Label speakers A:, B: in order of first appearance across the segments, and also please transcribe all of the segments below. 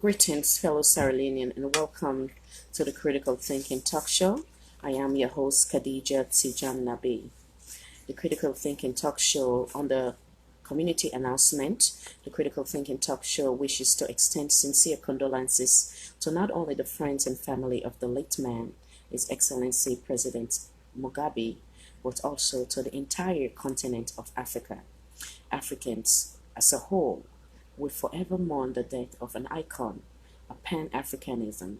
A: Greetings, fellow Sierra Leonean, and welcome to the Critical Thinking Talk Show. I am your host, Khadija Tijan. The Critical Thinking Talk Show, on the community announcement, the Critical Thinking Talk Show wishes to extend sincere condolences to not only the friends and family of the late man, His Excellency President Mugabe, but also to the entire continent of Africa. Africans as a whole will forever mourn the death of an icon, a Pan-Africanism,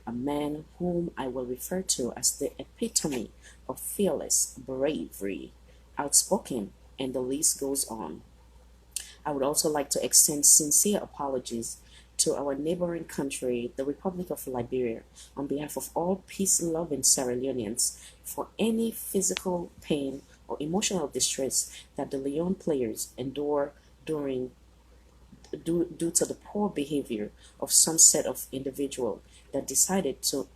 A: a man whom I will refer to as the epitome of fearless bravery, outspoken, and the list goes on. I would also like to extend sincere apologies to our neighboring country, the Republic of Liberia, on behalf of all peace-loving Sierra Leoneans, for any physical pain or emotional distress that the LEONE players endure due to the poor behavior of some set of individuals that decided to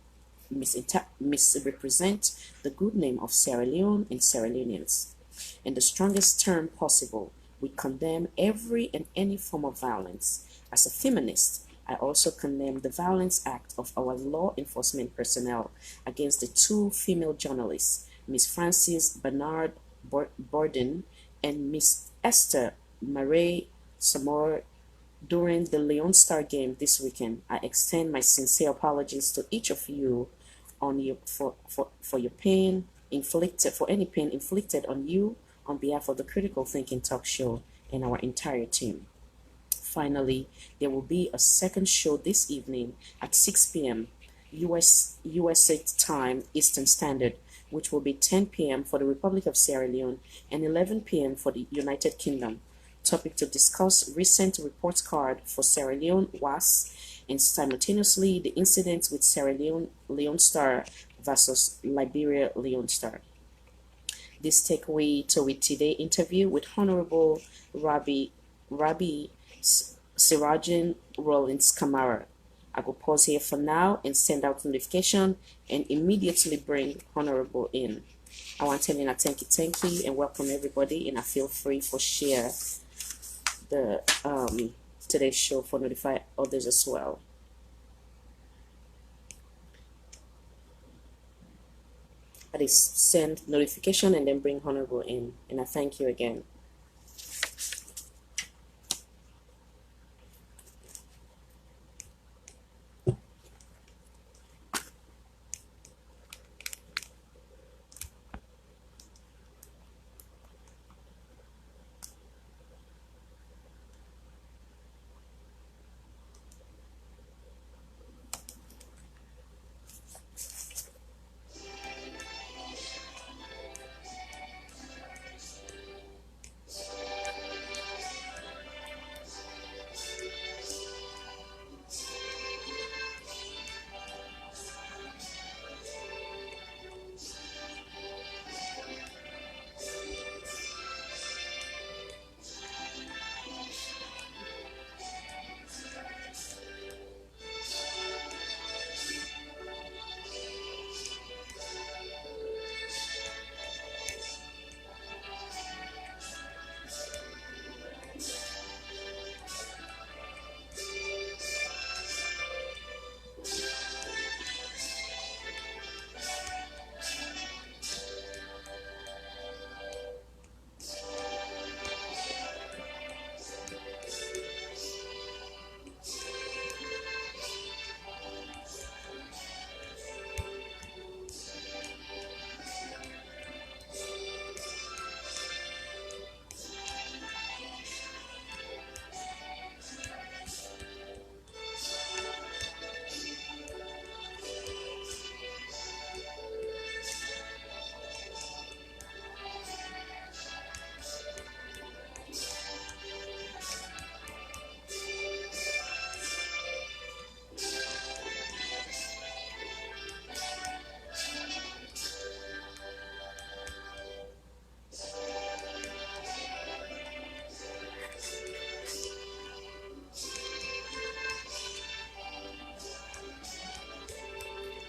A: misrepresent the good name of Sierra Leone and Sierra Leoneans. In the strongest term possible, we condemn every and any form of violence. As a feminist, I also condemn the violence act of our law enforcement personnel against the two female journalists, Miss Frances Bernard Borden and Miss Esther Marie Samor, during the Leone Star game this weekend. I extend my sincere apologies to each of you for your pain inflicted, for any pain inflicted on you, on behalf of the Critical Thinking Talk Show and our entire team. Finally, there will be a second show this evening at 6 p.m. USA time, Eastern Standard, which will be 10 p.m. for the Republic of Sierra Leone and 11 p.m. for the United Kingdom. Topic to discuss: recent report card for Sierra Leone WAS, and simultaneously the incidents with Sierra Leone Star versus Liberia Leone Star. This take away to today's interview with Honorable Rabbi Sirajin Rolloings Kamara. I will pause here for now and send out notification and immediately bring Honorable in. I want to tell you thank you and welcome everybody, and I feel free for share the today's show for notify others as well. I just send notification and then bring Honorable in, and I thank you again.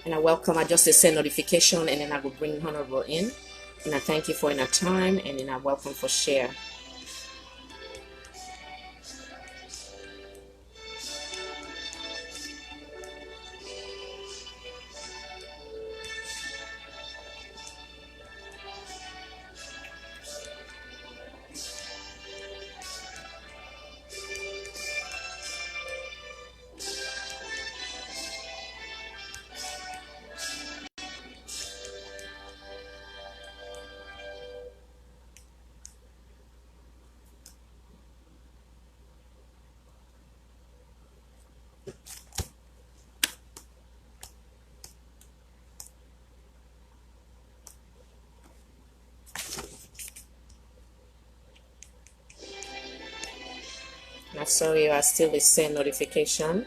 A: And I just send notification, and then I will bring Honorable in. And I thank you for your time, and then I welcome for share. I'm sorry, I still the same notification.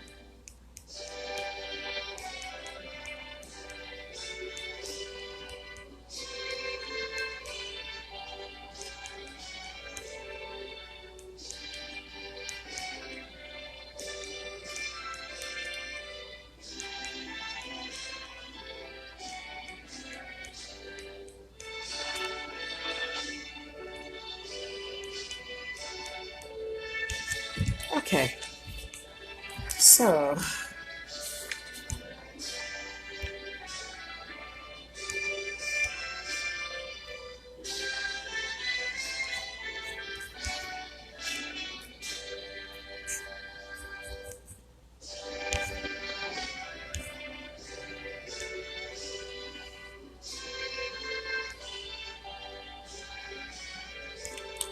A: Okay, so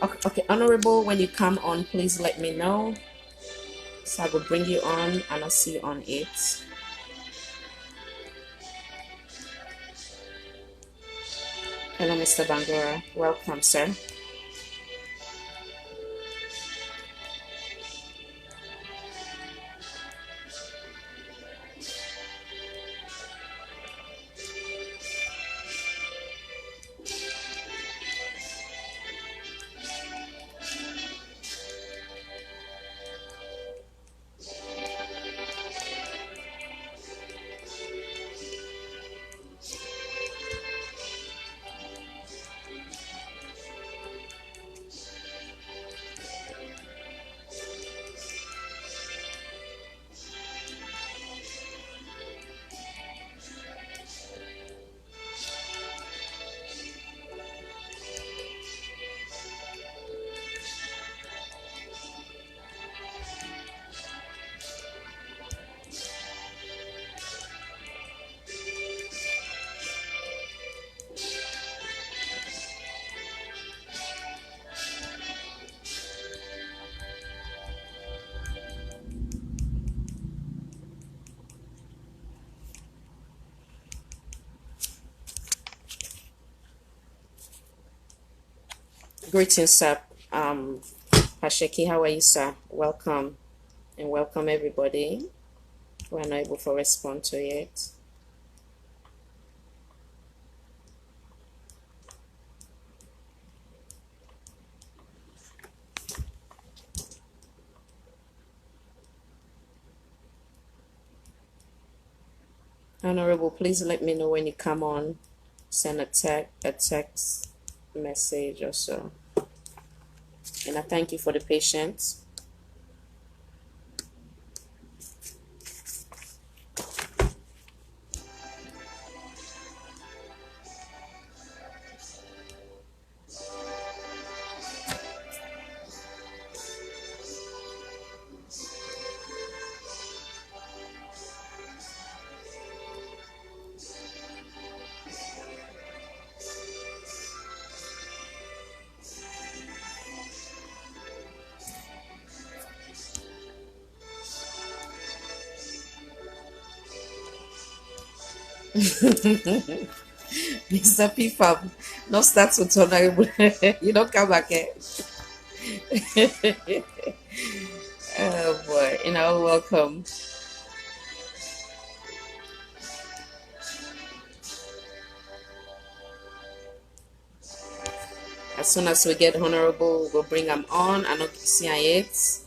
A: okay, Honorable, when you come on, please let me know. So I will bring you on and I'll see you on it. Hello, Mr. Bangura. Welcome, sir. Greetings, sir. Pasheki, how are you, sir? Welcome, and welcome everybody who are not able to respond to it. Honorable, please let me know when you come on. Send a text message or so. And I thank you for the patience. Mr. P-Fab, no start with honorable. You don't come back here. Oh boy, welcome. As soon as we get honorable, we'll bring them on. I don't see it.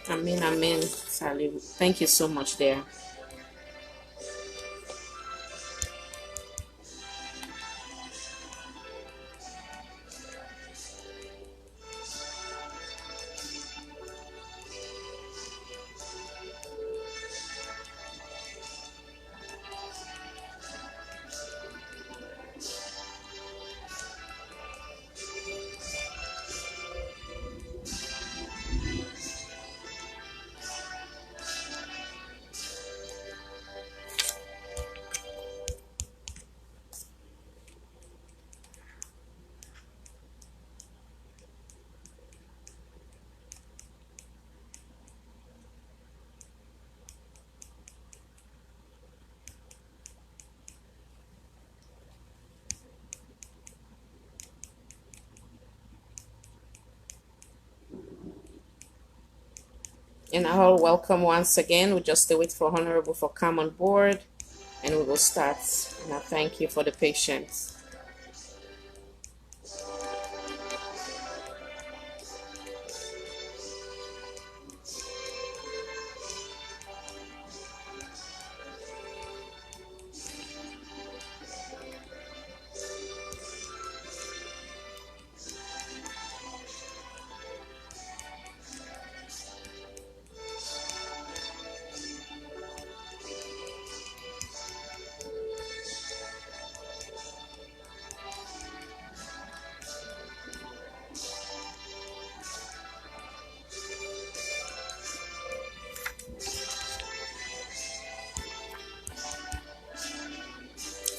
A: Amen, amen. Sally, thank you so much there. And all welcome once again. We just wait for Honorable for come on board and we will start. And I thank you for the patience.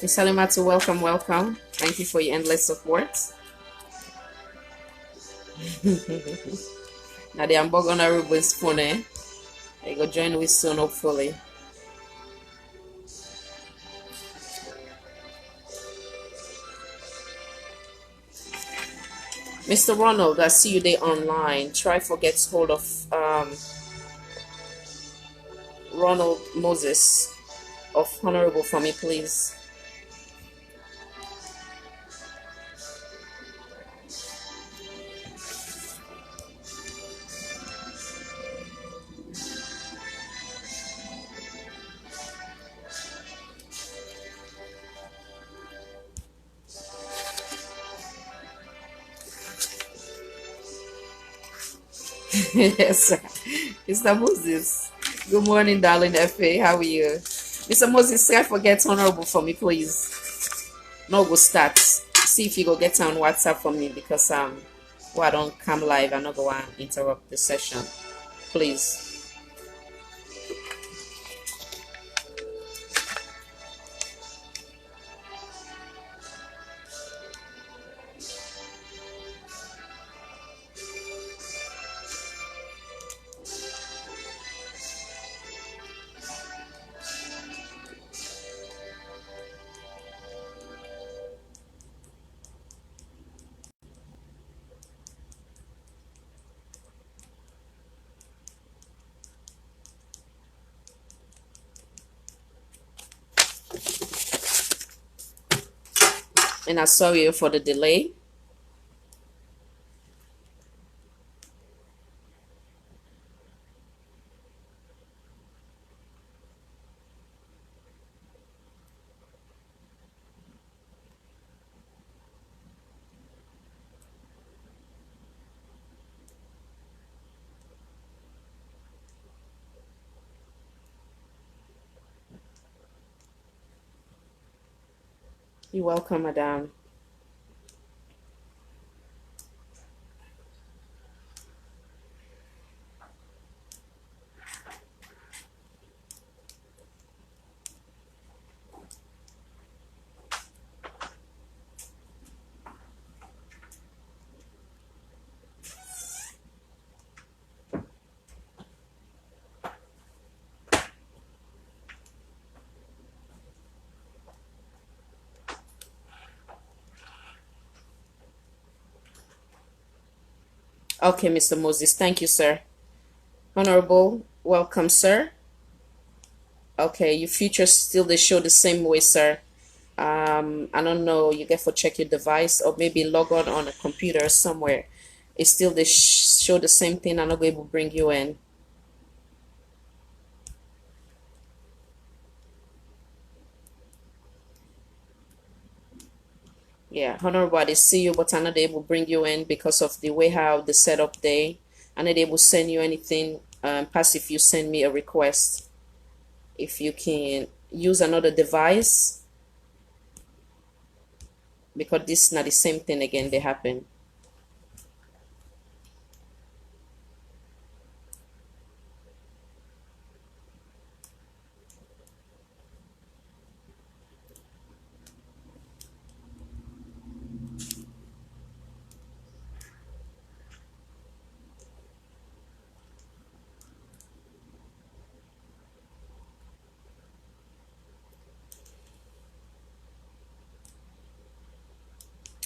A: Salimatu, welcome, welcome. Thank you for your endless support. Now the Hamburg Honorable is phone. I go join with soon, hopefully. Mr. Ronald, I see you there online. Try for get hold of Ronald Moses of Honorable for me, please. Yes, Mr. Moses. Good morning, darling FA. How are you? Mr. Moses, try forget Honorable for me, please. No go start. See if you go get on WhatsApp for me because I don't come live, I'm not going to interrupt the session. Please. And I'm sorry for the delay. You're welcome, madam. Okay, Mr. Moses. Thank you, sir. Honorable, welcome, sir. Okay, your features still they show the same way, sir. I don't know, you get for check your device or maybe log on a computer somewhere. It still they show the same thing. I'm not going to bring you in. Yeah, Honorable, I see you, but I'm not able to bring you in because of the way how the setup day. I'm not able to send you anything. Pass if you send me a request. If you can use another device, because this is not the same thing again. They happen.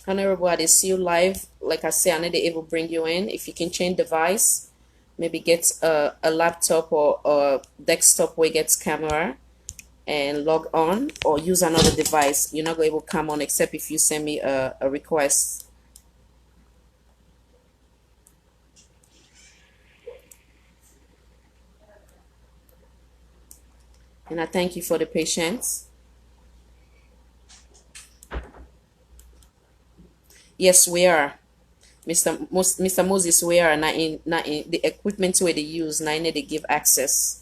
A: Honorable, I see you live. Like I say, I need to able bring you in. If you can change device, maybe get a laptop or a desktop where it gets camera and log on, or use another device. You're not going to able to come on except if you send me a request. And I thank you for the patience. Yes, we are. Mr. Moses, we are not in the equipment where they use, not in they give access.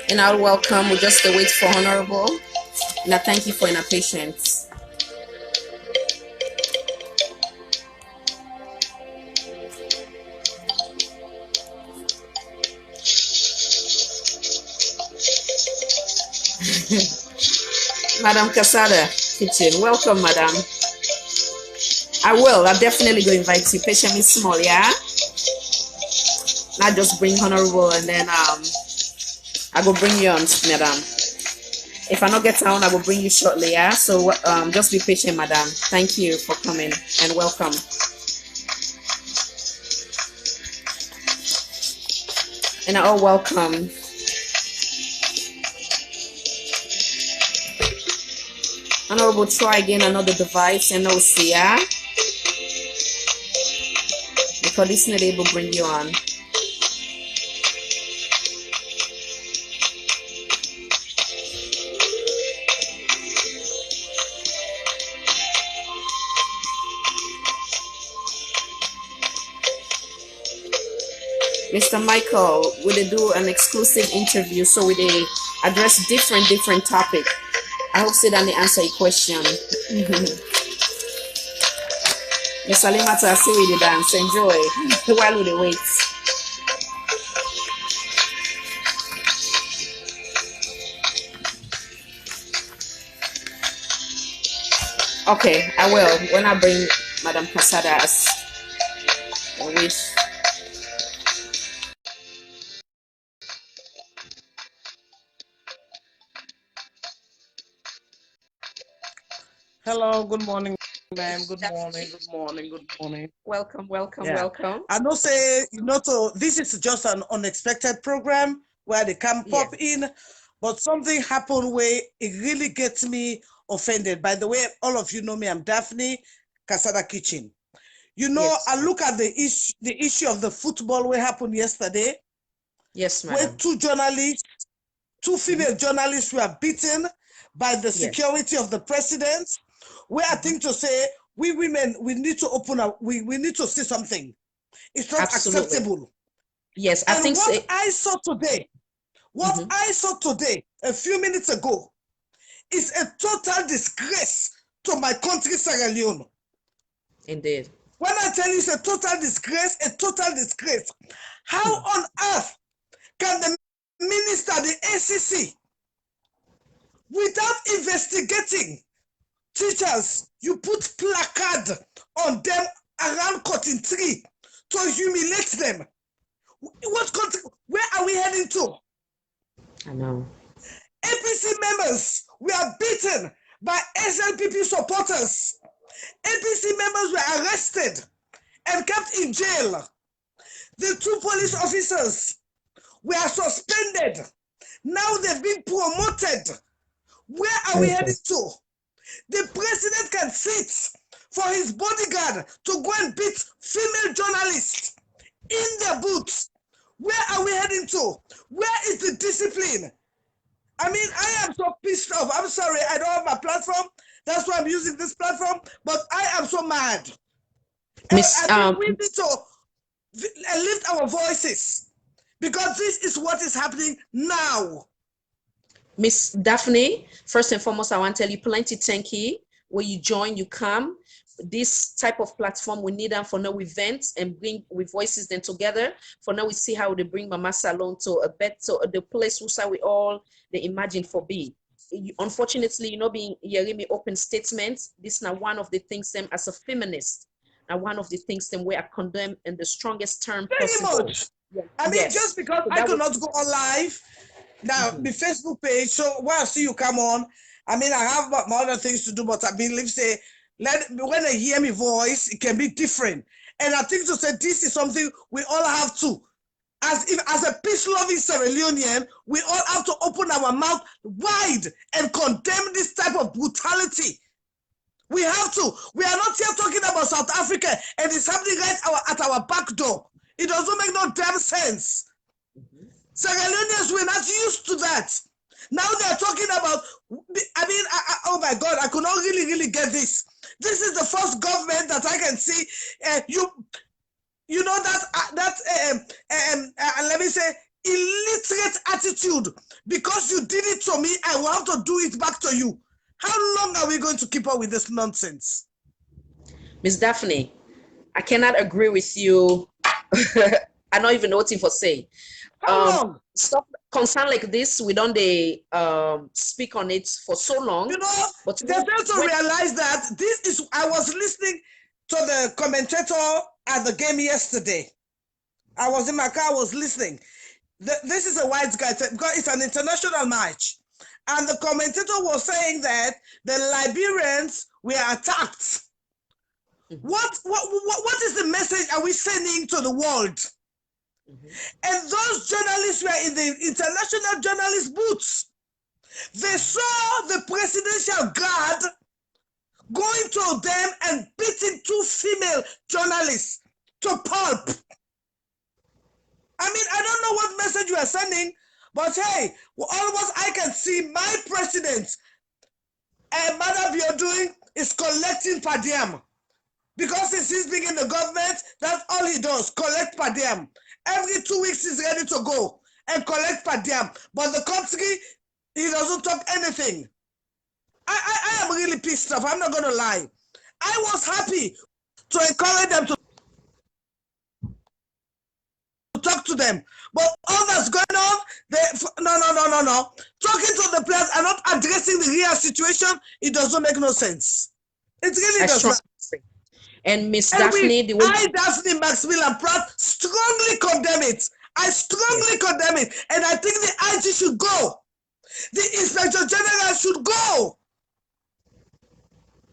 A: And I'll welcome, we just wait for Honorable. And I thank you for your patience. Madam Casada Kitchen, welcome, Madam. I will. I'm definitely going to invite you. Patient me small, yeah? Not just bring Honorable and then I will bring you on, Madam. If I not get on, I will bring you shortly, yeah? So just be patient, Madam. Thank you for coming and welcome. And I all welcome. Honorable, try again another device and I'll see, yeah? Because this not able to bring you on. Mr. Michael, we dey do an exclusive interview, so we dey address different topic. I hope say that they answer your question. Miss Alimata, see we dey dance, enjoy while we dey wait. Okay, I will when I bring Madam Casada as a wish.
B: Hello, good morning, ma'am. Good morning.
A: Welcome.
B: Yeah. I know say, so this is just an unexpected program where they can pop in, but something happened where it really gets me offended. By the way, all of you know me, I'm Daphne Casada Kitchen. You know, I look at the issue of the football where happened yesterday.
A: Yes, madam.
B: Where two female journalists were beaten by the security of the president. Where I think to say, we women, we need to open up, we need to see something. It's not acceptable.
A: Yes,
B: I think what I saw today, a few minutes ago, is a total disgrace to my country, Sierra Leone.
A: Indeed.
B: When I tell you it's a total disgrace, how on earth can the minister, the ACC, without investigating teachers, you put placard on them around cutting tree to humiliate them? Where are we heading to?
A: I know.
B: APC members were beaten by SLPP supporters. APC members were arrested and kept in jail. The 2 police officers were suspended. Now they've been promoted. Where are we heading to? The president can sit for his bodyguard to go and beat female journalists in their boots. Where are we heading to? Where is the discipline? I mean, I am so pissed off. I'm sorry, I don't have a platform. That's why I'm using this platform. But I am so mad.
A: Miss,
B: I think we need to lift our voices, because this is what is happening now.
A: Miss Daphne, first and foremost, I want to tell you plenty thank you. When you join, you come. This type of platform, we need them for now events and bring with voices then together. For now, we see how they bring Mama Salon to a better, the place where we all they imagine for be. Unfortunately, you know, being hearing me open statements, this is now one of the things them as a feminist, and one of the things them we are condemned in the strongest term possible.
B: Much. Yeah. I mean, just because so I could not go on live, now the Facebook page, so when I see you come on, I mean, I have my other things to do, but I believe say, when they hear me voice, it can be different. And I think to say this is something we all have to. As a peace-loving Sierra Leonean, we all have to open our mouth wide and condemn this type of brutality. We have to. We are not here talking about South Africa, and it's happening right at our back door. It doesn't make no damn sense. Sierra Leoneans were not used to that. Now they're talking about, I mean, oh my God, I could not really get this. This is the first government that I can see. You know let me say, illiterate attitude. Because you did it to me, I will have to do it back to you. How long are we going to keep up with this nonsense?
A: Miss Daphne, I cannot agree with you. I don't even know what to say.
B: How long?
A: Stuff concern like this, we don't speak on it for so long.
B: You know, but they fail to realize that this is. I was listening to the commentator at the game yesterday. I was in my car. I was listening. This is a white guy because it's an international match, and the commentator was saying that the Liberians were attacked. What is the message are we sending to the world? And those journalists were in the international journalist booths. They saw the presidential guard going to them and beating 2 female journalists to pulp. I mean, I don't know what message you are sending, but hey, all what I can see, my president, and Madam you're doing is collecting per diem. Because since he's been in the government, that's all he does, collect per diem. Every 2 weeks he's ready to go and collect per diem. But the country, he doesn't talk anything. I am really pissed off, I'm not going to lie. I was happy to encourage them to talk to them. But all that's going on, no. Talking to the players and not addressing the real situation, it doesn't make no sense. It really does not.
A: And Miss Daphne,
B: Daphne Maxwell Pratt strongly condemn it. I strongly condemn it. And I think the IG should go. The Inspector General should go.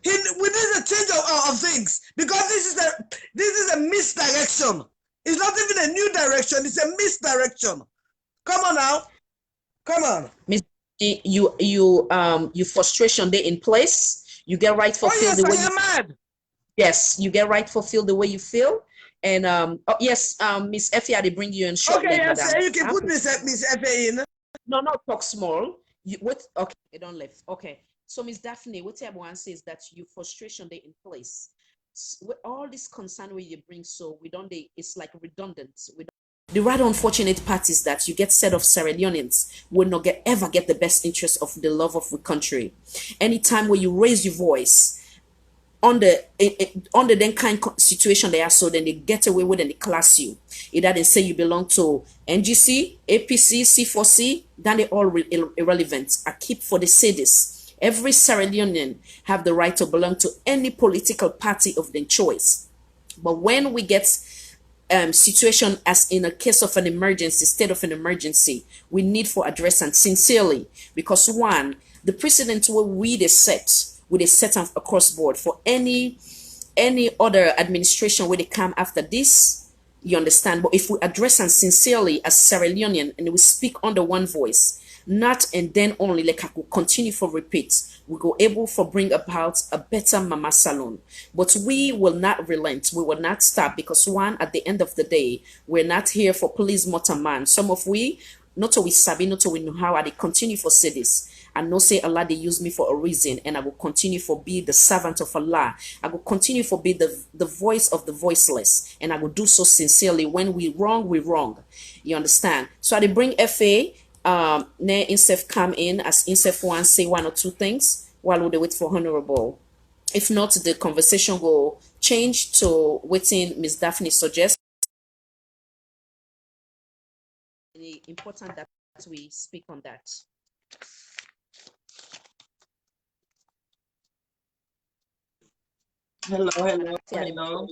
B: We need a change of things, because this is a misdirection. It's not even a new direction, it's a misdirection. Come on now. Come on.
A: Miss, you frustration there in place. You get right fulfilled the way
B: I am mad.
A: Yes, you get right fulfilled the way you feel. And yes, Miss Effie, they bring you in shortly.
B: Okay, yes, you can put Miss Effie in.
A: No, talk small. Okay, I don't left. Okay. So Miss Daphne, what I want to say is that you frustration there in place. With all this concern where you bring, so it's like redundant. The rather unfortunate part is that you get set of Sierra Leoneans will not ever get the best interest of the love of the country. Anytime where you raise your voice under then kind of situation they are, so then they get away with and they class you. Either they say you belong to NGC, APC, C4C, then they all irrelevant. I keep for the say this. Every Sierra Leonean have the right to belong to any political party of their choice. But when we get situation as in a case of an emergency, state of an emergency, we need for address and sincerely, because one, the precedent where we they set, we they set across board for any other administration where they come after this, you understand? But if we address and sincerely as Sierra Leonean and we speak under one voice, not and then only, like I could continue for repeat, we go able for bring about a better mama salon. But we will not relent, we will not stop, because one, at the end of the day, we're not here for police motor man. Some of we, not to we sabi, not to we know how I they continue for say this. And no say Allah they use me for a reason, and I will continue for be the servant of Allah. I will continue for be the voice of the voiceless, and I will do so sincerely. When we wrong. You understand? So I bring FA ne Insef come in as Insef one say one or two things while we wait for Honorable. If not, the conversation will change to waiting Miss Daphne suggests. Important that we speak on that.
C: Hello.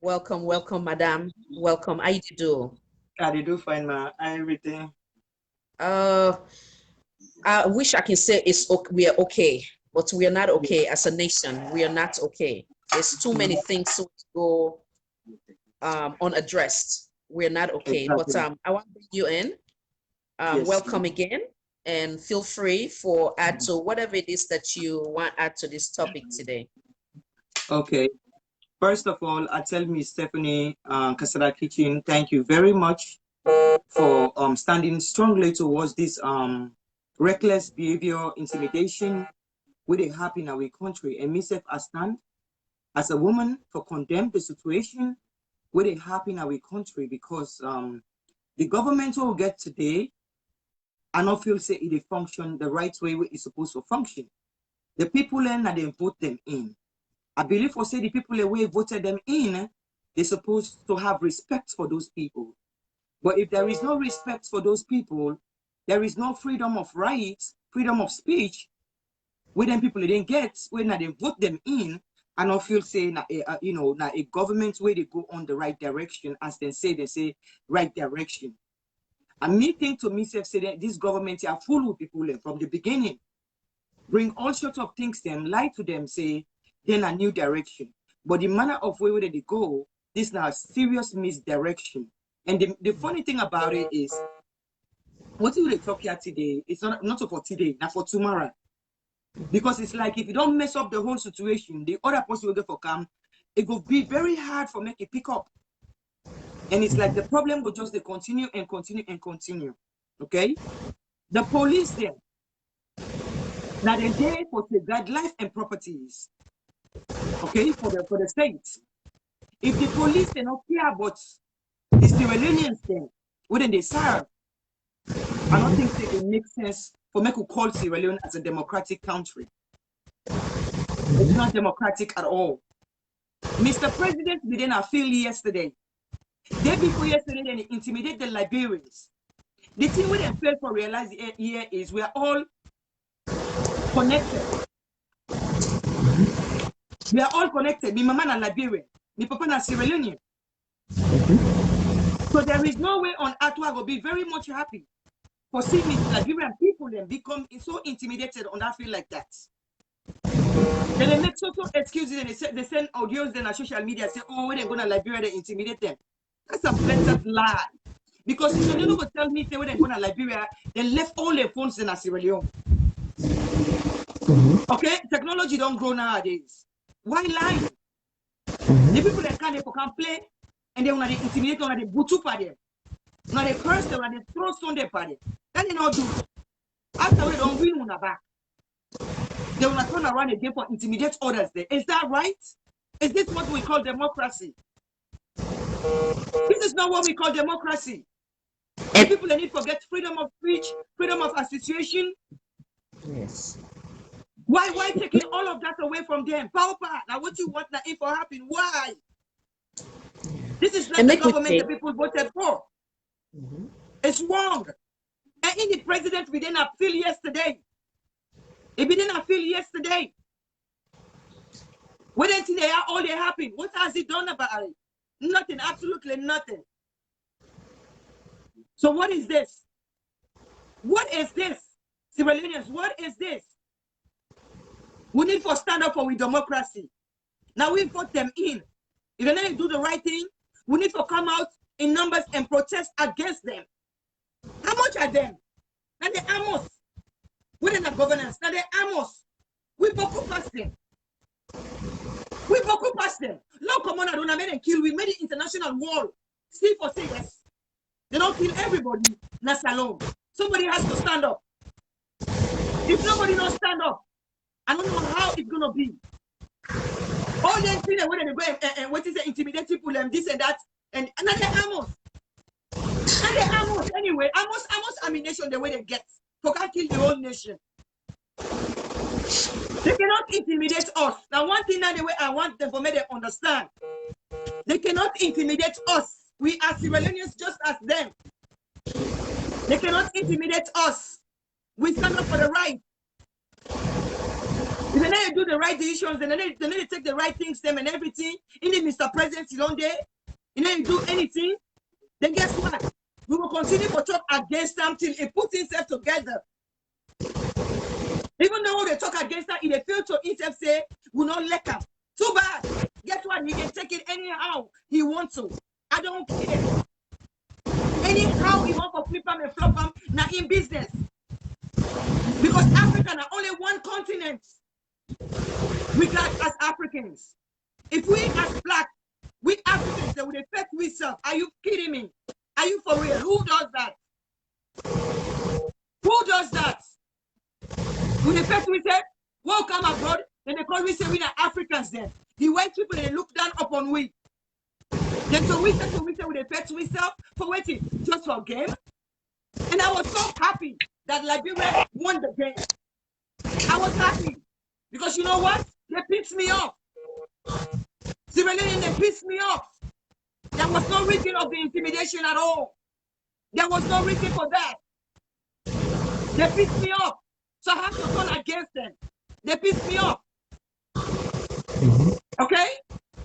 A: Welcome, madam. Welcome. How you do?
C: How do you do fine, ma? Everything.
A: I wish I can say we are okay, but we are not okay as a nation. We are not okay. There's too many things to go unaddressed. We're not okay.
C: Exactly.
A: But I want to bring you in.
C: Yes.
A: Welcome again, and feel free for add to whatever it is that you want add to this topic today.
C: Okay. First of all, I tell Miss Stephanie Kasara Kitchen, thank you very much for standing strongly towards this reckless behavior, intimidation, with it happen in our country. And myself, I stand as a woman for condemn the situation with it happen in our country, because the government will get today, I don't feel say it function the right way it's supposed to function. The people and they vote them in. I believe for say the people the way voted them in, they're supposed to have respect for those people. But if there is no respect for those people, there is no freedom of rights, freedom of speech, where them people they didn't get, when they vote them in, I don't feel say now a government where they go on the right direction, as they say right direction. And me think to myself say that this government are full of people from the beginning. Bring all sorts of things to them, lie to them, say then a new direction. But the manner of where they go, this now serious misdirection. And the funny thing about it is, what we talk here today, it's not for today, not for tomorrow. Because it's like if you don't mess up the whole situation, the other person will go for come, it will be very hard for make it pick up. And it's like the problem will just continue and continue and continue. Okay? The police there, now they're there for safeguard life and properties. Okay, for the state. If the police they not care about the Sierra Leoneans then, wouldn't they serve? I don't think that it makes sense for me to call Sierra Leone as a democratic country. It's not democratic at all. Mr. President, we didn't feel yesterday. Day before yesterday, they intimidated the Liberians. The thing we didn't fail for realize here is we are all connected. We are all connected. My mama na Liberian. My papa na Sierra Leonean. So there is no way on earth I will be very much happy for seeing me Liberian people then become so intimidated on that field like that. Then they make so excuses and they send audios then on social media say, oh, when they're going to Liberia, they intimidate them. That's a blatant lie. Because if you never tell me say when they're going to Liberia, they left all their phones in Sierra Leone. Okay, technology don't grow nowadays. Why lie? The people that can't play and they want to intimidate, want to butu for them. Now they curse them and they throw stone their party. That they not do. After they don't win on the back, they will turn around again for intimidate others there. Is that right? Is this what we call democracy? This is not what we call democracy. And people they need to get freedom of speech, freedom of association.
A: Yes.
C: Why taking all of that away from them? Pauper, now what you want that info happen? Why? This is not the government the people voted for. It's wrong. And in the president, we didn't appeal yesterday. If we didn't appeal yesterday, when they are all they happen, what has he done about it? Nothing, absolutely nothing. So what is this? What is this? Sierra Leoneans, what is this? We need to stand up for we democracy. Now we vote them in. If they don't do the right thing, we need to come out in numbers and protest against them. How much are them? Now they amos. Within the governance, now they amos. We boku past them. We boku past them. No common don't made and kill. We made it international war. See for say yes. They don't kill everybody. That's alone. Somebody has to stand up. If nobody don't stand up, I don't know how it's gonna be. All them things that when they go and what is the intimidate people and this and that and another amos. Another amos anyway. Amos ammunition the way they get. For can't kill the whole nation. They cannot intimidate us. Now one thing that the way I want them for me to understand. They cannot intimidate us. We are Sierra Leoneans just as them. They cannot intimidate us. We stand up for the right. If they need to do the right decisions, then they need to take the right things, them and everything. Even Mr. President, you don't dare. You need to do anything. Then guess what? We will continue to talk against them till it puts itself together. Even though they talk against them, if they fail to itself say, we not let them. Too bad. Guess what? He can take it anyhow he wants to. I don't care. Anyhow he wants to flip them and flop them, now in business. Because Africa are only one continent. We got as Africans. If we as black, we Africans, they would affect we self. Are you kidding me? Are you for real? Who does that? Who does that? When the first we say, welcome abroad, then they call we say we are Africans then. The white people they look down upon we. Then so we say with the first we self for waiting just for a game. And I was so happy that Liberia won the game. I was happy. Because you know what? They pissed me off. Sierra Leone, they pissed me off. There was no reason of the intimidation at all. There was no reason for that. They pissed me off. So I have to turn against them. They pissed me off. Okay?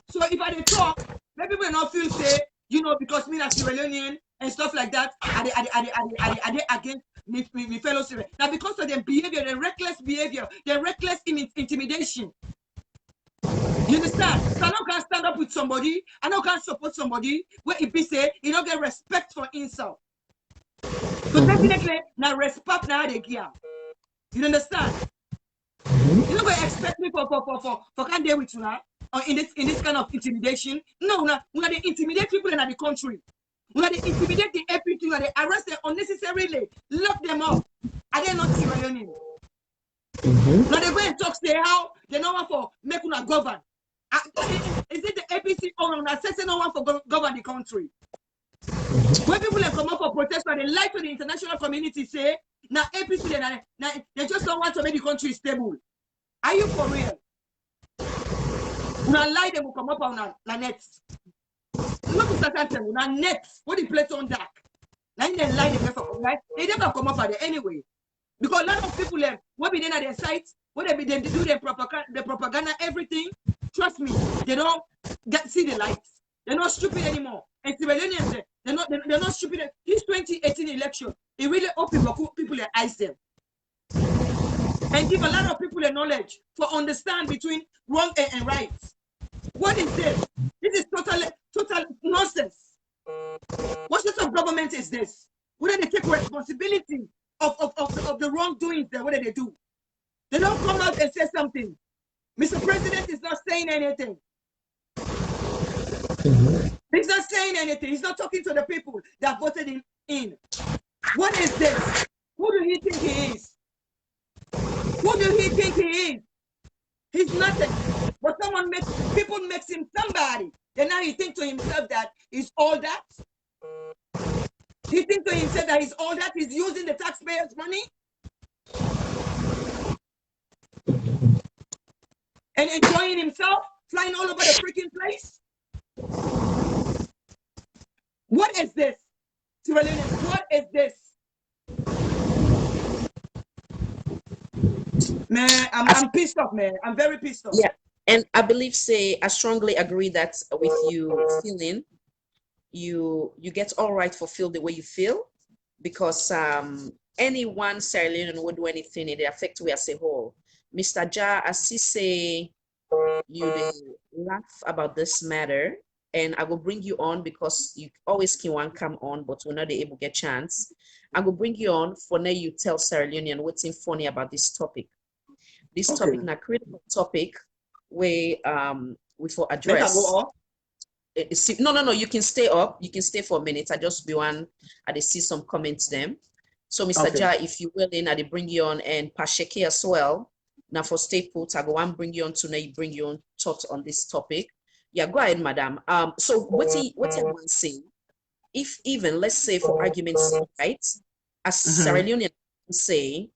C: So if I talk, maybe people not feel say, you know, because me as Sierra Leonean and stuff like that, are they against me fellow Sierra. Now because of their behavior, their reckless behavior, their reckless intimidation. You understand? So I don't stand up with somebody, I don't support somebody where if he say you don't get respect for insult. So definitely now respect now they give. You understand? You don't go expect me for can't deal with you now or in this kind of intimidation. No, we are the intimidate people in the country. We are the intimidate the everything, we are the arrest them unnecessarily, lock them up. Are they not Sierra Leone? Now they go and talk say how they know one for make una govern. Is it the APC or assessing no one for govern the country? When people come up for protest, they lie to the international community say now APC they just don't want to make the country stable. Are you for real? Now lie them will come up on the net. Look at that now net. What the place on dark? Now they lie them right? They never come up at it anyway. Because a lot of people when be then at their sites, when they do their propaganda, everything. Trust me, they don't see the lights. They're not stupid anymore. And civilians, they're not stupid. This 2018 election, it really opened people their eyes them. And give a lot of people the knowledge to understand between wrong and right. What is this? This is total nonsense. What sort of government is this? Where they take responsibility of the wrongdoings there? What do they do? They don't come out and say something. Mr. President is not saying anything. He's not saying anything. He's not talking to the people that voted him in. What is this? Who do you think he is? Who do he think he is? He's nothing. But people makes him somebody. Then now he thinks to himself that he's all that. He thinks to himself that he's all that. He's using the taxpayers' money. And enjoying himself, flying all over the freaking place. What is this? Sierra Leone, what is this? Man, I'm pissed off, man. I'm very pissed off.
A: Yeah, And I believe, say, I strongly agree that with you feeling, you get all right for feel the way you feel, because any one Sierra Leonean would do anything, it affect we as a whole. Mr. Ja, as he say, you dey laugh about this matter, and I will bring you on because you always can one come on, but we're not able to get chance. I will bring you on for now. You tell Sierra Leonean what's funny about this topic. This topic, na critical topic, where we for address. No, you can stay up. You can stay for a minute. I just be one. I see some comments them. So Mr. Ja, if you willing, I bring you on, and Pasheke as well. Now for stay put, I go and bring you on tonight, bring you on thought on this topic. Yeah, go ahead, madam. So what I want to say, if even let's say for argument's sake, right? As Sierra Leonean say,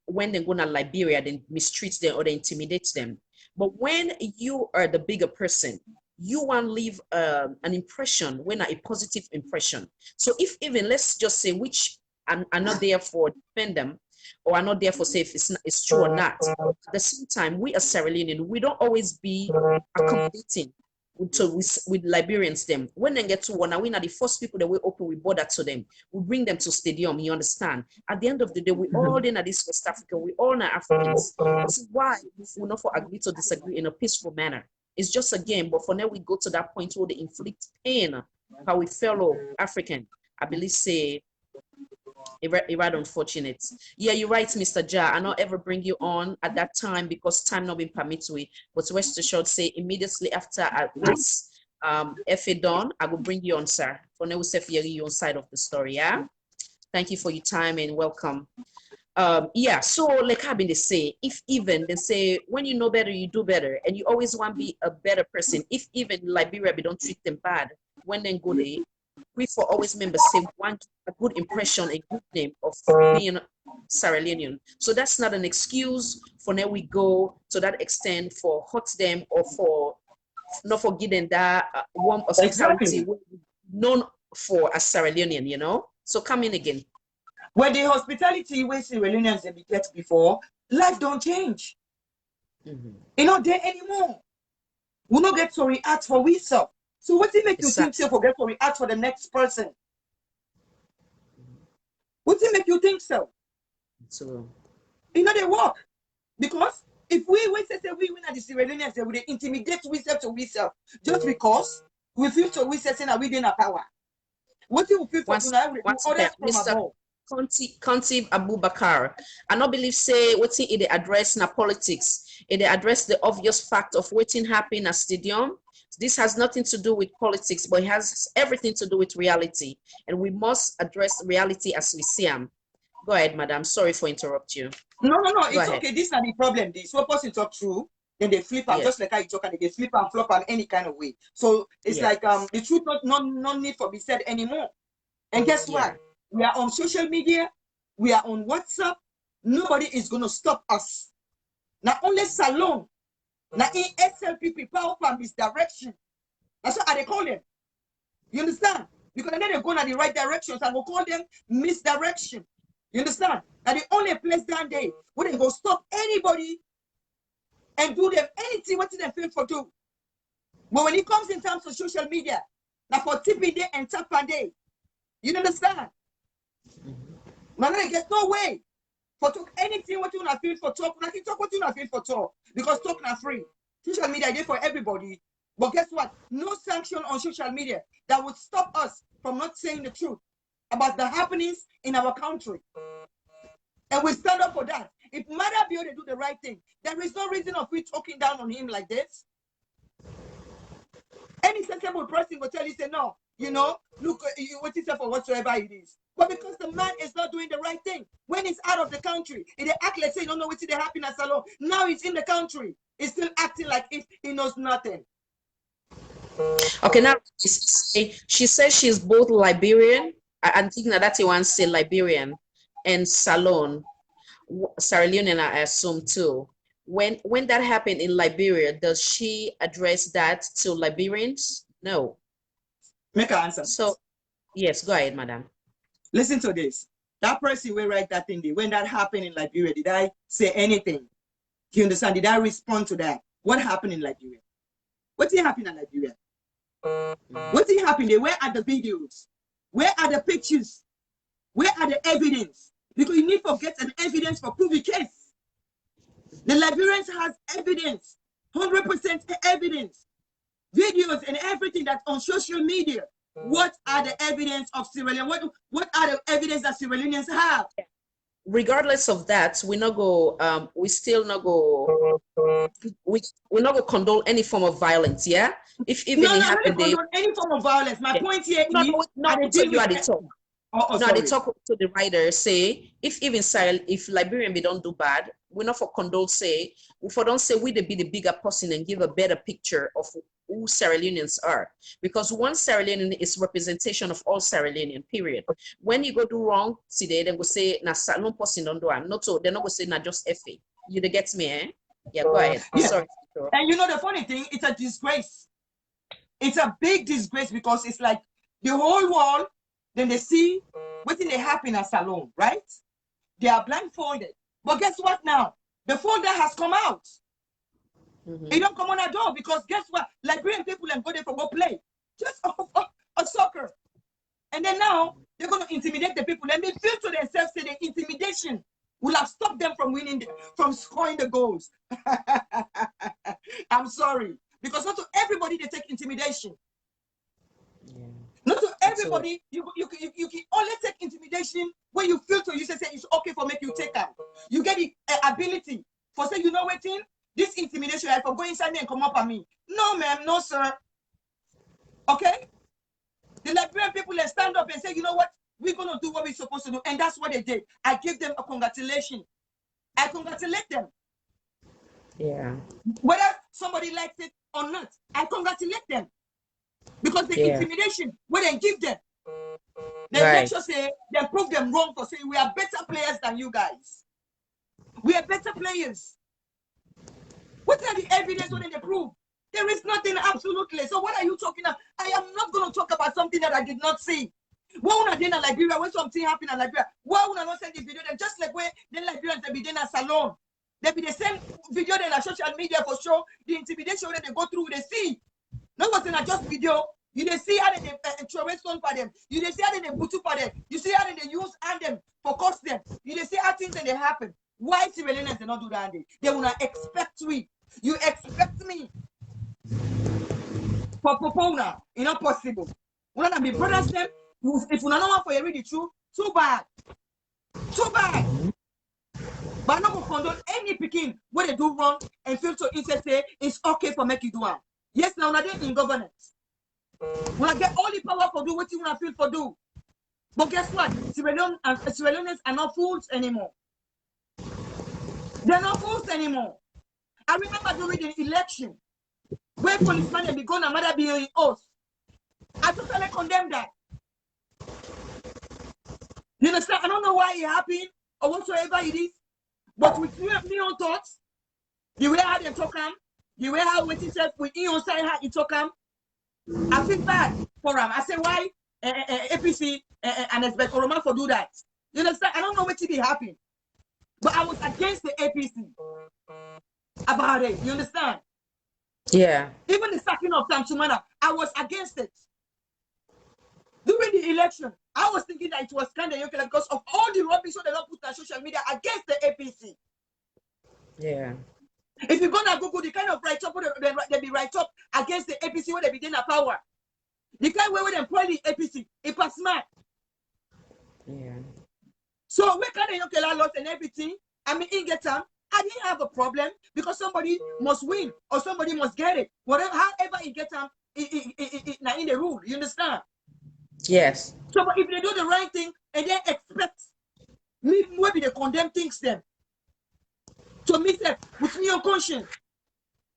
A: when they go to Liberia, they mistreat them or they intimidate them. But when you are the bigger person, you want to leave an impression, when a positive impression. So if even let's just say which are not there for defend them, or are not there for say if it's true or not. At the same time, we as Sierra Leonean, we don't always be accommodating with Liberians them. When they get to one, we are the first people that we open, we border to them. We bring them to stadium, you understand? At the end of the day, we all in at this West Africa, we all are Africans. This is why we not for agree to disagree in a peaceful manner. It's just a game, but for now we go to that point where they inflict pain, how we fellow African, I believe say, it's right unfortunate. Yeah, you're right, Mr. Ja. I not ever bring you on at that time because time not been permitted we, but rest assured say immediately after this FA done, I will bring you on, sir. For now, you on side of the story, yeah? Thank you for your time and welcome. Yeah, so like I've been say, if even they say when you know better, you do better, and you always want to be a better person. If even Liberia, we don't treat them bad, when they go there, we for always members say want a good impression, a good name of being Sierra Leonean. So that's not an excuse for now we go to that extent for hurt them or for not forgetting that warm hospitality known for as Sierra Leonean, you know. So come in again.
C: When the hospitality we Sierra Leoneans they get before, life don't change. You know there anymore. We not get to react for we self. So what it make you think so forget to react for the next person? What it make you think so?
A: So
C: you know they work. Because if we say we win at the Sierra Leoneans, they will intimidate we self to we self just because we feel so we say that we didn't power. What you feel for others from above?
A: Conti Abubakar, I not believe say what's in the address na politics. It address the obvious fact of waiting happen at stadium. This has nothing to do with politics, but it has everything to do with reality, and we must address reality as we see them. Go ahead, madam. Sorry for interrupt you.
C: No, it's okay. This is not the problem. This one person talk true, then they flip and just like how you talk, and they flip and flop in any kind of way. So it's like the truth not need for be said anymore. And guess what? We are on social media, we are on WhatsApp. Nobody is gonna stop us. Not only Salon, now in SLPP power for misdirection. That's what they call them. You understand? Because then they're going in the right directions and we'll call them misdirection. You understand? That the only place down there where they go stop anybody and do them anything what they feel for do. But when it comes in terms of social media, now for tipping day and tapping day, you understand? Now they get no way for talk anything what you not feel for talk. Nothing talk what you not feel for talk because talk not free. Social media is for everybody. But guess what? No sanction on social media that would stop us from not saying the truth about the happenings in our country. And we stand up for that. If Mother Bio they do the right thing, there is no reason of we talking down on him like this. Any sensible person will tell you, say, no, you know, look, what is for whatsoever it is. But because the man is not doing the right thing, when he's out of the country, they act like say, you don't know what's happening at Salon. Now he's in the country. He's still acting like if he knows nothing.
A: Okay, now she says she's both Liberian. I think that's one say Liberian and Salon, Sierra Leone, I assume too. When that happened in Liberia, does she address that to Liberians? No.
C: Make her answer.
A: So, yes, go ahead, madam.
C: Listen to this. That person will write that thing. When that happened in Liberia, did I say anything? Do you understand? Did I respond to that? what happened in Liberia? What did happen in Liberia? What did happen there? Where are the videos? Where are the pictures? Where are the evidence? Because you need to get an evidence for prove the case. The Liberians has evidence, 100% evidence, videos and everything that's on social media. What are the evidence of Sierra Leone? What are the evidence that Sierra Leoneans have?
A: Regardless of that, we not go. We still not go. We not go condone any form of violence. Yeah, if even
C: no,
A: it
C: no,
A: happened,
C: not condone any form of violence. My point here is,
A: no, so you are the talk.
C: Sorry.
A: They talk to the writer, say if even if Liberian we don't do bad, we not for condole say, if we don't say we be the bigger person and give a better picture of who Sierra Leoneans are. Because one Sierra Leonean is representation of all Sierra Leonean, period. When you go do wrong today, then go say na no person don't do it. Not so they're not gonna say na just FA. You get me, eh? Yeah, go ahead.
C: Yeah.
A: Sorry.
C: And you know the funny thing, it's a disgrace. It's a big disgrace because it's like the whole world, then they see what did they happen at Salon, right? They are blindfolded. But guess what now? The folder has come out. It don't come on at all because guess what? Liberian people and go there for go play. Just a soccer. And then now they're going to intimidate the people. And they feel to themselves that the intimidation will have stopped them from winning, from scoring the goals. I'm sorry. Because not to everybody they take intimidation. Yeah. Not to everybody, you can only take intimidation when you feel to you say it's okay for make you take out. You get the ability for say, you know what, team? This intimidation, if I go inside me and come up on me. No, ma'am, no, sir. Okay? The Liberian people, they stand up and say, you know what? We're going to do what we're supposed to do. And that's what they did. I give them a congratulation. I congratulate them.
A: Yeah.
C: Whether somebody likes it or not, I congratulate them. Because the intimidation, what they give them, they make sure say, they prove them wrong for saying we are better players than you guys. We are better players. What are the evidence when they prove? There is nothing absolutely. So what are you talking about? I am not going to talk about something that I did not see. Why when I did in Liberia, when something happened in Liberia, why would I not send the video? Then just like where the Liberians they be in a salon, they be the same video than a social media for sure. The intimidation that they go through, they see. Not what's in a just video. You they see how they throw stone for them. You they see how they put for them. You see how they use and them for cost them. You they see how things that they happen. Why Sierra Leoneans they not do that? They will not expect we. You expect me. For Popona, it's not possible. When I be brothers them, if you don't know for you read the truth, too bad. Too bad. But I'm not going to condone any picking when they do wrong and feel so insist say it's okay for make you do it. Yes, now they're in governance. When I get all the power for do what you want to feel for do. But guess what? Sierra Leoneans are not fools anymore. They're not fools anymore. I remember during the election, where policemen have been going and mother being oath. I totally condemn that. You understand? I don't know why it happened or whatsoever it is, but with me on thoughts, the way how they talk them, the way how waiting self with you on side how you talk them, I feel bad for them. I say why APC and expect Oroma for do that. You understand? I don't know what to be happen, but I was against the APC about it. You understand?
A: Yeah.
C: Even the sacking of Tamsumana, I was against it. During the election, I was thinking that it was kind of okay because of all the rubbish that they don't put on social media against the APC.
A: Yeah.
C: If you're gonna Google the kind of write up, they be write up against the APC when they be in a power. The kind where they employ the APC, it was smart.
A: Yeah.
C: So we kind of okay lost and everything. I mean, in get time, I didn't have a problem because somebody must win or somebody must get it. Whatever, however it get time, now in the rule. You understand?
A: Yes.
C: So, but if they do the right thing and they expect me, maybe they condemn things them. So, me say, with me on conscience,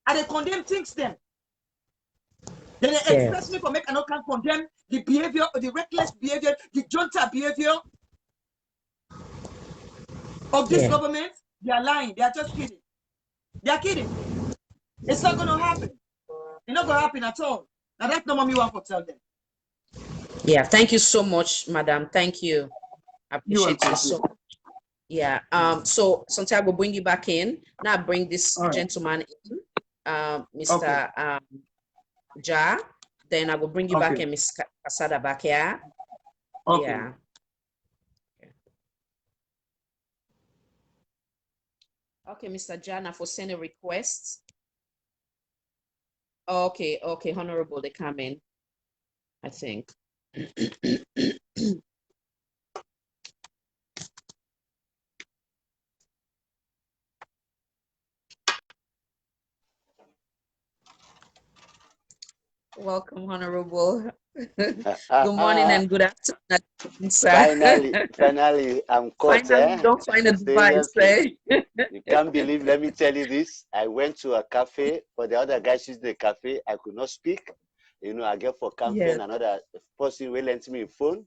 C: and they condemn things them. Then they expect me for make I not can condemn the behavior, the reckless behavior, the junta behavior of this government. They are lying. They are just kidding. They are kidding. It's not going to happen. It's not going to happen at all. Now that's not what me want to tell them.
A: Yeah, thank you so much, madam. Thank you. I appreciate you so much. Yeah. So Santiago, bring you back in. Now bring this gentleman in. Mr. Ja. Then I will bring you back
C: Okay.
A: and Ms. Casada back here.
C: Okay.
A: Yeah. Okay, Mr. Jana, for sending requests. Okay, okay, Honorable, they come in, I think. Welcome, Honorable. Good morning and good afternoon, sir.
D: Finally, I'm caught.
A: Finally, don't find a device, eh?
D: You can't believe, let me tell you this. I went to a cafe, for the other guys using the cafe, I could not speak. You know, I get for campaign, another person will lend me a phone,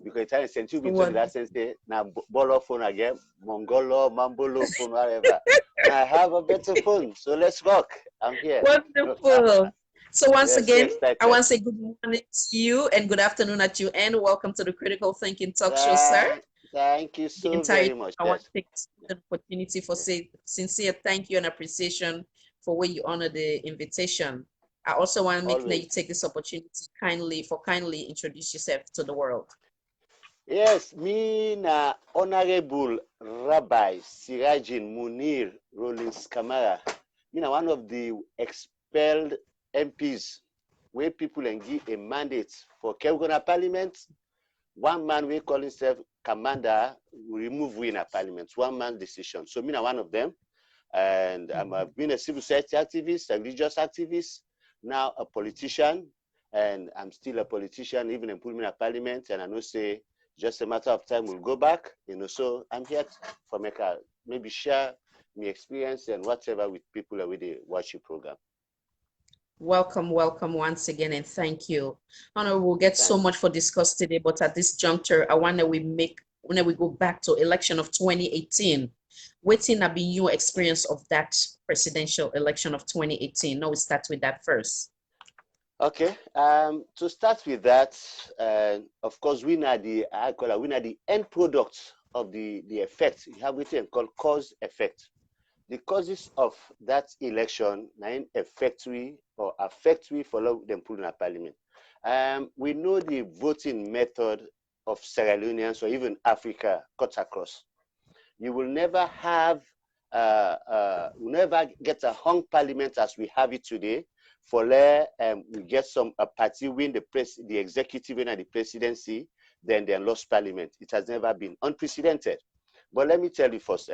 D: because I sent you into the last sense, now bolo phone again, Mongolo, Mambolo phone, whatever. Now I have a better phone, so let's rock. I'm here.
A: Wonderful. So once again, I want to say good morning to you and good afternoon at you, and welcome to the Critical Thinking Talk Show, sir.
D: Thank you so very much.
A: I want to take the opportunity for say sincere thank you and appreciation for where you honor the invitation. I also want to make sure you take this opportunity kindly introduce yourself to the world.
D: Yes, me na Honorable Rabbi Sirajin Rolloings Kamara. Me na one of the expelled MPs where people and give a mandate for Kelgona Parliament. One man we call himself commander will remove we in a parliament. One man decision. So me na one of them. And I've been a civil society activist, a religious activist, now a politician, and I'm still a politician, even in putting in a parliament. And I know say just a matter of time we'll go back, you know. So I'm here for maybe share my experience and whatever with people with the watch your program.
A: Welcome once again, and thank you. Honor, we'll get so much for discuss today, but at this juncture, I want that we go back to election of 2018. Waiting to be your experience of that presidential election of 2018. Now we start with that first.
D: Okay, to start with that, of course, we know the end product of the effect. You have what called cause effect. The causes of that election, affect we follow them put in a parliament. We know the voting method of Sierra Leoneans or even Africa cut across. You will never have, never get a hung parliament as we have it today. For we get a party win the executive and the presidency, then they lost parliament. It has never been unprecedented. But let me tell you first,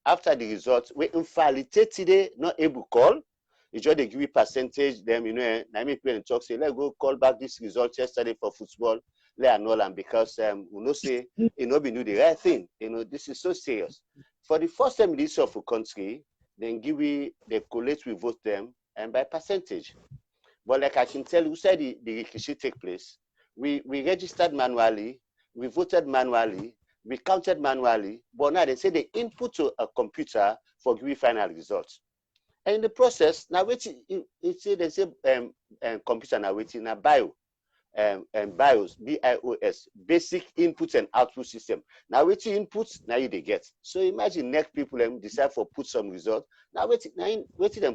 D: after the results, we invalidate today, not able to call. You just they give you percentage, them, you know, I mean, people talk, say, let's go call back this result yesterday for football, let annul them because we know say, you know, we do the right thing. You know, this is so serious. For the first time in this of a country, then they collect, we vote them, and by percentage. But like I can tell you, said the Rikishi take place. We registered manually, we voted manually, we counted manually, but now they say they input to a computer for giving final results. And in the process, now they say computer now waiting now BIOS, BIOS, basic input and output system. Now waiting inputs, now you they get. So imagine next people decide for put some result. Now waiting and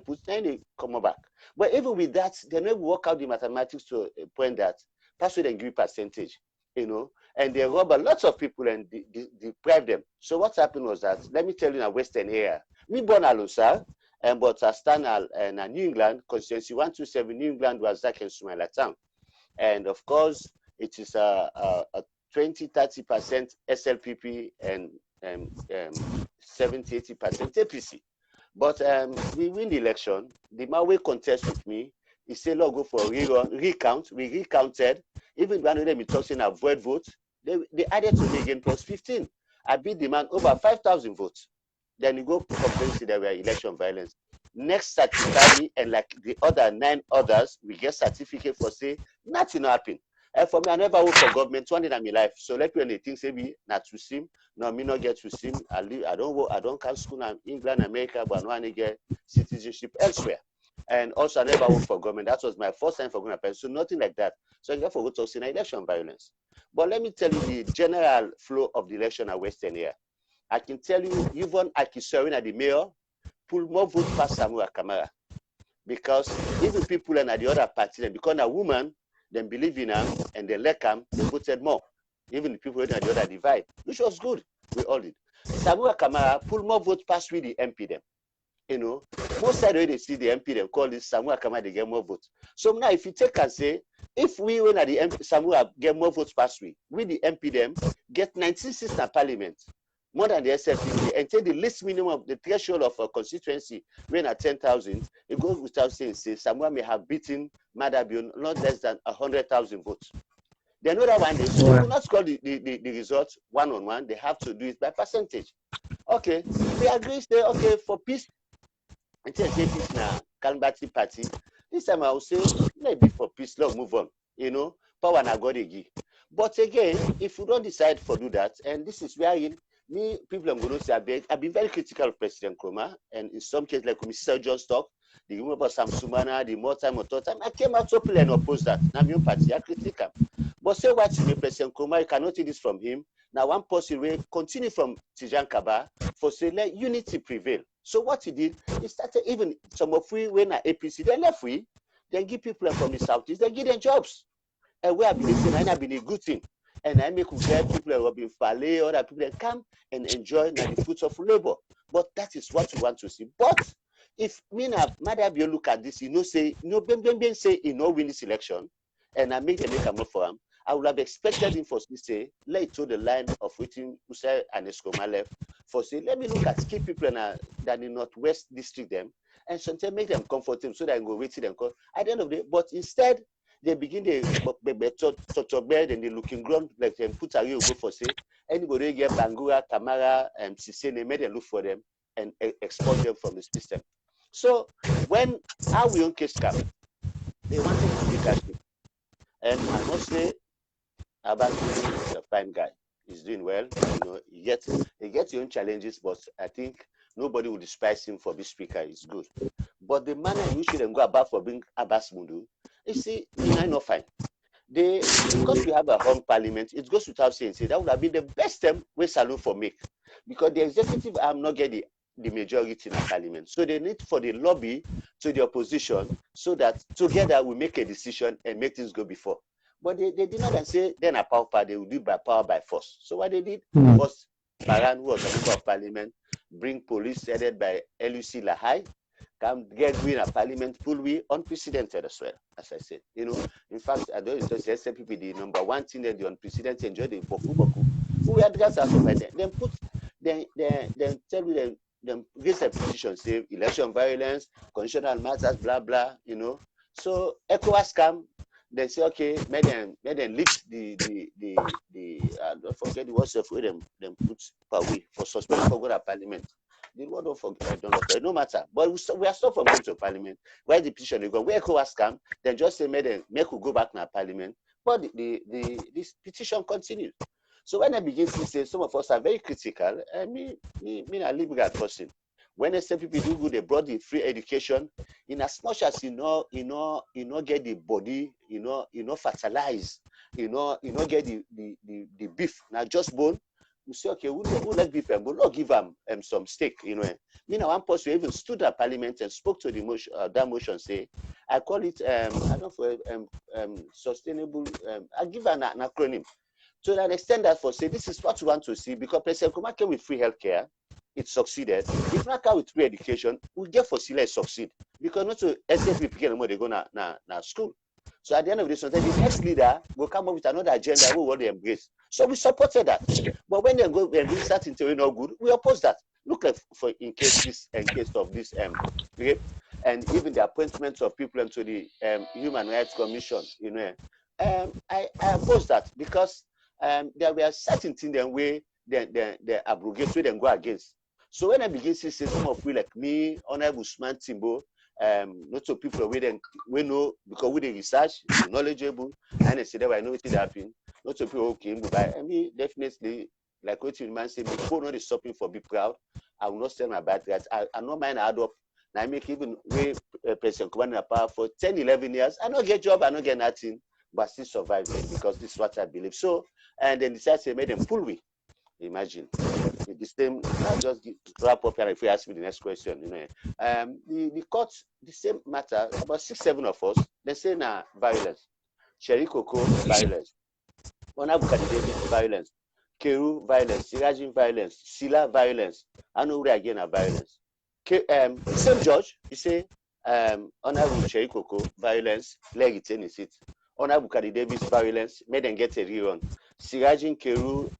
D: put, now they come back. But even with that, they never work out the mathematics to a point that that's why they give percentage, you know, and they rob a lot of people and deprive them. So what happened was that, let me tell you in a Western area, me born alone, sir, but I stand in a New England, constituency 127, New England was Zach and Sumaila town. And of course, it is a 20-30% SLPP and 70-80% APC. But we win the election. The man will contest with me. He said, "Lord, go for a recount." We recounted. Even one of them is talking avoid vote. They added to me again plus 15. I beat the man over 5,000 votes. Then you go complain to there were election violence. Next certify me and like the other 9 others, we get certificate for say nothing happen. And for me, I never work for government 20 in my life. So like when they think say me not to sim, no me not get to sim. I don't work, I don't come school in England, America, but I want to get citizenship elsewhere. And also I never worked for government. That was my first time for government. So nothing like that. So I get for go to see election violence. But let me tell you the general flow of the election at Western here. I can tell you, even Akisorin at the mayor, pull more votes past Samuel Kamara. because even people and at the other party, then because a woman, then believe in her and they like him, they voted more. Even the people at the other divide, which was good. We all did. Kamara Kamara pull more votes past with the MP them. You know, most side when they see the MP them call this Kamara Kamara, they get more votes. So now if you take and say, if we win at the MP, Kamara get more votes past we the MP them get 19 seats in parliament, more than the SFP, and take the least minimum, the threshold of a constituency when at 10,000, it goes without saying, say, someone may have beaten Madabio not less than 100,000 votes. The another one, so they could not score the results one-on-one, they have to do it by percentage. Okay, they agree, say, okay, for peace, until say peace now, Kalmbati party, this time I will say, maybe for peace, let's move on, you know, power na God give. But again, if we don't decide for do that, and this is where me, people I'm going to say, I've been very critical of President Nkrumah, and in some cases, like Mr. John Stock, the rumor about Sam Sumana, the more time or third time, I came out openly and opposed that. Now, my own party, I critical. But say what to me, President Nkrumah, you cannot take this from him. Now, one person will continue from Tijan Kaba for say, let unity prevail. So what he did, he started even some of we, when at APC, they left we, then give people from the Southeast, they give them jobs. And we have been saying, and have been a good thing. And I make get people who have been Fale, other people that come and enjoy the fruits of labor. But that is what we want to see. But if me now, Madabio look at this, say, Ben say he no win this election, and I make them make a move for him, I would have expected him for say, let it to the line of waiting Usai and Eskoma left, for say, let me look at key people in the Northwest district them, and sometimes make them comfortable so that I go wait till them call. At the end of the day, but instead, they begin to bed and they looking ground like them put a real go for say anybody get Bangura, Kamara, and Sise, they made them look for them and export them from the system. So when our own case come, they wanted to speak at him. And I must say, Abakuni is a fine guy. He's doing well. You know, he gets his own challenges, but I think nobody will despise him for being speaker. He's good. But the manner in which they go about for being Abbas Mundu, you see, I not fine. Because we have a home parliament, it goes without saying, that would have been the best term we salute for make. Because the executive arm not get the majority in the parliament. So they need for the lobby to the opposition so that together we make a decision and make things go before. But they did not say then a power, they will do it by power by force. So what they did was Baran, who was a member of parliament, bring police headed by LUC Lahai, come get we in a parliament pull we unprecedented as well, as I said. You know, in fact, I don't just say SPP the number one thing that the unprecedented enjoy the boku. We had guys out of it. Then put then tell me them raise a petition, say election violence, constitutional matters, blah blah, you know. So ECOWAS come, they say okay, made them lift the don't forget the words of them put per way for suspending for go to parliament. The word don't forget, no matter. But we are stopped from going to parliament. Why the petition they go? Where ECOWAS come, then just say make we go back to parliament. But this petition continues. So when I begin to say some of us are very critical, me a liberal person. When I say people do good, they brought the free education. In as much as you know get the body, fertilize, get the beef. Now just bone. We say, okay, we'll let beef and we'll not give them some steak, you know. Me now one person even stood at parliament and spoke to the motion, that motion, say, I call it I don't know sustainable, I give an acronym. To that extent that for say this is what we want to see, because President Nkrumah came with free healthcare, it succeeded. If not come with free education, we get for Sile succeed. Because not to SFP people anymore, they go na school. So at the end of this, sometimes the next leader will come up with another agenda we want to embrace. So we supported that. But when they go and we start into no good, we oppose that. Look at in case of this rape, and even the appointments of people into the Human Rights Commission, you know. I oppose that because there were certain things that way they abrogate, so they go against. So when I begin to say some of we like me, Honorable Usman Timbo, not so people we know because we the research, knowledgeable, and I say that I know what happened. Not so people okay, but I mean definitely like what you man say before not stopping for be proud. I will not sell my bad guys. I not mind add up. Now I make even way President Nkrumah power for 10, 11 years. I don't get job, I don't get nothing, but still surviving because this is what I believe. So and then decided to make them pull we. Imagine. The same, I'll just wrap up here if you ask me the next question. The court, the same matter, about 6-7 of us, they say now violence. Sherry Coco, violence. Onabukadi David, violence. Keru, violence. Sirajin, violence. Sila, violence. Anuri again, violence. The same judge, he say, Honorable Sherry Coco, violence, leg it in seat. Onabukadi Davis, violence, made them get a rerun. Sirajin, Keru,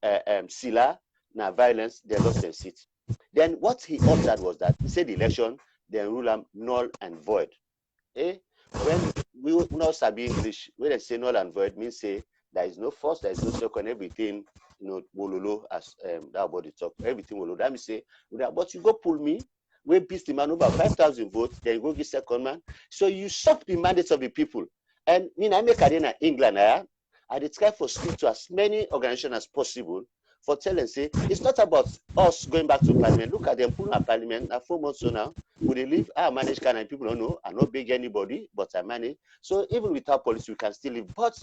D: Sila, now violence, they lost their seat. Then what he ordered was that he said the election, then rule them null and void. When we know Sabi English, when they say null and void, means say there is no force, there is no second, everything, wololo, as that body talk, everything wololo. That means say, but you go pull me, we beat the man over 5,000 votes, then you go get second man. So you suck the mandates of the people. And I make in England, I try for speak to as many organizations as possible for telling say it's not about us going back to parliament. Look at them pulling at parliament 4 months so now. Would they leave? I manage can and people don't know. I not beg anybody, but I manage. So even without policy, we can still live. But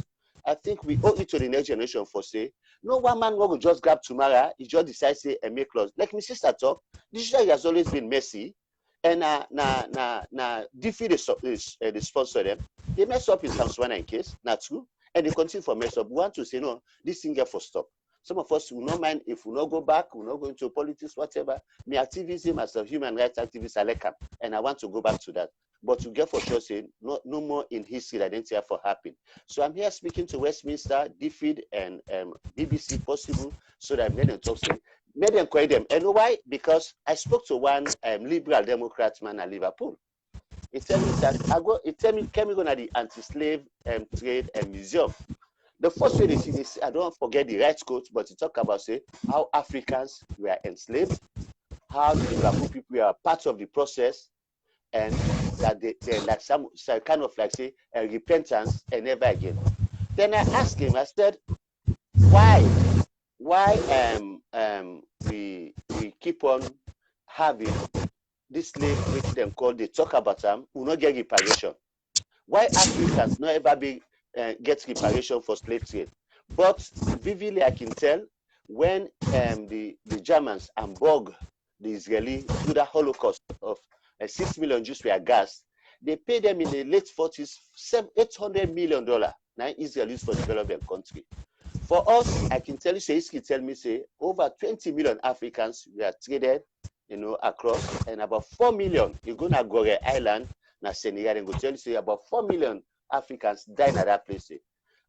D: I think we owe it to the next generation for say, no one man will just grab tomorrow, he just decides say and make laws. Like my sister talk, this year has always been messy. And defeat the sponsor them. They mess up in South Sudan case, not true. And they continue for mess up. We want to say no, this thing get for stop. Some of us will not mind if we not go back, we not go into politics, whatever. My activism as a human rights activist, I like them, and I want to go back to that. But to get for sure saying no more in history that didn't for happen. So I'm here speaking to Westminster, DFID, and BBC possible, so that made them talk saying, made them quite them. And why? Because I spoke to one liberal Democrat man at Liverpool. He tell me that can we go to the anti-slave trade and museum. The first way they see this, I don't forget the right quote, but to talk about say how Africans were enslaved, how the Liverpool people were part of the process, and that they like some kind of like say a repentance and never again. Then I asked him, I said, why we keep on having this slave which them call they talk about them will not get reparation. Why Africans not ever be get reparation for slave trade? But vividly I can tell when the Germans embargoed the Israeli through the Holocaust of 6 million Jews were gassed, they paid them in the late 40s $800 million. Now Israel used for developing country. For us, I can tell you, say history tell me say over 20 million Africans were traded, across, and about 4 million you go to Gore Island, na Senegal, and go tell you say about 4 million Africans died at that place.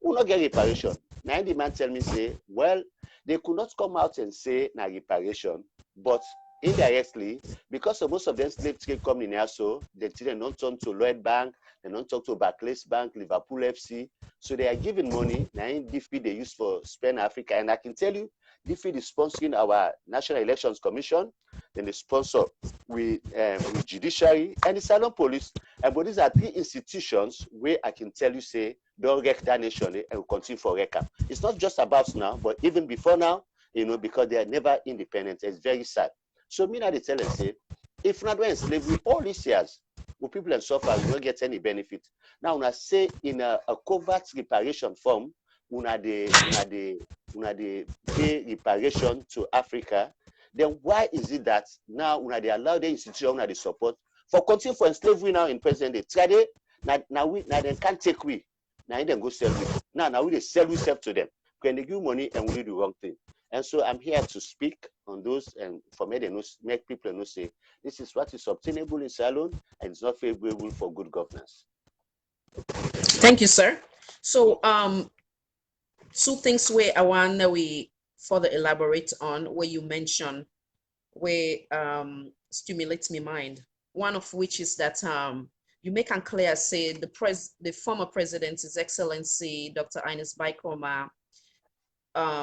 D: Who not get reparation? Now the man tell me say, well, they could not come out and say na reparation, but indirectly, because of most of them slave trade come in here, so they don't turn to Lloyd Bank, they don't talk to Barclays Bank, Liverpool FC. So they are giving money. Now in DFID they use for Spain Africa, and I can tell you, DFID is sponsoring our National Elections Commission. Then they sponsor with judiciary and the Salon Police. But these are 3 institutions where I can tell you say don't wreck that nation and will continue for recap. It's not just about now, but even before now, because they are never independent. It's very sad. So me now they tell and say, if not when slavery all these years, will people and suffer will not get any benefit. Now when I say in a covert reparation form, una de pay reparation to Africa, then why is it that now when they allow the institution they support for continue for slavery now in present day? Try they now they can't take we. Now they go sell we. Now we they sell we self to them. When they give money and we do the wrong thing. And so I'm here to speak on those and for me they make people know say this is what is obtainable in Salon and it's not favorable for good governance.
A: Thank you, sir. So 2 things where I want we further elaborate on where you mentioned where stimulates my mind. One of which is that you make it clear say the former president, His Excellency Dr. Ines Baikroma,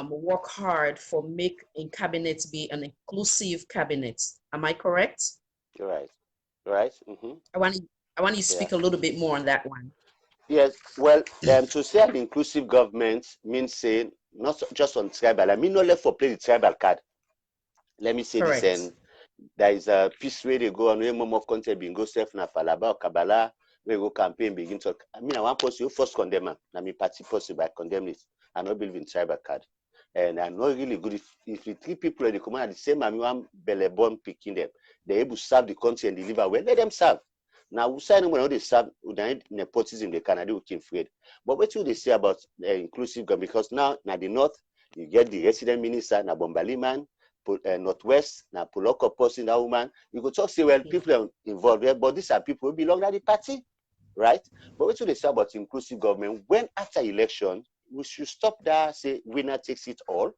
A: work hard for make in cabinet be an inclusive cabinet. Am I correct?
D: You're right. Right. Mm-hmm.
A: I want you to speak a little bit more on that one.
D: Yes. Well, to say an inclusive government means saying not just on tribal. I mean, not left for play the tribal card. Let me say
A: Correct.
D: this, and there is a piece where they go on where mom of content being go self na falaba or kabbalah where go campaign begin talk. I mean, I want post you first condemn. I mean, party post by condemn it. I not believe in tribal card. and are not really good. If you treat people in the command the same, and one belly born picking them, they're able to serve the country and deliver well. Let them serve. Now, we say when they serve, nepotism, they can do afraid. But what do they say about inclusive government? Because now the north, you get the resident minister, na Bombali man, northwest, na Poloko person, that woman. You could talk say, well, people are involved there, but these are people who belong to the party, right? But what do they say about inclusive government? When after election, we should stop there, say winner takes it all.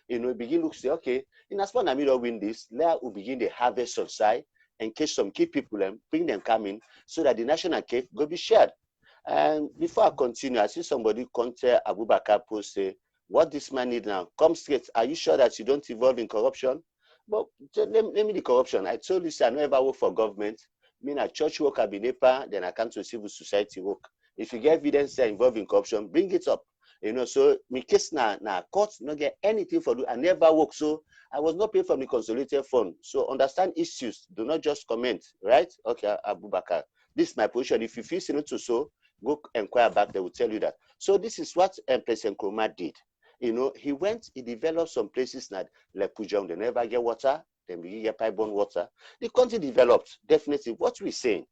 D: Begin to say, okay, in as far as we don't win this, let us begin the harvest of side, engage some key people and bring them coming so that the national cake will be shared. And before I continue, I see somebody contact Abubakar post say, what this man need now? Come straight. Are you sure that you don't involve in corruption? But let me the corruption. I told you, say, I never work for government. I mean, a church work, I be NEPA, then I come to civil society work. If you get evidence involved in corruption, bring it up. So my case now court not get anything for do. I never work, so I was not paid from the consolidated fund. So understand issues. Do not just comment, right? Okay, Abubakar. This is my position. If you feel similar to so, go inquire back. They will tell you that. So this is what President Nkrumah did. He went. He developed some places that like Pujang, they never get water. Then we get pipe-borne water. The country developed definitely. What we're saying,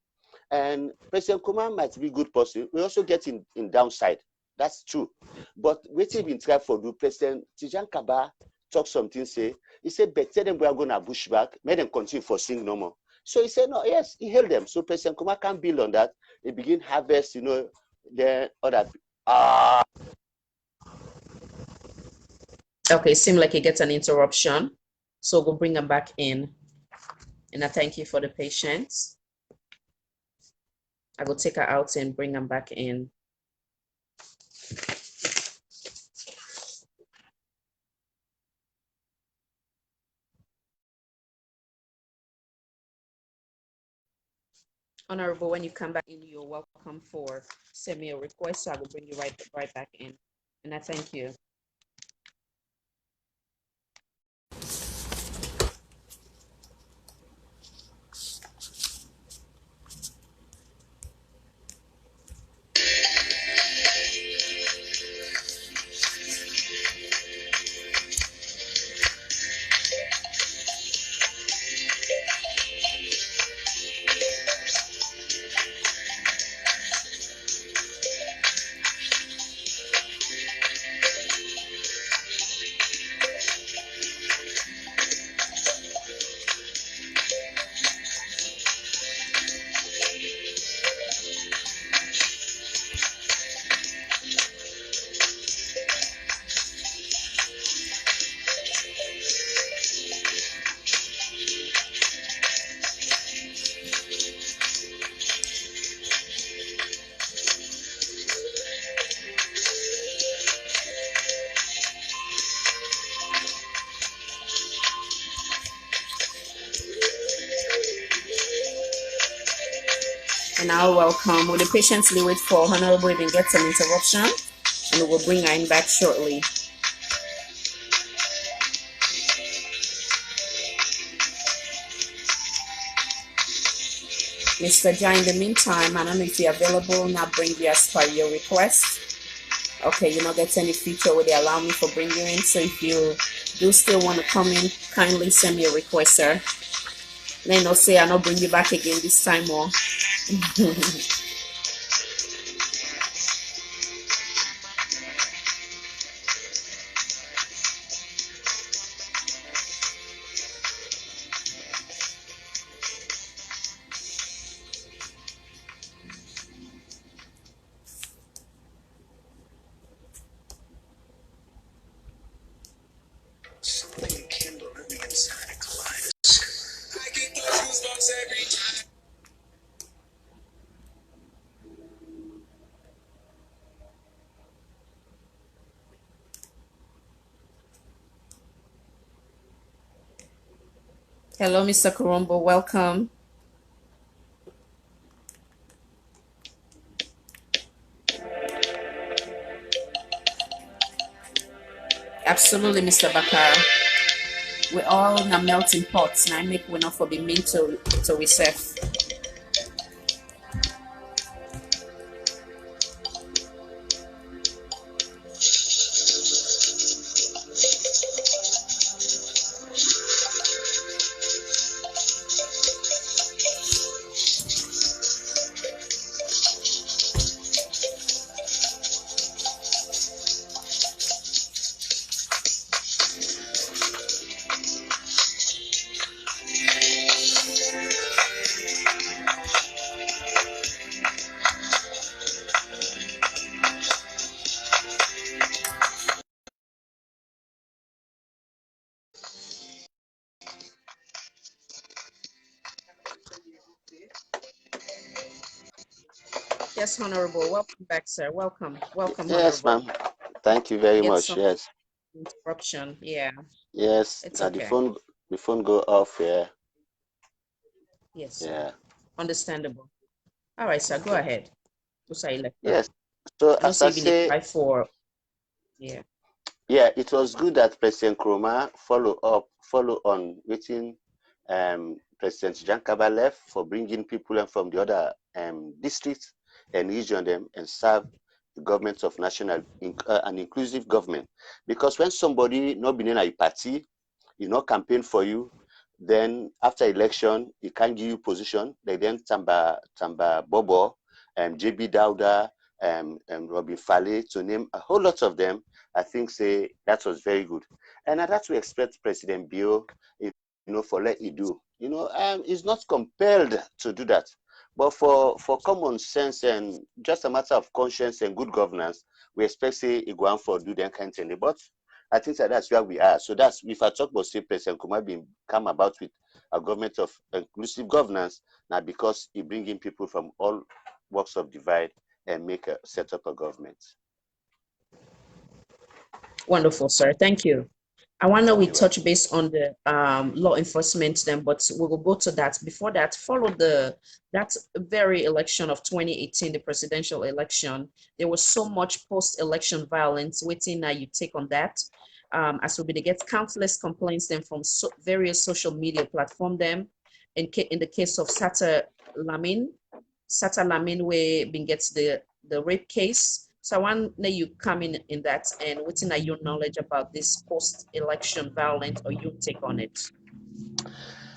D: and President Nkrumah might be a good person. We also get in downside. That's true. But waiting in try for do President Tijan Kaba talk something, say, he said, better than we are going to push back, make them continue for sing no more. So he said, no, yes, he held them. So President Nkrumah can build on that. He begin harvest, the other.
A: Okay, seems like he gets an interruption. So we'll bring him back in. And I thank you for the patience. I will take her out and bring him back in. Honorable, when you come back in, you're welcome for send me a request. So I will bring you right back in. And I thank you. And I'll welcome. Will you patiently wait for Honorable even get some interruption? And we'll bring her in back shortly. Mr. Jai, in the meantime, I don't know if you're available, now bring you as per your request. Okay, you not get any feature where they allow me for bringing you in. So if you do still want to come in, kindly send me a request, sir. Then I'll say I'll not bring you back again this time more.
E: Something kindled in the inside a kaleidoscope. I get the goosebumps every time.
A: Hello, Mr. Kurumbo, welcome. Absolutely, Mr. Bakar. We all in a melting pot. And I make we not for be mean to receive. Yes, Honorable. Welcome back, sir. Welcome. Welcome,
D: Yes,
A: Honorable.
D: ma'am. Thank you very
A: Get
D: much.
A: some
D: Yes.
A: interruption. Yeah,
D: Yes.
A: it's
D: Now
A: okay.
D: the phone go off. Yeah.
A: Yes, sir.
D: Yeah.
A: Understandable. All right, sir. Go
D: Okay.
A: ahead. Usaileka.
D: Yes. So
A: I don't
D: as
A: say
D: I
A: even a
D: say,
A: try for. Yeah.
D: yeah, it was good that President Nkrumah follow on waiting President Jankaba left for bringing people in from the other districts and region them and serve the government of an inclusive government. Because when somebody not been in a party, you not campaign for you, then after election, he can't give you position. They then Tamba Bobo, JB Dauda, Robin Fale, to name a whole lot of them. I think say that was very good. And that's we expect President Bio, for let you do. He's not compelled to do that. But for common sense and just a matter of conscience and good governance, we expect say he go on for do that kind of thing. But I think that's where we are. So that's if I talk about say President Nkrumah being come about with a government of inclusive governance, now because he bring in people from all walks of divide and set up a government.
A: Wonderful, sir. Thank you. I wonder we
D: You're welcome.
A: touch base on the law enforcement then, but we will go to that. Before that, follow that very election of 2018, the presidential election. There was so much post-election violence. Waiting now you take on that. As we get countless complaints then from various social media platform them. In the case of Sata Lamin, where been gets the rape case. So I want you come in that and what's in your knowledge about this post-election violence or your take on it?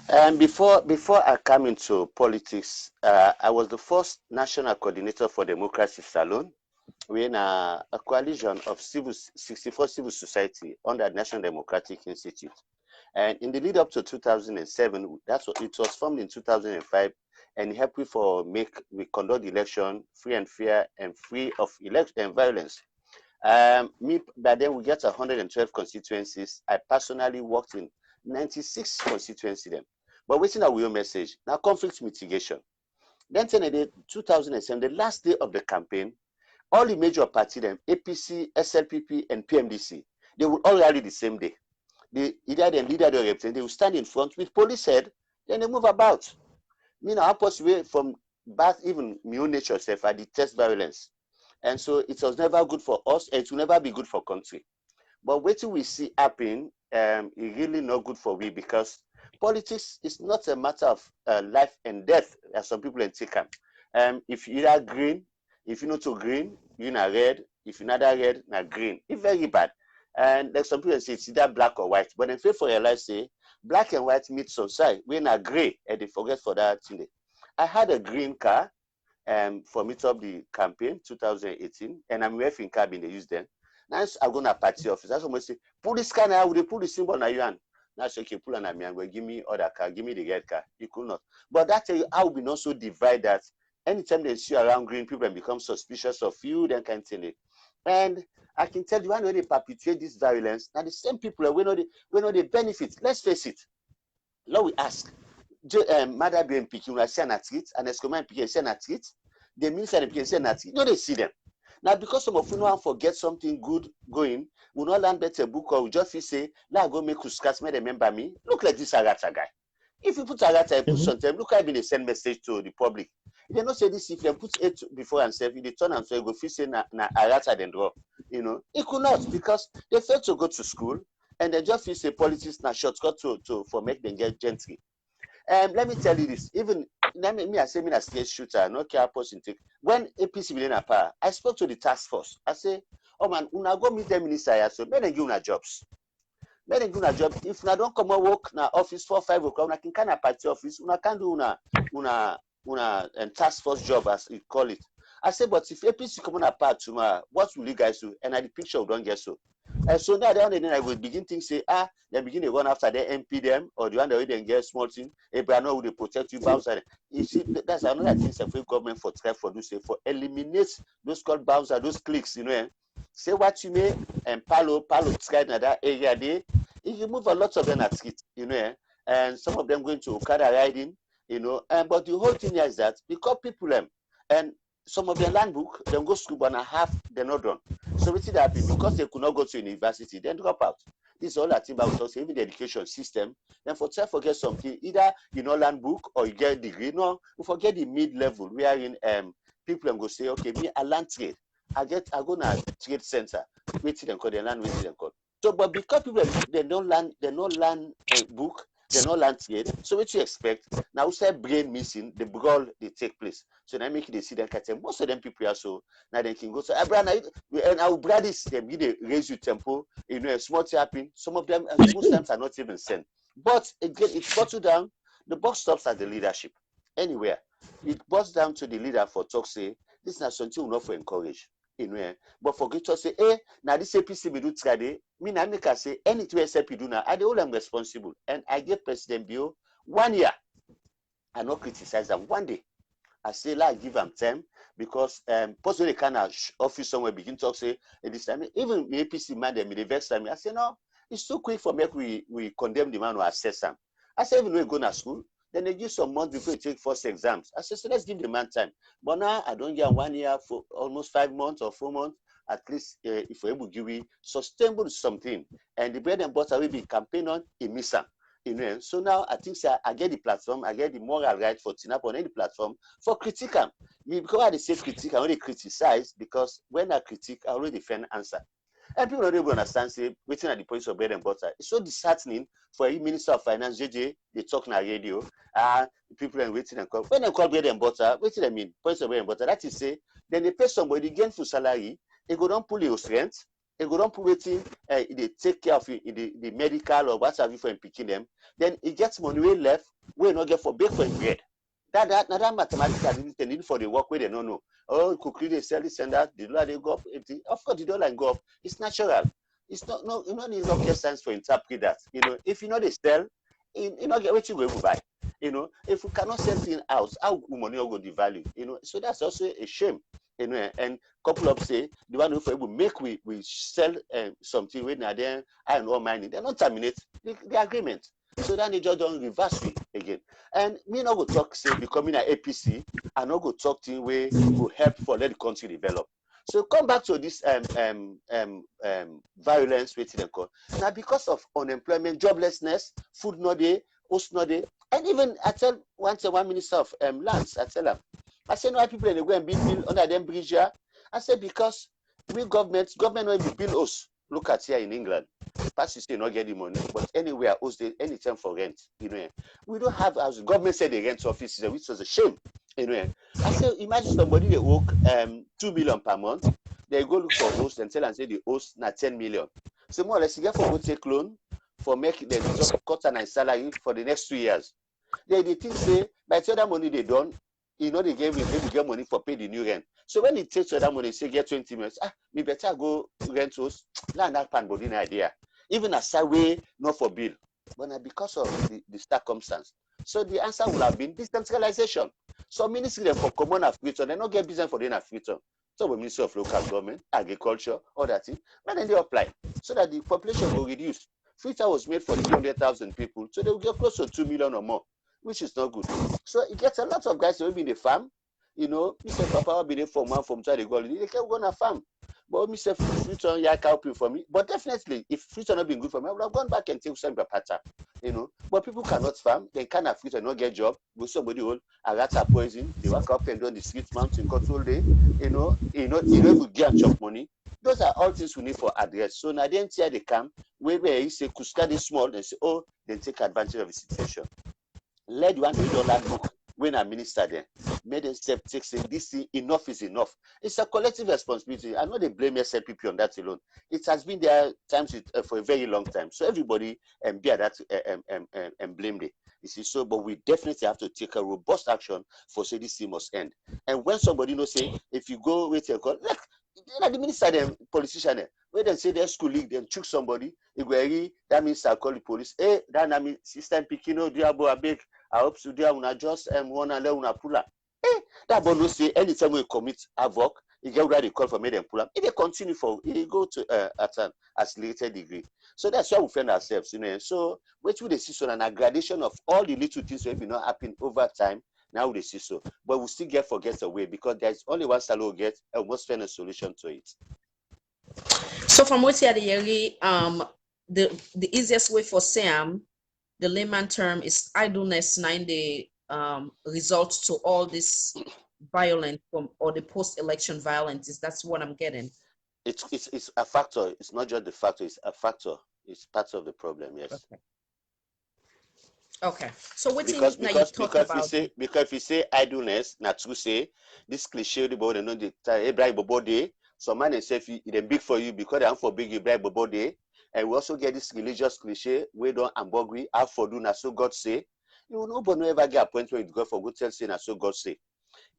D: And before I come into politics, I was the first national coordinator for Democracy Salon. We're in a coalition of 64 civil society under the National Democratic Institute. And in the lead up to 2007, it was formed in 2005, and helped we conduct the election free and fair and free of election and violence. By then we get 112 constituencies. I personally worked in 96 constituencies then. But waiting our real message, now conflict mitigation. Then 2007, the last day of the campaign, all the major parties, them, APC, SLPP, and PMDC, they would all rally the same day. Either the leader or the representative, they will stand in front with police head, then they move about. Our possible from birth, even my own nature self, I detest violence. And so it was never good for us, and it will never be good for country. But wait till we see happen, it's really not good for we, because politics is not a matter of life and death, as some people take them. If you're either green, if you're not too green, you're not red. If you're not red, not green. It's very bad. And like some people say it's either black or white. But in faith for your life, say black and white meet some side. We're not gray, and they forget for that thing. I had a green car for meet up the campaign 2018, and I'm wearing cabin they use them. Now I go to party office. That's someone say, pull this car now, they pull the symbol now you and now say, okay, pull on me and go give me other car, give me the red car. You could not. But that tell you how we not so divide that anytime they see you around green, people become suspicious of you, then can tell it. And I can tell you when they perpetuate this violence, now the same people we know they benefit. Let's face it. Now we ask, Mother being picking, I say an athlete, and Escoman picking, say an athlete, the minister and picking, say an athlete. No, they see them. Now, because some of you know forget something good going, we not learn better book or we just feel say, now go make you scratch, may remember me. Look like this Arata guy. If you put Arata, you put something, look, I've been a send message to the public. If they not say this, if they put it before and say, if they turn and say, go feel say na Arata then draw. It could not, because they failed to go to school and they just feel say politics na shortcut for make them get gentry. Let me tell you this, even I say me a state shooter, no care person take. When APC within a power, I spoke to the task force. I say, oh man, una go meet the minister here, so let them give una jobs. Let them give una job. If una don't come and work na office 4 5 o'clock, una can a party office, una can do una task force job as you call it. I say, but if APC come on apart tomorrow, what will you guys do? And the picture we don't get so. So now I will begin to say, they begin to run after the MP them or the one that they get small thing. But will they protect you bouncer? You see, that's another thing the government for try for do say for eliminate those called bouncer, those clicks, Say what you may and Palo try in that area there. You move a lot of them at it, and some of them going to Okada riding, but the whole thing is that because people and some of them land book, then go school, but half they're not done. So what did happen? Because they could not go to university, then drop out. This is all I think about us, even the education system. Then for try forget something, either you know land book or you get a degree. No, we forget the mid-level. We are in people and go say, okay, me I learn trade. I go na trade center, wait till them call, they learn, wait till them call. So, but because people they don't learn a book, they don't learn trade. So what you expect? Now say brain missing, the brawl they take place. So now make it they see them catch them. Most of them people are so now they can go. So and our brothers them they raise you tempo, you know, a small tapping. Some of them most times are not even sent. But again, it's bottled down. The boss stops at the leadership. Anywhere. It boils down to the leader for talk say, this is not something we not for encourage. But for to say, now this APC we do trade, me now make I say anything SAP do now, I the whole am responsible. And I give President Bio 1 year. I not criticize them 1 day. I say like give them time because possibly kind of office somewhere begin talk say this time even the APC man them the vex time. I say no, it's too quick for me we condemn the man who assess them. I say even when we go to school, then they give some months before you take first exams. I say so let's give the man time. But now I don't get 1 year for almost 5 months or 4 months. At least if we're able to give you sustainable something and the bread and butter will be campaign on in Misa. So now I think I get the platform, I get the moral right for Tinap on any platform for critique. Because I say critique, I only criticize because when I critique, I already defend answer. And people don't even understand, say, waiting at the point of bread and butter. It's so disheartening for a Minister of Finance, JJ, they talk on radio, people are waiting and call. When they call bread and butter, what do they mean? Points of bread and butter. That is say, then they pay somebody again for salary, they go down pull your rent, they go down pull waiting, they take care of the medical or what have you for picking them. Then it gets money way left, we not get for bake for bread. That mathematics they need for the work where they don't know. Oh, quickly they sell this and that, the dollar they go up. Of course, the dollar go up. It's natural. It's not no, you know, need rocket science for interpret that. If you know they sell, you know get what you go buy. If we cannot sell things out, how money will go the value? So that's also a shame. And couple of say the one who able make we sell something when they're there iron ore mining, they don't terminate the agreement. So then they just don't reverse it again. And me not go talk say becoming an APC, and not go talk to way will help for let the country develop. So come back to this violence waiting and call. Now because of unemployment, joblessness, food not there, host not there, and even I tell one minister of lands, I tell them, I say no why people they go and build under them bridge here. I say because we government will build us. Look at here in England. Past say not getting money, but anywhere else they anytime for rent. We don't have as government said they rent offices, which was a shame. I say imagine somebody they work 2 million per month. They go look for host and tell and say the host na 10 million. So more or less you get for go take loan for make them just cut a nice salary for the next 2 years. They think say by the other money they done. They get money for pay the new rent. So when it takes that money, say get 20 minutes, me better go rent house, land that pan body idea. Even as a way, not for bill. But now because of the circumstance. So the answer would have been decentralization. So ministry for common African, they don't get business for the African. So the Ministry of Local Government, Agriculture, all that thing, but then they apply. So that the population will reduce. Freetown was made for 300,000 people, so they will get close to 2 million or more, which is not good. So it gets a lot of guys who will be in the farm. Mr. Papa will be there from 2 they go, they can go on a farm. But Mr. Freetown, yeah, helping for me. But definitely, if Freetown not been good for me, I would have gone back and take some pata. But people cannot farm, they can't have Freetown, not get job. Go somebody hold a rat poison, they walk up and down the street mountain control day, even get chop money. Those are all things we need for address. So now then they come, where you say Kuska is small, they say, oh, then take advantage of the situation. Let one $1 book when I minister there. Made them step take say this thing, enough is enough. It's a collective responsibility. I know they blame SLPP on that alone. It has been there times for a very long time. So everybody bear that and blame them. You see, so but we definitely have to take a robust action for say this thing must end. And when somebody say if you go with your call, like the minister, them politician, where they say their school league, then choose somebody, that means I call the police. That means system Pikino, Diabo, Abek, I hope to do una just one and let una pull up. That bono say anytime we commit havoc, you get ready to call for me and pull up. If they continue it go to at an accelerated degree. So that's why we find ourselves, So what we see so an gradation of all the little things that will not happen over time. Now they see so, but we still forget away because there's only one salo get and must find a solution to it.
A: So from what you the easiest way for Sam, the layman term is idleness, 9-day result to all this violence from or the post-election violence. Is that's what I'm getting?
D: It's a factor. It's not just the factor. It's a factor. It's part of the problem. Yes.
A: Okay. So what
D: because if you say idleness, not to say this cliche about the bribe bobo day. Some man say it big for you because they am for big you bribe bobo day. And we also get this religious cliche, we don't ambogui, have for do na so God say. You know, nobody no ever get a point where you go for good tell say na so God say.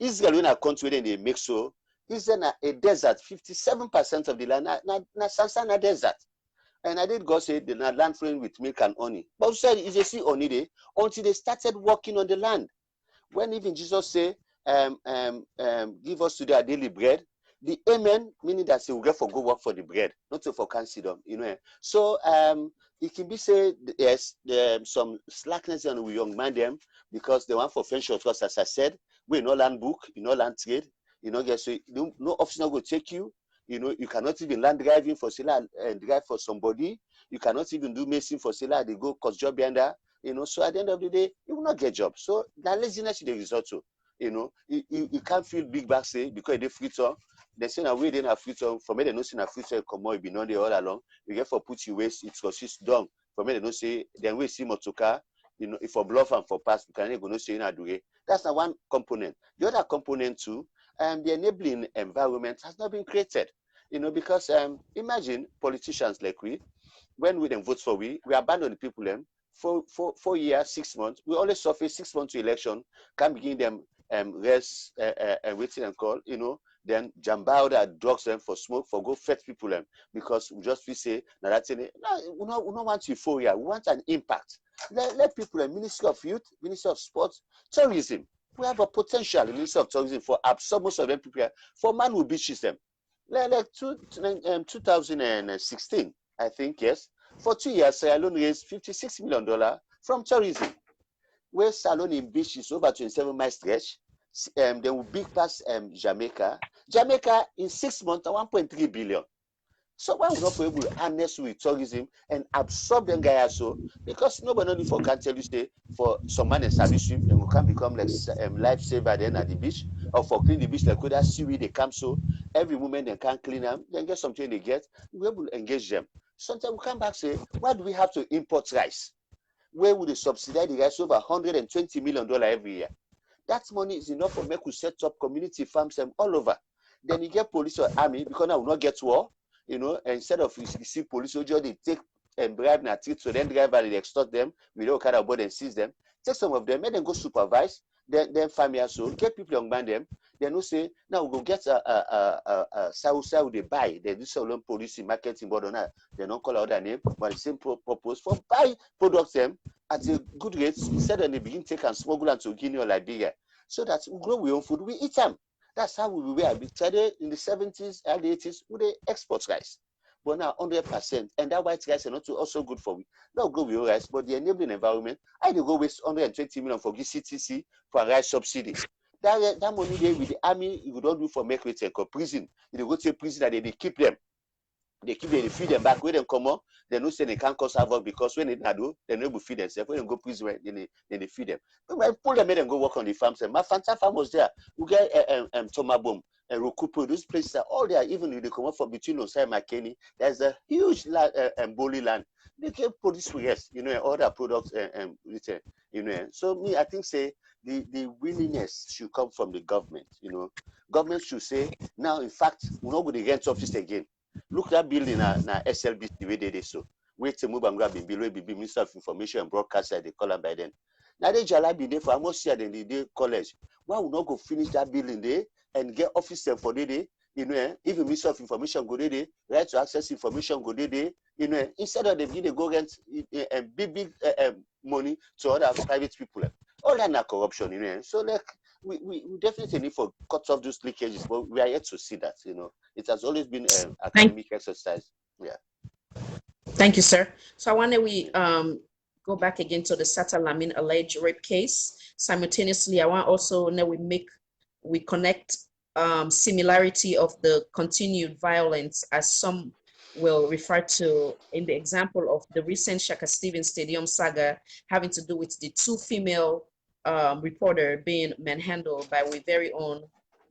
D: Israel in a country then they make so, is then a desert, 57% of the land na Sansana desert. And I did go say the land flowing with milk and honey. But we said is a see honey day until they started working on the land. When even Jesus say, give us today our daily bread, the amen meaning that we get for go work for the bread, not to for consider, you know. So it can be said yes, some slackness on we young man them because they want for French short course, as I said, we no land book, you know land trade, you know, get so no officer will take you. You know, you cannot even land driving for Sila and drive for somebody. You cannot even do medicine for Sila. They go cause job behind that. You know, so at the end of the day, you will not get job. So that laziness is the result to. You know, you can't feel big back say because they free time. They say now we didn't have free time. For me, they don't see a free time come on, be not there all along. You get for put you waste, it's because it's done. For me, they don't say then we see motoka. You know, if for bluff and for pass, we can go no say na do it. That's not one component. The other component too. The enabling environment has not been created, you know, because imagine politicians like when we then vote for we abandon the people them for 4 years, 6 months. We only suffer 6 months to election, can begin them rest and waiting and call, you know, then jump out that drugs them for smoke, for go fed people them because we just feel say now that's it. No, we don't want euphoria, we want an impact. Let people, Ministry of Youth, Ministry of Sports, Tourism. We have a potential in Ministry of Tourism for absorb most of them people for man who beaches them. Like 2016, I think, yes. For 2 years, Sirajin raised $56 million from tourism. Where Salon in beach is over 27 mile stretch. They will big pass Jamaica. Jamaica in 6 months, 1.3 billion. So why would not be able to harness with tourism and absorb them guys so? Because nobody for can tell you say for some man and service swim and we can become like lifesaver then at the beach or for clean the beach like that seaweed they come so every moment they can clean them, then get something they get, we able to engage them. Sometimes we come back say, why do we have to import rice? Where would they subsidize the rice over $120 million every year? That money is enough for me to set up community farms all over. Then you get police or army because now we will not get war. You know, instead of you see police soldiers, they take and bribe and treat, so then drive and they extort them, we don't kind of board and seize them. Take some of them, make them go supervise, then family also, get people young man them, then we say, now we go get a south they buy, they do sell police marketing board on that, they don't call out their name, but the same purpose for buy products them at a good rates, instead of they begin take and smuggle and to Guinea or Liberia. So that we grow our own food, we eat them. That's how we were. We started in the 70s, early 80s with the export rice. But now 100%. And that white rice is not also good for we. Not go with rice, but the enabling environment, I do go waste 120 million for GCTC for rice subsidy. That money there with the army, you don't do for make rate or prison. You go to a prison and they keep them. They feed them back. When they come up, they don't say they can't cause havoc because when they do, they never feed themselves. When they go prison, then they feed them. But when pull them in and go work on the farms, my Fanta farm was there. We get Tomabom and Rokupo. Those places are all there. Even if they come up from between Osai and McKinney, there's a huge land, Boli land. They can produce for yes, you know, all their products and return, you know. So me, I think say the willingness should come from the government. You know, government should say now. In fact, we're not going to rent office again. Look at that building na SLBC way they so. Wait to move and grab in below be Minister of Information and Broadcasting they call them by then. Now they jala be there for almost year than the day college. Why would not go finish that building there and get officer for the day? You know, even Minister of Information go there, right to access information go there. You know, instead of they go rent big money to other private people. All that na corruption, you know. So like we definitely need to cut off those leakages, but we are yet to see that, you know. It has always been an academic exercise. Yeah.
A: Thank you, sir. So I wonder go back again to the Sata Lamin alleged rape case. Simultaneously, I want also know we connect similarity of the continued violence as some will refer to in the example of the recent Shaka Stevens Stadium saga having to do with the two female reporter being manhandled by our very own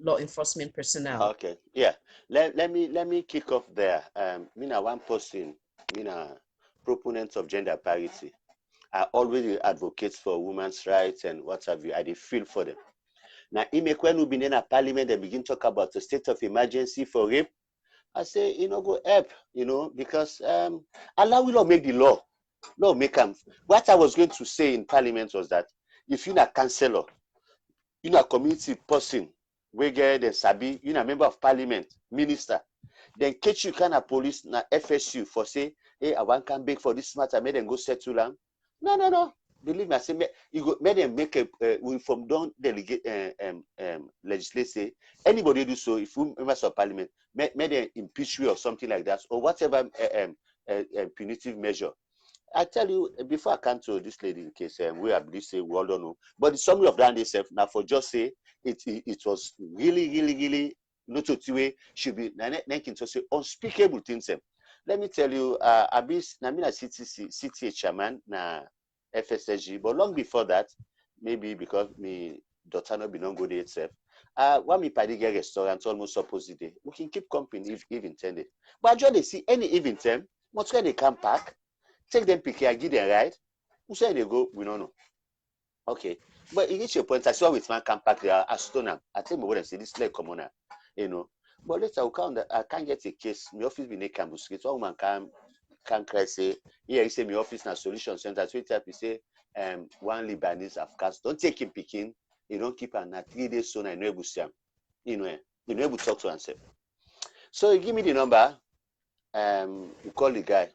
A: law enforcement personnel.
D: Okay, yeah. Let me kick off there. Me na one person, me na proponent of gender parity. I always advocate for women's rights and what have you. I dey feel for them. Now, when we been in a parliament and begin talk about the state of emergency for rape, I say, go help, because Allah will not make the law. No, make them. What I was going to say in parliament was that if you're a councillor, you're a community person, we get the sabi, you're a member of parliament, minister, then catch you kind of police na FSU for say, hey, I want to beg for this matter, make them go settle them. No. Believe me, I say, make them make we from don't delegate legislate. Anybody do so, if we members of parliament, make them impeach you or something like that, or whatever punitive measure. I tell you, before I come to this lady in case we have this say we all don't know, but the summary of that itself now for just say it was really not to way should be to say unspeakable things. Let me tell you, Abis Namina city chairman na FSSG, but long before that, maybe because me daughter no be non go there itself. When me party get restaurant almost opposite day, we can keep company if intended. But I just see any event them, much they come back. Take them pick here, give them right. Who say they go? We don't know. Okay. But it reach a point. I saw with my camp back there, I stone them. I tell me what I say, this like commoner, But later I can't get a case. My office be naked campus. One woman can cry say, here he say my office na solution center. So he say one Lebanese have cast. Don't take him picking, you don't keep her na 3 days soon. I know able to see him. You know able to talk to himself. So he give me the number. We call the guy.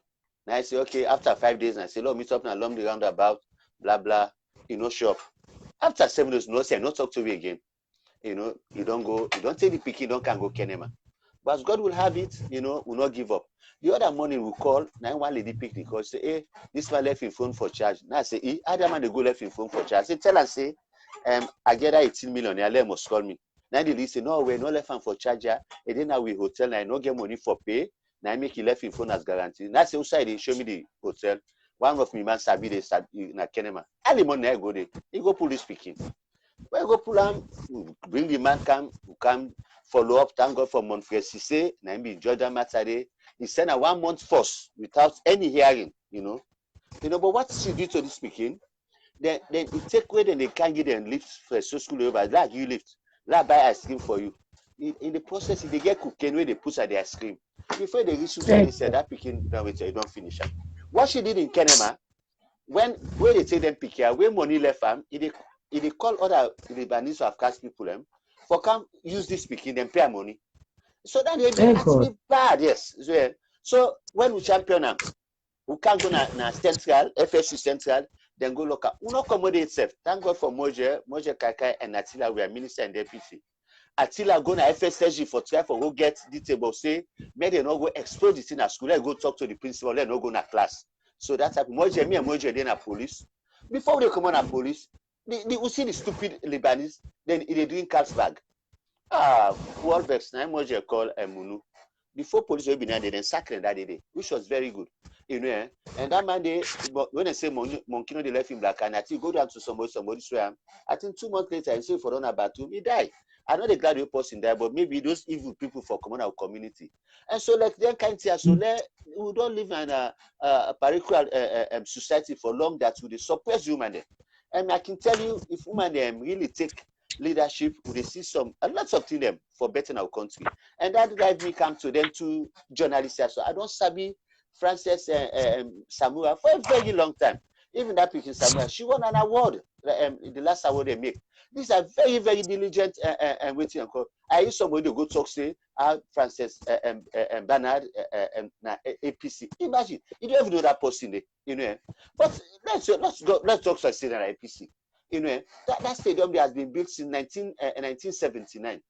D: And I say, okay, after 5 days, and I say, Lord, meet up and along the roundabout, blah, blah, show up. After 7 days, no, say, not talk to me again. You don't go, you don't take the picking, don't can go Kenema. But as God will have it, will not give up. The other morning we call, now one lady pick the call, say, hey, this man left his phone for charge. Now I say, hey, other man they go left his phone for charge. I say, tell her, say, I get 18 million, I must call me. Now the lady say, no, we're not left him for charger. And then now we hotel, I no get money for pay. Now I make he left his phone as guarantee. Now say outside they show me the hotel. One of me man sabi they na Kenema. Early morning I go there. He go pull this speaking. When go pull him, bring the man come follow up. Thank God for Montfresi say. Now be Jordan Matade. He sent a 1 month force without any hearing. But what she do to this speaking? Then it take away. Then they can't get them lift for so school over. Like you lift. Like buy ice cream for you. In the process, if they get cooking where they put at the ice cream. Before they reach they said that picking down with you don't finish up. What she did in Kenema, when they take them pick here, where money left them, they call other Lebanese of caste people them for come use this picking them pay money. So that they be actually bad, yes. So when we champion them, we can't go na central, FSU central, then go local. We not accommodate itself. Thank God for Moje Kakai and Attila, we are minister and deputy. Attila go na FSSG for try for go get the table, say, may they not go explode it in a school, let go talk to the principal, let not go na class. So that's like Moje, me and Moje, then a police. Before they come on a police, they will see the stupid Lebanese, then they doing Carlsberg. Wolvex, now Moje call Munu. Before police will be there, they then sack them that day, which was very good. And that man, when they say Monkey, they left him black, and I think go down to somebody swear. I think 2 months later, I say for on about two, he died. I know the glad you person there, but maybe those evil people for communal community. And so like then kind of so we don't live in a parochial society for long that would suppress women. And I can tell you, if women really take leadership, we see a lots of things for bettering our country. And that drive me come to them to journalists. So I don't sabi Frances Samura for a very long time. Even that picking Samura, she won an award, the last award they make. These are very, very diligent and waiting and call. I used somebody to go talk, say, Frances Bernard APC. Imagine, you don't even know that person, But let's talk succeed at APC. That stadium has been built since 1979.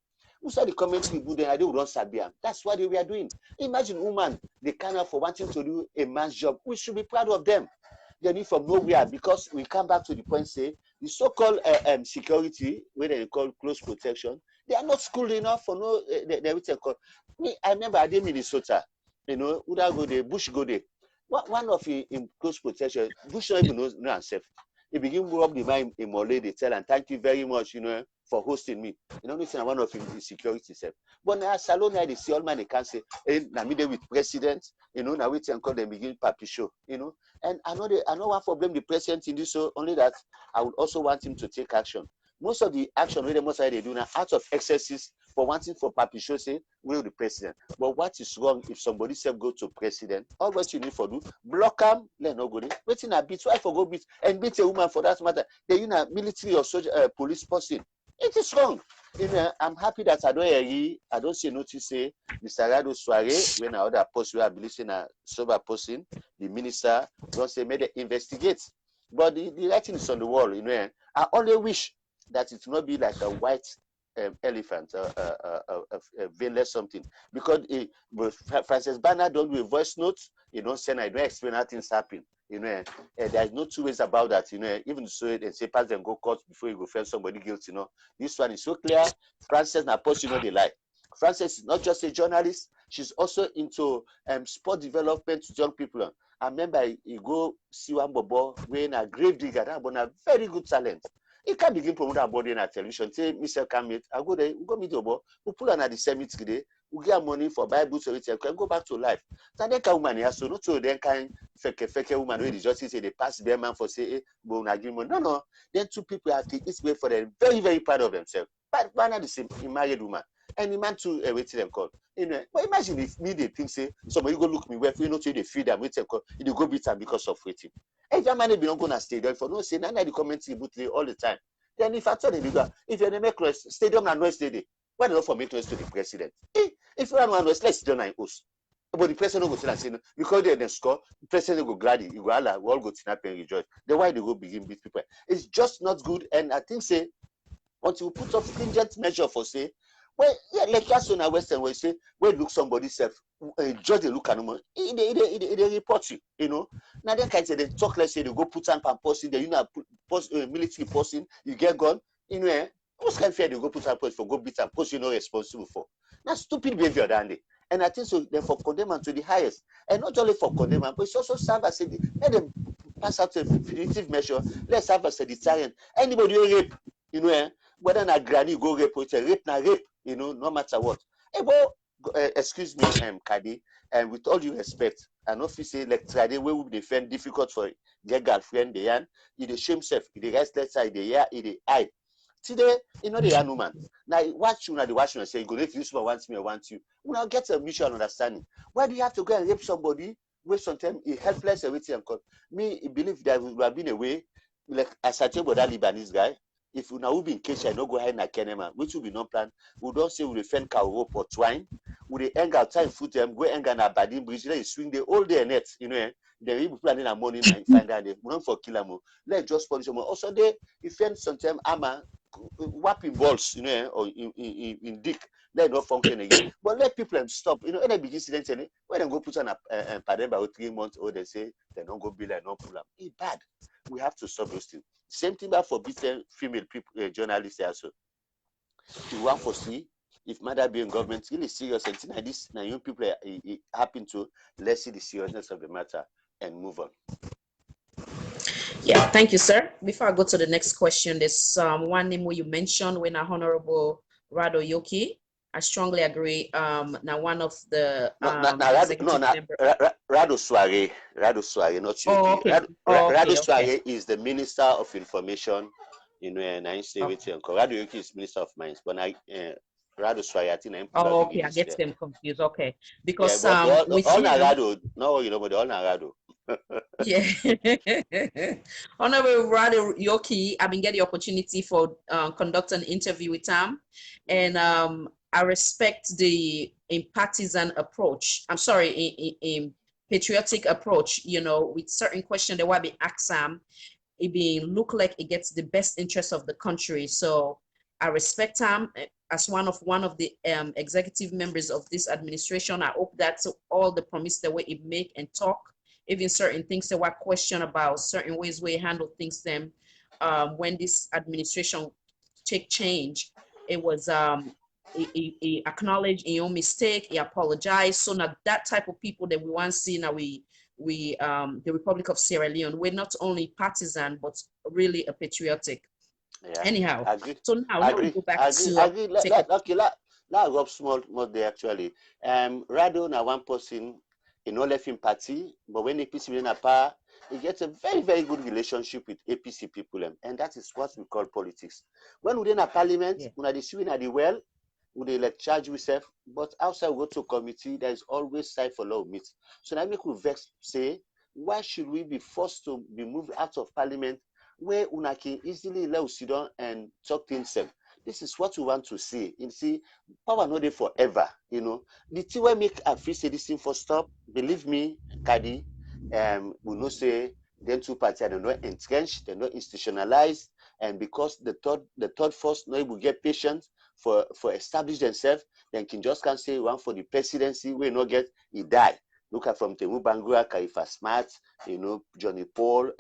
D: Who said the commentary good and I don't run Sabiam? That's what we are doing. Imagine woman, they cannot for wanting to do a man's job. We should be proud of them. They need from nowhere, because we come back to the point, say, the so-called security, where they call close protection, they are not schooled enough for no, me, I remember I did Minnesota, you know, Uda go there, Bush go there. One of in close protection, Bush not even knows himself. He begin to rub the mind in Malay, they tell, and thank you very much, you know, for hosting me. You know, listen, one of his security self. But now, Salon, they see all man, they can say, hey, now me there with president, you know, now we can call them begin papi show, you know. And I know one for blame the president in this, so only that I would also want him to take action. Most of the action most of they do now out of excesses for wanting for papi show say will the president. But what is wrong if somebody say go to president? All what you need for do block him, let no go there. Waiting a bit, why for go beat and beat a woman for that matter? They military or soldier police person. It is wrong. You know, I'm happy that I don't see notice say Mr. Rado Soare when other post we are believing a sober person, the minister don't say made investigate. But the writing is on the wall, you know. I only wish that it will not be like a white elephant, a veinless something. Because Francis Banner don't do a voice note, you know, saying I don't explain how things happen. You know, there's no two ways about that. You know, even so they say pass them go court before you go find somebody guilty. You know, this one is so clear. Frances na post, you know, they lie. Frances is not just a journalist; she's also into sport development to young people. I remember you go see one bobo when a grave digger, that but a very good talent. He can begin promote our body on television. Say, Mr. Kamit, I go there, we go meet your boy, we pull on at the cemetery today, we get money for Bible so we can go back to life. So then can woman here, so not so then can fake woman where the justice say they pass their man for say, but agreement. No. Then two people have to each way for them, very, very proud of themselves. But one are the same, a married woman. And the man too waiting them call. You know, but imagine if me they think say somebody go look me well, you know, to the feed them waiting call, you go beat them because of waiting. If your man be not gonna stay there for no say, none of the comments all the time. Then if I told the if you're the make noise, stadium and noise day, why not for make noise to the president? If you want noise, let's don't like us. But the president will go to and say no, because they're the score, the president will go glad, you go Allah, we all go to snap and rejoice. Then why they go begin beat people? It's just not good. And I think say until we put up stringent measure for say, well, yeah, like that's on our Western where say, when look somebody self, judge the look at them, they report you, you know. Now they can say they talk, let's say they go put on post in there, you know, military posting, you get gone, you know, what's kind of fair they go put on post for go beat and post you're not responsible for. That's stupid behavior, Dandy. And I think so then for condemn to the highest. And not only for condemn, but it's also serve as a let them pass out a punitive measure, let's serve as a deterrent. Anybody who rape, you know, whether na granny go rape or rape na rape, you know, no matter what. Hey, but excuse me, Kadi, and with all due respect, I know if you say like Friday where would defend difficult for get girlfriend the yan, the shame self, the rest left side, the yeah, the eye. Today, you know the young woman. Now watch you now the watch you say, go if you want me, I want you. We now get a mutual understanding. Why do you have to go and rape somebody where sometimes he helpless everything and call me believe that we have been away, like as I tell about that Lebanese guy. If we now be in case I no go ahead na kenema, which will be no plan. We don't say we defend cow rope or twine. We hang outside foot them, go hang on a badin bridge, let swing the all day net, you know. They will plan in the morning and find out they run for kilamo. Let just polish them. Also they defend sometimes armor whapping balls, you know, or in dick. Let not function again. But let people stop, you know, when they begin to when they go put on a padem about 3 months old, they say they don't go bill and not pull up. It's bad. We have to stop those things. Same thing about forbidden female people, journalists also. You want to see if matter be in government really serious and things like this, now young people happen to let's see the seriousness of the matter and move on.
A: Yeah, thank you, sir. Before I go to the next question, there's one name where you mentioned when Honorable Rado Yoki. I strongly agree. Now one of the
D: Rado Soare, not Yoki.
A: Oh, okay.
D: Rado Soare is the Minister of Information, you know, and I say with him. Rado Yoki is Minister of Mines, but Rado Soare, I think I'm
A: okay, I get them confused. Okay, because
D: all
A: with
D: Rado, no, you know, but all Rado.
A: Yeah. Honorable Rado Yoki, I've been getting the opportunity for conduct an interview with him, and I respect the partisan approach. I'm sorry, in patriotic approach. You know, with certain questions that will be asked him, it being look like it gets the best interest of the country. So I respect him as one of the executive members of this administration. I hope that all the promise that way it make and talk, even certain things that were questioned about certain ways we handle things them when this administration take change. It was he acknowledged his own mistake, he apologized. So now that type of people that we want to see now we the Republic of Sierra Leone, we're not only partisan but really a patriotic.
D: Yeah.
A: Anyhow,
D: Agree.
A: so now
D: Agree.
A: we go back
D: Agree.
A: to
D: Agree. Okay, let go up small more there actually. Rado na one person in all left party, but when APC win a power, he gets a very, very good relationship with APC people, and that is what we call politics. When we in a parliament, when are the at the well, would they like charge yourself? But outside we go to committee, there is always side for law meet. So now make we vex say, why should we be forced to be moved out of parliament where una can easily let us sit down and talk things them? This is what we want to see. You see, power not there forever, you know. The thing will make a free say this thing for stop. Believe me, Kadi, we know say them two parties are not entrenched, they're not institutionalized, and because the third force not able to get patient for establish themselves, then can just can't say one for the presidency, we not get he die. Look at from Temu Bangura, Kaifa Smart, you know, Johnny Paul,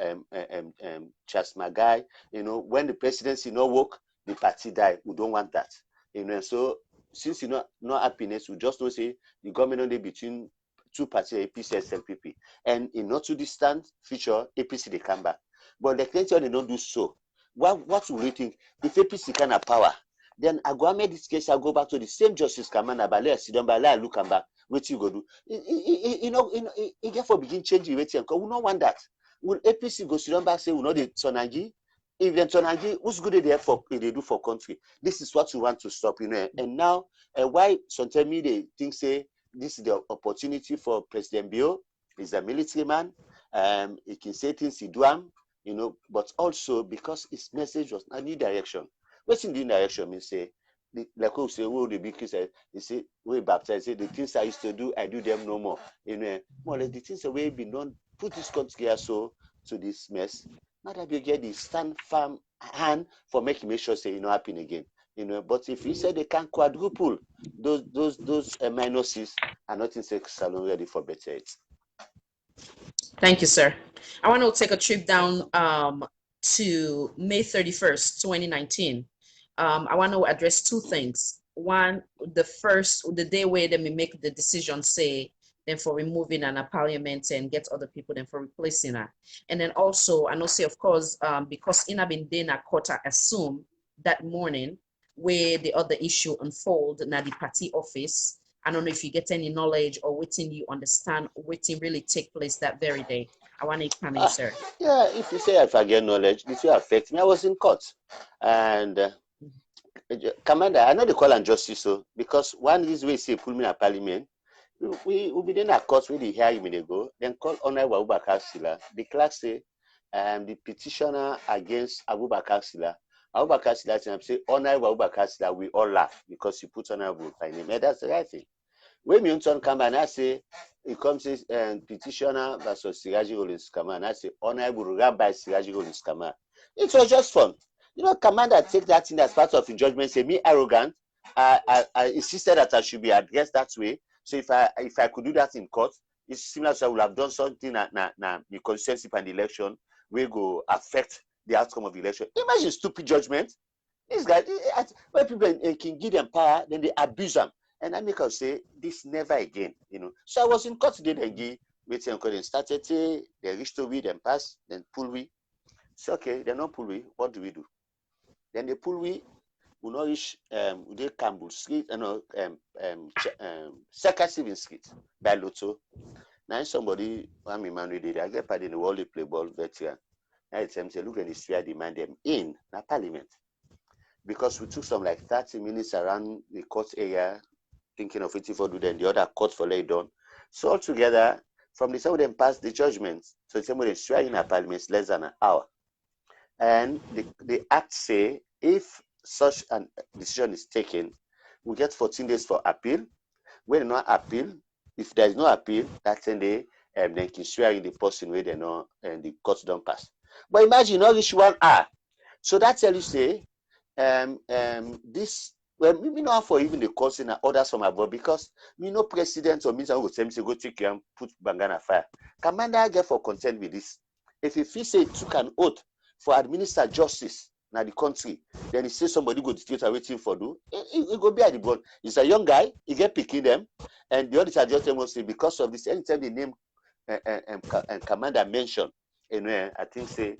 D: Charles Magai, you know, when the presidency no work, the party die. We don't want that. You know, so since you know no happiness, we just don't say the government only between two parties, APC and SLPP. And in not too distant future, APC they come back. But the Clinton they don't do so. What will you think? If APC can have power, then I go make this case, I go back to the same Justice Kamara, but let's sit down, but let's look and back. What you go do? You know, get for begin changing waiting because we don't want that. Will APC go sit down back say we know the Sonangi? If then Sonangi, what's good they do for country? This is what we want to stop, you know. And now, why sometimes they think say this is the opportunity for President Bio? He's a military man. He can say things he do, you know, but also because his message was a new direction. What's in the direction means say, like we say, oh, the big Christian, they say, we baptized, say, the things I used to do, I do them no more. You know, more or less the things that we been done, put this country together so to this mess. Not that you get the stand firm hand for making sure say you know happen again. You know, but if you say they can quadruple those minuses are not in salon ready for better it.
A: Thank you, sir. I want to take a trip down to May 31st, 2019. I want to address two things. One, the day where they may make the decision, say, then for removing an parliament and get other people then for replacing her. And then also, I know say, of course, because in been Dana court, I assume that morning where the other issue unfold na the party office. I don't know if you get any knowledge or waiting you understand waiting really take place that very day. I want to come in, sir.
D: Yeah, if you say if I get knowledge, this will affect me. I was in court. And Commander, I know they call on justice, so because one is we say pull me in parliament, we be then a court where they hear him they go, then call Hon Rabbi Sirajin. The clerk say the petitioner against Abubakar Sila. Abubakar Sila say Hon Rabbi Sirajin, we all laugh because he put Hon Rabbi by name. That's the right thing. When Milton come and I say it comes petitioner versus Sirajin Rolloings Kamara, and I say Hon Rabbi Sirajin Rolloings Kamara. It was just fun. You know, Commander take that thing as part of the judgment, say me arrogant. I insisted that I should be addressed that way. So if I could do that in court, it's similar to I would have done something the constituency and the election will go affect the outcome of the election. Imagine stupid judgment. This guy, when people can give them power, then they abuse them. And I make us say this never again, you know. So I was in court today, then waiting until they started, they reached to we, then pass, then pull we. So okay, they not pull we. What do we do? Then they pull we not reach they Campbell Street, Second Civil Street by Lotto. Now somebody one man did I get part in the world they play ball veteran. Now it's say look at the street, demand them in the parliament. Because we took some like 30 minutes around the court area thinking of it for do then the other court for lay down. So altogether, from the time they passed the judgment, so the time they swear in a parliament less than an hour. And the act say if such a decision is taken, we get 14 days for appeal. When not appeal, if there is no appeal, that's when they can swear in the person where they know and the court don't pass. But imagine all this 1 hour. So that tells you say this well, me not for even the causing orders from above, because me no president or minister will say go take you and put Bangana fire. Commander get for content with this. If he say he took an oath for administer justice in the country, then he say somebody go dictate waiting for do, he go be at the board. He's a young guy, he get picking them, and the auditor just must say because of this, anytime the name and commander mention, I think say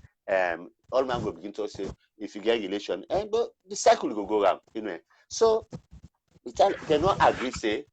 D: all man will begin to say if you get election, and but the cycle will go around, So it cannot agree say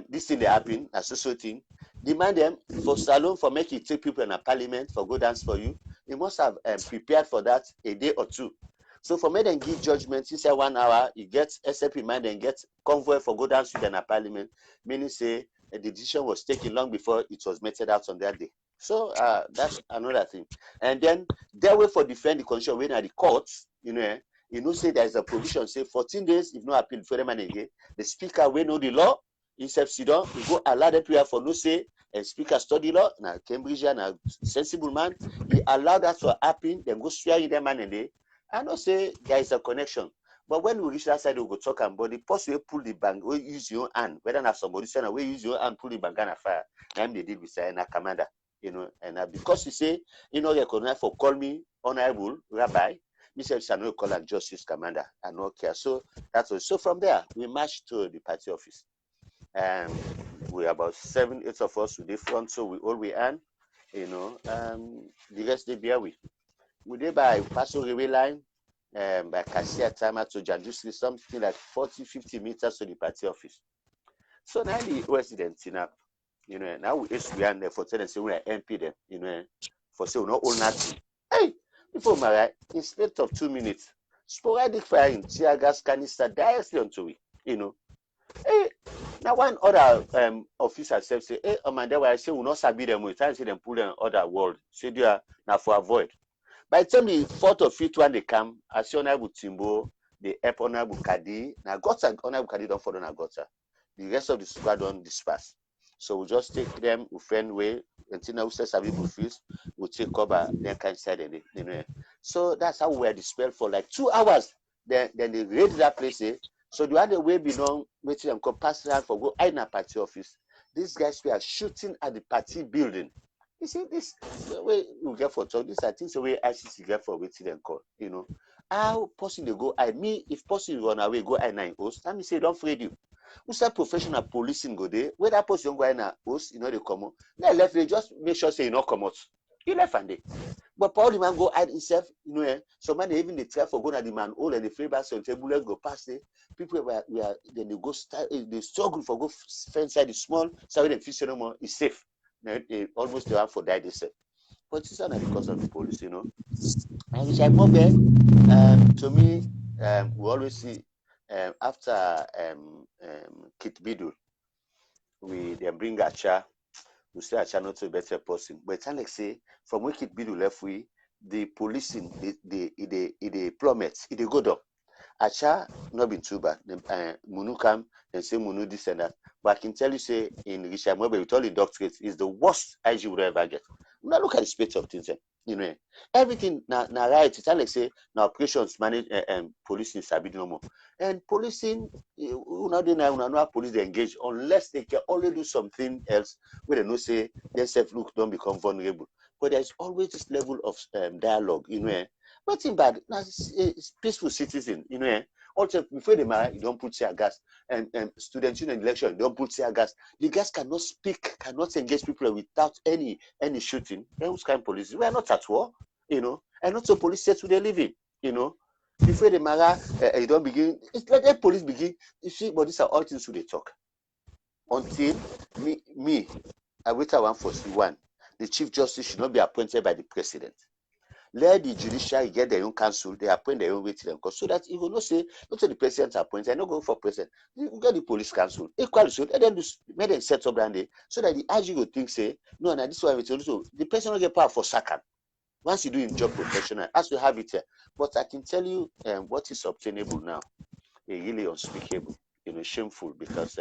D: this thing they happen, associating, demand them for salon for make it take people in a parliament for go dance for you. You must have prepared for that a day or two. So for me then give judgment inside 1 hour, you get SLP mind and get convoy for go dance with in a parliament, meaning say the decision was taken long before it was meted out on that day. So that's another thing. And then they wait for defend the constitution when at the courts, say there is a provision, say 14 days, if no appeal for them again, the speaker will know the law, himself sit down, he go allow that prayer for no say, and speaker study law, now Cambridgeian, now sensible man, he allowed that to happen, then go swear in them man and they, I know say there is a connection. But when we reach that side, we go talk about the post we pull the bank, we use your hand, whether not somebody say, we use your hand, pull the bank on a fire, then they did with say, na commander, and because you say, recognize for call me honorable rabbi, Mr. Sano call and justice commander, and no care. So that's all. So from there, we marched to the party office. And we about 7, 8 of us with the front, so we all we earn, the rest they bear with. We did by Paso Railway line, by Cassia Tama to Janjusri, something like 40, 50 meters to the party office. So now the residents, now we earn there for tenants, we are MP them, for say we not all nothing. Hey! Before my right, in space of 2 minutes, sporadic firing, tear gas canister directly onto it, Hey, now one other officer said, say, hey, man, that way I say we not sabi them, we try to see them pull in other world. Say they are now for avoid. By the time the 4th or 5th one they come, I see Honorable Timbo, the help Honorable Kadi, now Gota, Honorable Kadi don't follow now Gota. The rest of the squad don't disperse. So we just take them, we find way, until now we say Sabibu feels, we take cover, then can side it. So that's how we were dispelled for like 2 hours. Then they raid that place. So the other way belong, waiting and come pass around for go in a party office. These guys were shooting at the party building. You see, this way we get for talk. This I think the way ICC get for waiting and call. How possible they go? Me, if possible run away, go I-9 host. Let me say, don't afraid you. We say professional policing go there. Where that person go in a host, they come out. They left, they just make sure say you not come out. You left and they. But Paul the man go hide himself, so man they even they try for going at the man all and the free bus until bullets go past there. People then they go start they struggle for go fence side the small, so they feel no more is safe. They almost they have for die themselves. But it's not because of the police, And which I more to me, we always see after Kit Bidul, we then bring a chair. We say Acha not a better person. But it's like say, from when Kit Bidul left, the policing, the plummets, they go down. Acha not been too bad. Munu come and say Munu this and that. But I can tell you, say, in Richard Mobe, with all the doctorates, is the worst IG would ever get. Now look at the spate of things. Everything now right. It's like say now operations manage policing sabi no more. And policing, not police they engage unless they can only do something else where they know say their self look don't become vulnerable. But there's always this level of dialogue, Nothing bad. Now it's peaceful citizen, Also before they marry, you don't put tear gas. And students in election, you don't put tear gas. The gas cannot speak, cannot engage people without any shooting. Those kind of police. We are not at war, and not so police set where they living, Before they marry, you don't begin. It's like the police begin. You see, but these are all things who they talk. Until me, I wait at 141. The Chief Justice should not be appointed by the President. Let the judiciary get their own council, they appoint their own way to them, so that you will not say, not say the president appoints, I not go for president. You get the police council. Equally so, let them make them set up brand so that the IG will think, say, no, this one will also the person will get power for second. Once you do your job professional, as you have it here. But I can tell you what is obtainable now, really unspeakable, shameful, because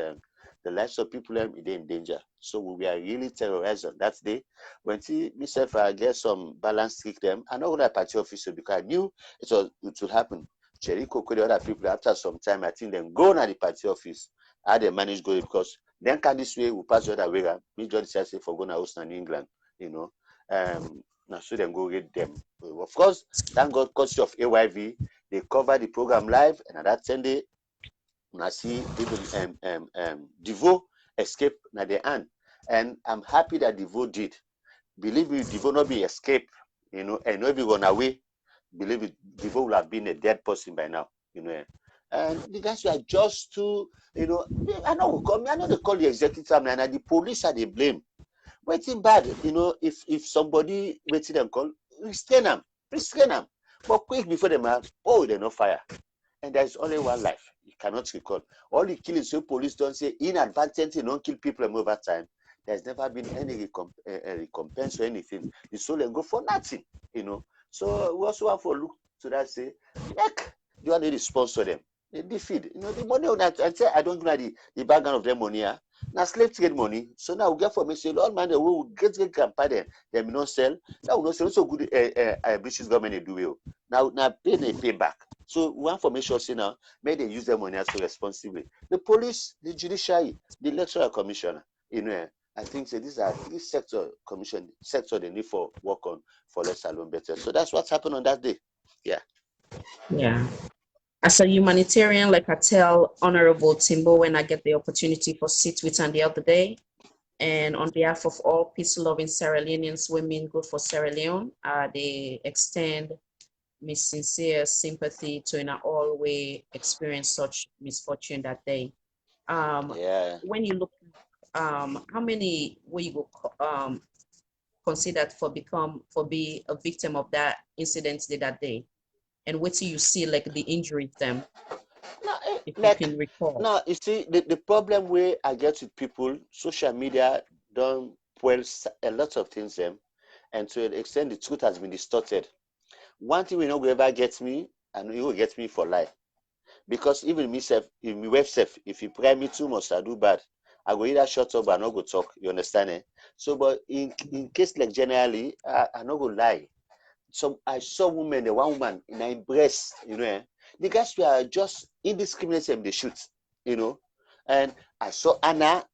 D: the lives of people are in danger. So we are really terrorized on that day. When myself I get some balance trick them, I know that party officer because I knew it would happen. Cherry Coco, the other people, after some time, I think them go to the party office. How they manage go because then can this way we pass the other way. Me just say for going to host in England, you know. Now so then go get them. Of course, thank God, courtesy of AYV, they cover the program live, and at that 10 day, I see even Devo escape at the end, and I'm happy that Devo did. Believe me, Devo not be escape, you know, and not be gone away. Believe it, Devo would have been a dead person by now, you know. And the guys were just too, you know, I know they call the executive man and the police are the blame. Waiting bad, you know, if somebody waiting them call, restrain them. But quick before them are, oh, they're not fire. And there's only one life. You cannot recall. All the killings, so police don't say inadvertently don't kill people over time. There's never been any recompense or anything. The soul and go for nothing, you know. So we also have to look to that, say, heck, you want to sponsor them. They feed. You know, the money on that, I say, I don't know the background of their money. Now slave trade money. So now we get for me, say, Lord man, we will get campaign, they will not sell. Now we not sell. So good British government do it. Now pay back. So one formation say now, may they use their money as so responsibly. The police, the judiciary, the electoral commissioner, you know, I think say this sector they need for work on for less alone better. So that's what happened on that day. Yeah.
A: Yeah. As a humanitarian, like I tell Honorable Timbo when I get the opportunity for sit with him the other day, and on behalf of all peace-loving Sierra Leoneans, women good for Sierra Leone, they extend my sincere sympathy to in all way experience such misfortune that day.
D: Yeah.
A: When you look, how many will you go considered for be a victim of that incident that day, and what do you see like the injury them,
D: No,
A: if you
D: like
A: can recall?
D: no, you see the problem where I get with people, social media don't well a lot of things them, and to an extent the truth has been distorted. One thing we know will ever get me, and it will get me for life. Because even myself, if me wife self, if you pray me too much, I do bad. I go either shut up or not go talk. You understand? Eh? So, but in case like generally, I not go lie. I saw women, the one woman in her breast, you know, the guys were just indiscriminate them, they shoot, you know. And I saw Anna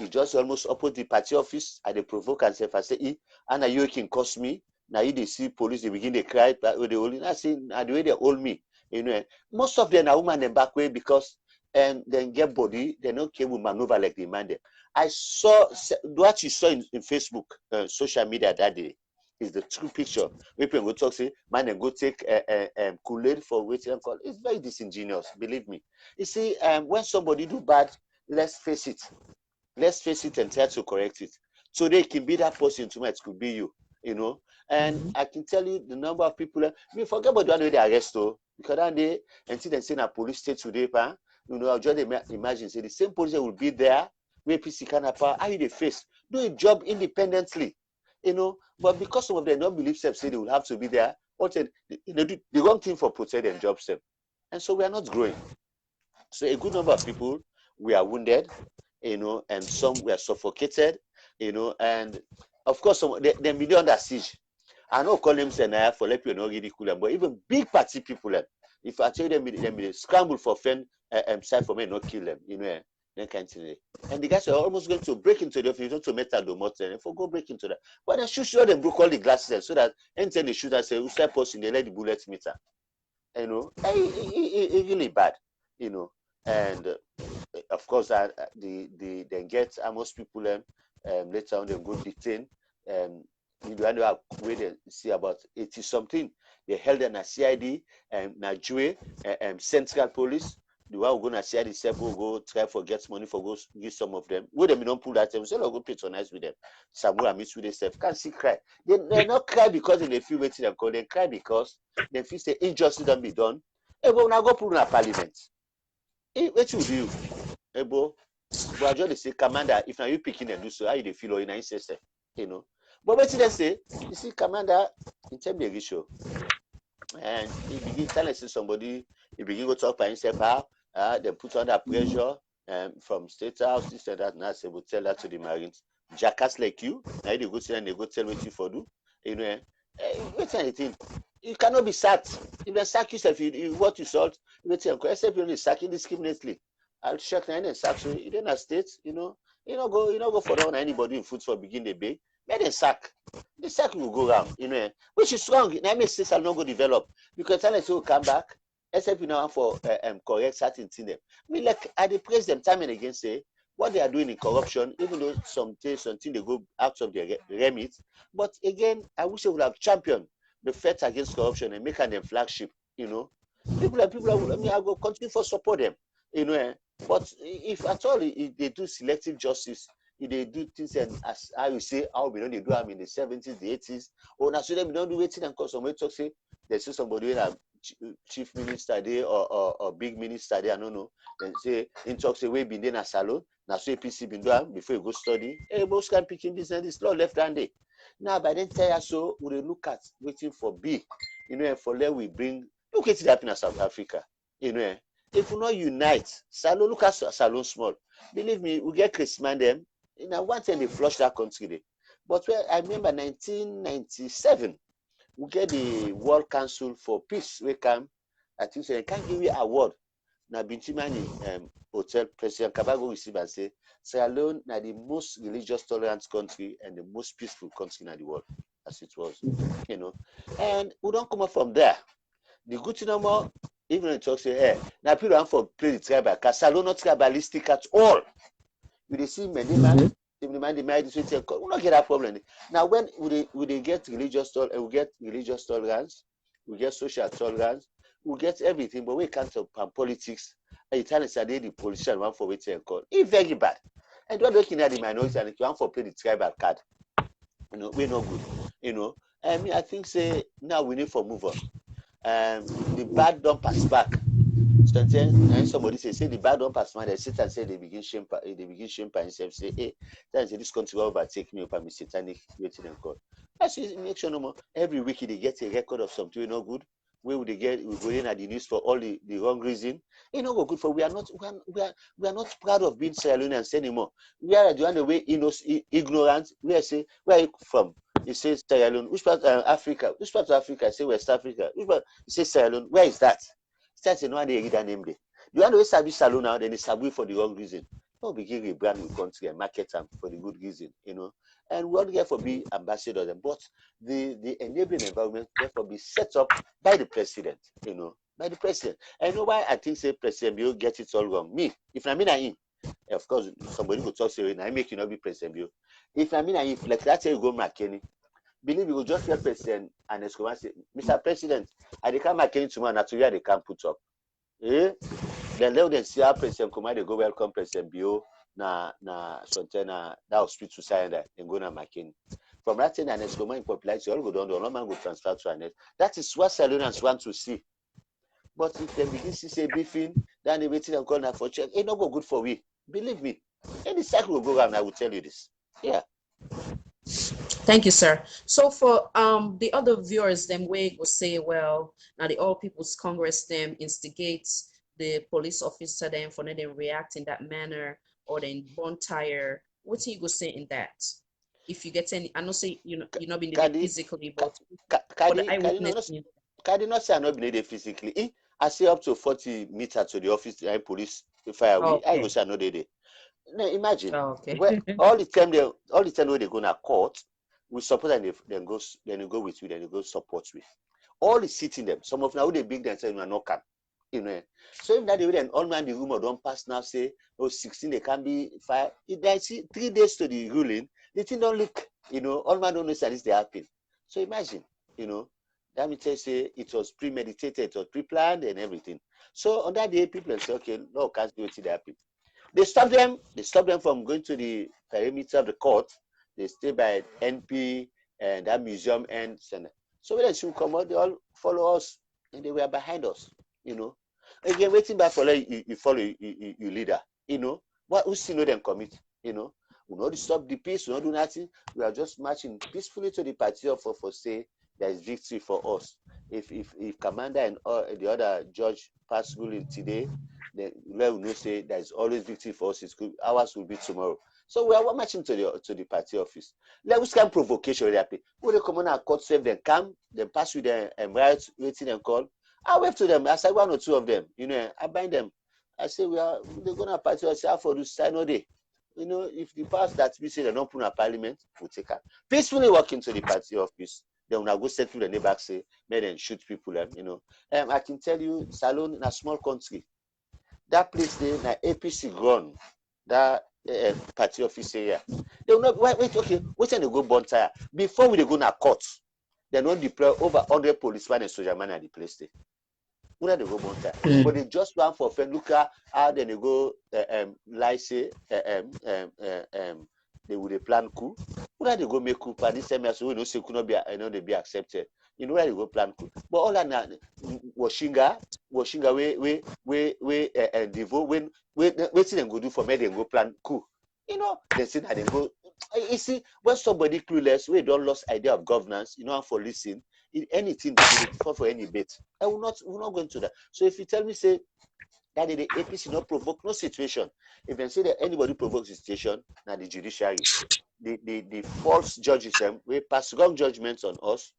D: is just almost opposite the party office at the provoke and say, I say, Anna, you can cost me. Now you they see police, they begin to cry, but they only I see the way they hold me, you know. Most of them are women in back way because then get body, they don't care with maneuver like they man them. I saw what you saw in Facebook, social media that day is the true picture. People go talk say, man, and go take Kool-Aid for waiting call. It's very disingenuous, believe me. You see, when somebody do bad, let's face it. Let's face it and try to correct it. So they can be that person tomorrow, it could be you, you know. And I can tell you the number of people, we forget about the one they arrest, though, because that day, until they say a police state today, you know, I'll just imagine, say the same police will be there, where PC can have how you they face, do a job independently, you know, but because some of them don't believe self say they will have to be there, what they do the wrong thing for protect their job self. And so we are not growing. So a good number of people we are wounded, you know, and some were suffocated, you know, and of course some they be under siege. I know call them Senaya for let you know ridiculous, but even big party people, if I tell them they scramble for friend side for me, not kill them, you know, then kind of thing. And the guys are almost going to break into the office to metal the motor and for go break into that. But they should sure them broke all the glasses so that anytime they shoot and say, who's that person, they let the bullet meter. You know, it really bad, you know. And of course, the then get most people later on they go detain. You know where they see about 80 something. They held them at CID and Nigeria Central Police. The one who go to CID self will go try for get money for go give some of them. Where they don't pull that time, so they'll go patronize with them. Somewhere meet with themselves. Can't see cry. They not cry because they feel waiting them call. They cry because they feel say injustice don't be done. Hey, but now go put in a parliament. Hey, what you do? Hey, but I just say, Commander, if now you picking and do so, how you feel or in a system, you know? But what they say, you see, Commander, in terms of show, and he begin telling somebody, he begin to talk by himself how they put under pressure from state house, this and that, and that, they will tell that to the Marines. Jackass like you, now they go tell and they go tell what you for do, you know, what's anything? You cannot be sacked. If they sack yourself, what you sort, except you only sack indiscriminately. I'll check na and sack. So you don't have state, you know go for down anybody in foot for begin the big. Make them sack. The sack will go round, which is wrong. Now make states will not go develop. Because tell us to come back, except you know for correct certain thing them. I mean, like I praise them time and again say what they are doing in corruption, even though something they go out of their remit. But again, I wish they would have championed the fight against corruption and make them flagship. People, I mean, I will continue for support them. But if at all if they do selective justice, if they do things and as I will say, how we know they do them in the 70s, the 80s, or now so them don't do waiting and cause somebody talk say there's somebody in a chief minister there or big minister there, I don't know. Then say in talk say we been there in a salon, now so APC been doing before you go study. Hey, most can picking business this law left handed. Now by then tell us so we look at waiting for B, and for there we bring look at it happen in South Africa, if we not unite, salon look at salon small. Believe me, we get Christmas them. One time they flush that country there. But I remember 1997, we get the World Council for Peace. We come, I think they can't give you an award. Now Bintimani Hotel President Kabago receive and say, Sierra Leone now the most religious tolerant country and the most peaceful country in the world, as it was. And we don't come up from there. The good thing no more. Even when you talk say, hey, now people want for play the tribal, because Salon not tribalistic at all. You see many man, they married this way, we not get that problem. Now when we get religious tolerance, we get social tolerance, we get everything, but we can't talk politics. And you tell us that the politician want for waiting and call. It's very bad. And don't looking at the minority and if you want for play the tribal card, we're not good. I think say now we need for move on. The bad don't pass back. Sometimes somebody say the bad don't pass back. They sit and say they begin shame themselves. Say, hey, this country will overtake me upon me satanic waiting and God. That's make sure no more. Every week they get a record of something not good. Where would they get? We go in at the news for all the wrong reason. Go good for. We are not proud of being Sierra Leoneans anymore. We are the other way ignorant. We are say where are you from? You say Sierra Leone. Which part of Africa? Which part of Africa? I say West Africa. Which part? You say Sierra Leone. Where is that? Starts in one day read that name there. The one way Sabi Salon now, then it's Sabi for the wrong reason. No begin rebrand the country and market them for the good reason, And we all get for be ambassadors, but the enabling environment therefore be set up by the president, by the president. I know why I think say President Bio get it all wrong. Me, if I mean I of course somebody will talk say I make you not be President Bio. If I mean I like that's how you go McKinney. Believe you will just get president and Escobar say, Mr. President, I declare McKinney tomorrow, not today they can't put up. Then let them see how President Kamara they go welcome President Bio na something that hospital sign that and go na McKinney. From that thing and Escobar in popularity, all go down, the man go transfer to Annette. That is what Salonians want to see. But if they begin to say beefing, then they waiting and calling for check, it not go good for we. Believe me. Any cycle will go around, I will tell you this. Yeah.
A: Thank you, sir. So for the other viewers, them way will say, well, now the All People's Congress them instigates the police officer them for them react in that manner or then bonfire. What do you go say in that? If you get any, I know say you're not being there physically, but for the eyewitness.
D: Can not say I'm not being there physically? I say up to 40 meters to the office, the police fire.
A: Okay.
D: I go say I'm not there. Now imagine
A: okay.
D: all the time when they go to court, we support and then you go with you, then you go support with. All is sitting them. Some of them they big them say you are not come. So if that way then all man the rumor don't pass now say 16 they can be 5. If they see 3 days to the ruling, the thing don't look, all man don't know that this they happen. So imagine, that means say it was premeditated, it was pre-planned and everything. So on that day, people say, okay, no, can't do it they happen. They stop them from going to the perimeter of the court. They stay by NP and that museum and center. So when they should come out, they all follow us and they were behind us, Again, waiting back for you follow your leader, What who see know them commit, We not stop the peace, we not do nothing. We are just marching peacefully to the party for say there is victory for us. If commander and the other judge pass ruling today, then we know say there is always victory for us. Ours will be tomorrow. So we are marching to the party office. Like which kind of provocation they happen? When they come on and court save them, come, then pass with them and riot, waiting and call. I wave to them. I say one or two of them. I bind them. I say they're gonna party office for this sign all day. If the past that we say they don't put in a parliament, we'll take her. Peacefully walk into the party office. Then when I go settle the neighbor, say, may then shoot people. I can tell you, Salon in a small country, that place there, na APC grown, that party office area. They will not wait. Okay, wait till they go bonfire before we go na court. They don't deploy over 100 policemen and soldiermen at the place there. Where they go bonfire, but they just want for friend. Look at how then they go like say they would plan coup. Where they go make coup? For this time, so we know say could not be, they be accepted. Where they go plan coup. But all that Washinga, we devote when waiting and go do for me, they go plan coup. They say that they go. You see, when somebody clueless, we don't lost idea of governance, and for listening, anything for any bit. We're not going to that. So if you tell me, say, that the APC not provoke no situation, if they say that anybody provokes the situation, now the judiciary, the false judges, we pass wrong judgments on us,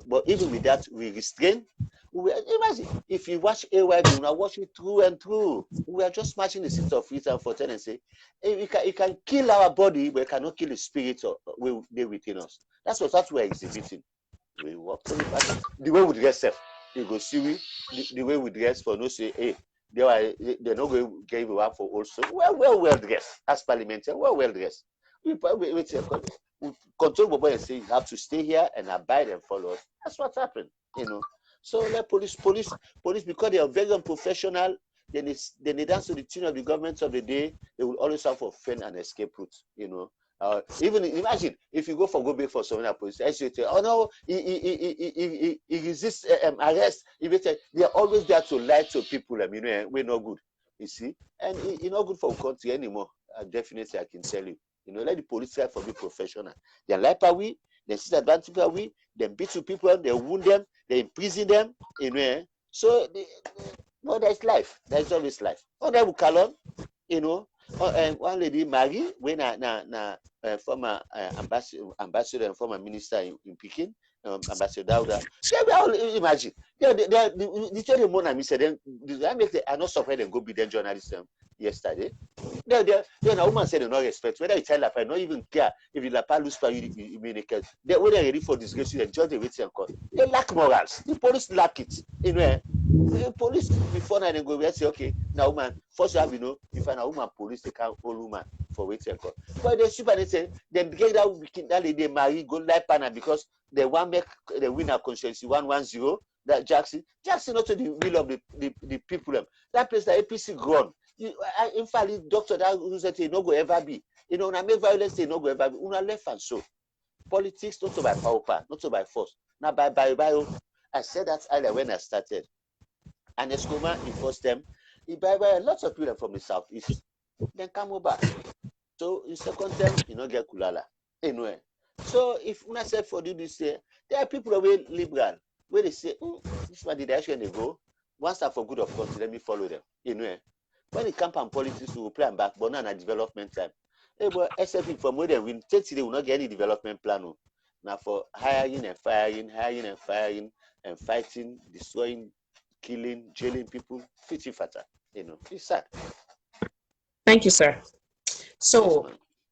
D: but even with that, we restrain. Imagine if you watch AYB, you now watch it through and through. We are just matching the seat of reason for 10 and say, hey, you can kill our body, but you cannot kill the spirit within us. That's what we're exhibiting. We walk to the party. The way we dress, you go see the way we dress for no say, hey, they're not going to give you up for also. Well dressed as parliamentarian, well dressed. We control Bobo and say you have to stay here and abide and follow us. That's what happened, So let police, because they are very unprofessional, then they dance to the tune of the government of the day. They will always have a friend and escape route, even imagine if you go for someone police, as you say, oh no, he resists arrest. They are always there to lie to people. We're not good, you see, and it's not good for a country anymore. Definitely, I can tell you. Let the police try for be professional. They lie per we, they disadvantage per we, they beat to people, they wound them, they imprison them. So there's life. There's always life. Oh, they will call on, one lady Marie, when former ambassador and former minister in Peking, Ambassador Dauda. They all imagine. The story more than me said them. I not surprised them go be them journalists yesterday. Then a woman said they not respect whether you tell her, not even care if you lapa lose for you communicate. When they're ready for disgrace, you judge the waiting court. They lack morals. The police lack it. The police before now they go and say, okay, now woman, first you have if an woman police they can't hold woman for waiting court. But they super they say then get that lady marry go like partner because they want make the winner constituency 110 that Jackson not to the will of the people. That place the APC gone. In fact, the doctor that who said no go ever be. When I make violence, they no go ever be. Una left and so. Politics not to by power, not to by force. Now by I said that earlier when I started. And Escoma enforced them. By lots of people from the southeast. Then come over. So in second term, get Kulala. Anyway. So if una said for do this there are people away liberal where they say, this one the direction they go. Once and for good of country, let me follow them. When it comes on politics, we will play back, but not at development time. But except from where they win, they will not get any development plan. Now for hiring and firing, and fighting, destroying, killing, jailing people, fitting fatter. It's sad.
A: Thank you, sir. So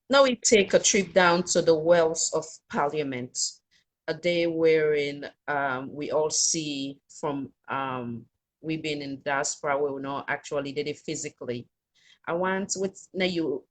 A: now we take a trip down to the wells of Parliament, a day wherein we all see from we being in diaspora where we not actually did it physically. I want with now you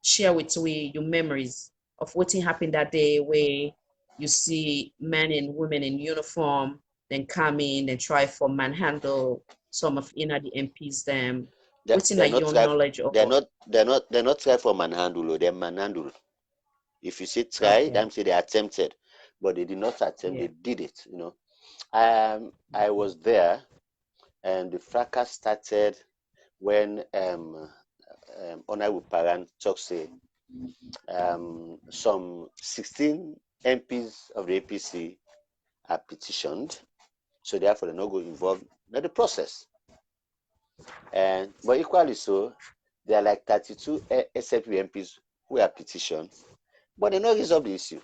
A: share with we your memories of what happened that day where you see men and women in uniform then come in and try for manhandle some of the MPs them. What's in your knowledge of
D: they're not try for manhandle, they're manhandle. If you say try, okay. Them say they attempted, but they did not attempt, they did it, I was there and the fracas started when Honorable Paran talks say some 16 MPs of the APC are petitioned, so therefore they're not going involved in the process. But equally so, there are like 32 SFP MPs who have petitioned, but they not resolve the issue.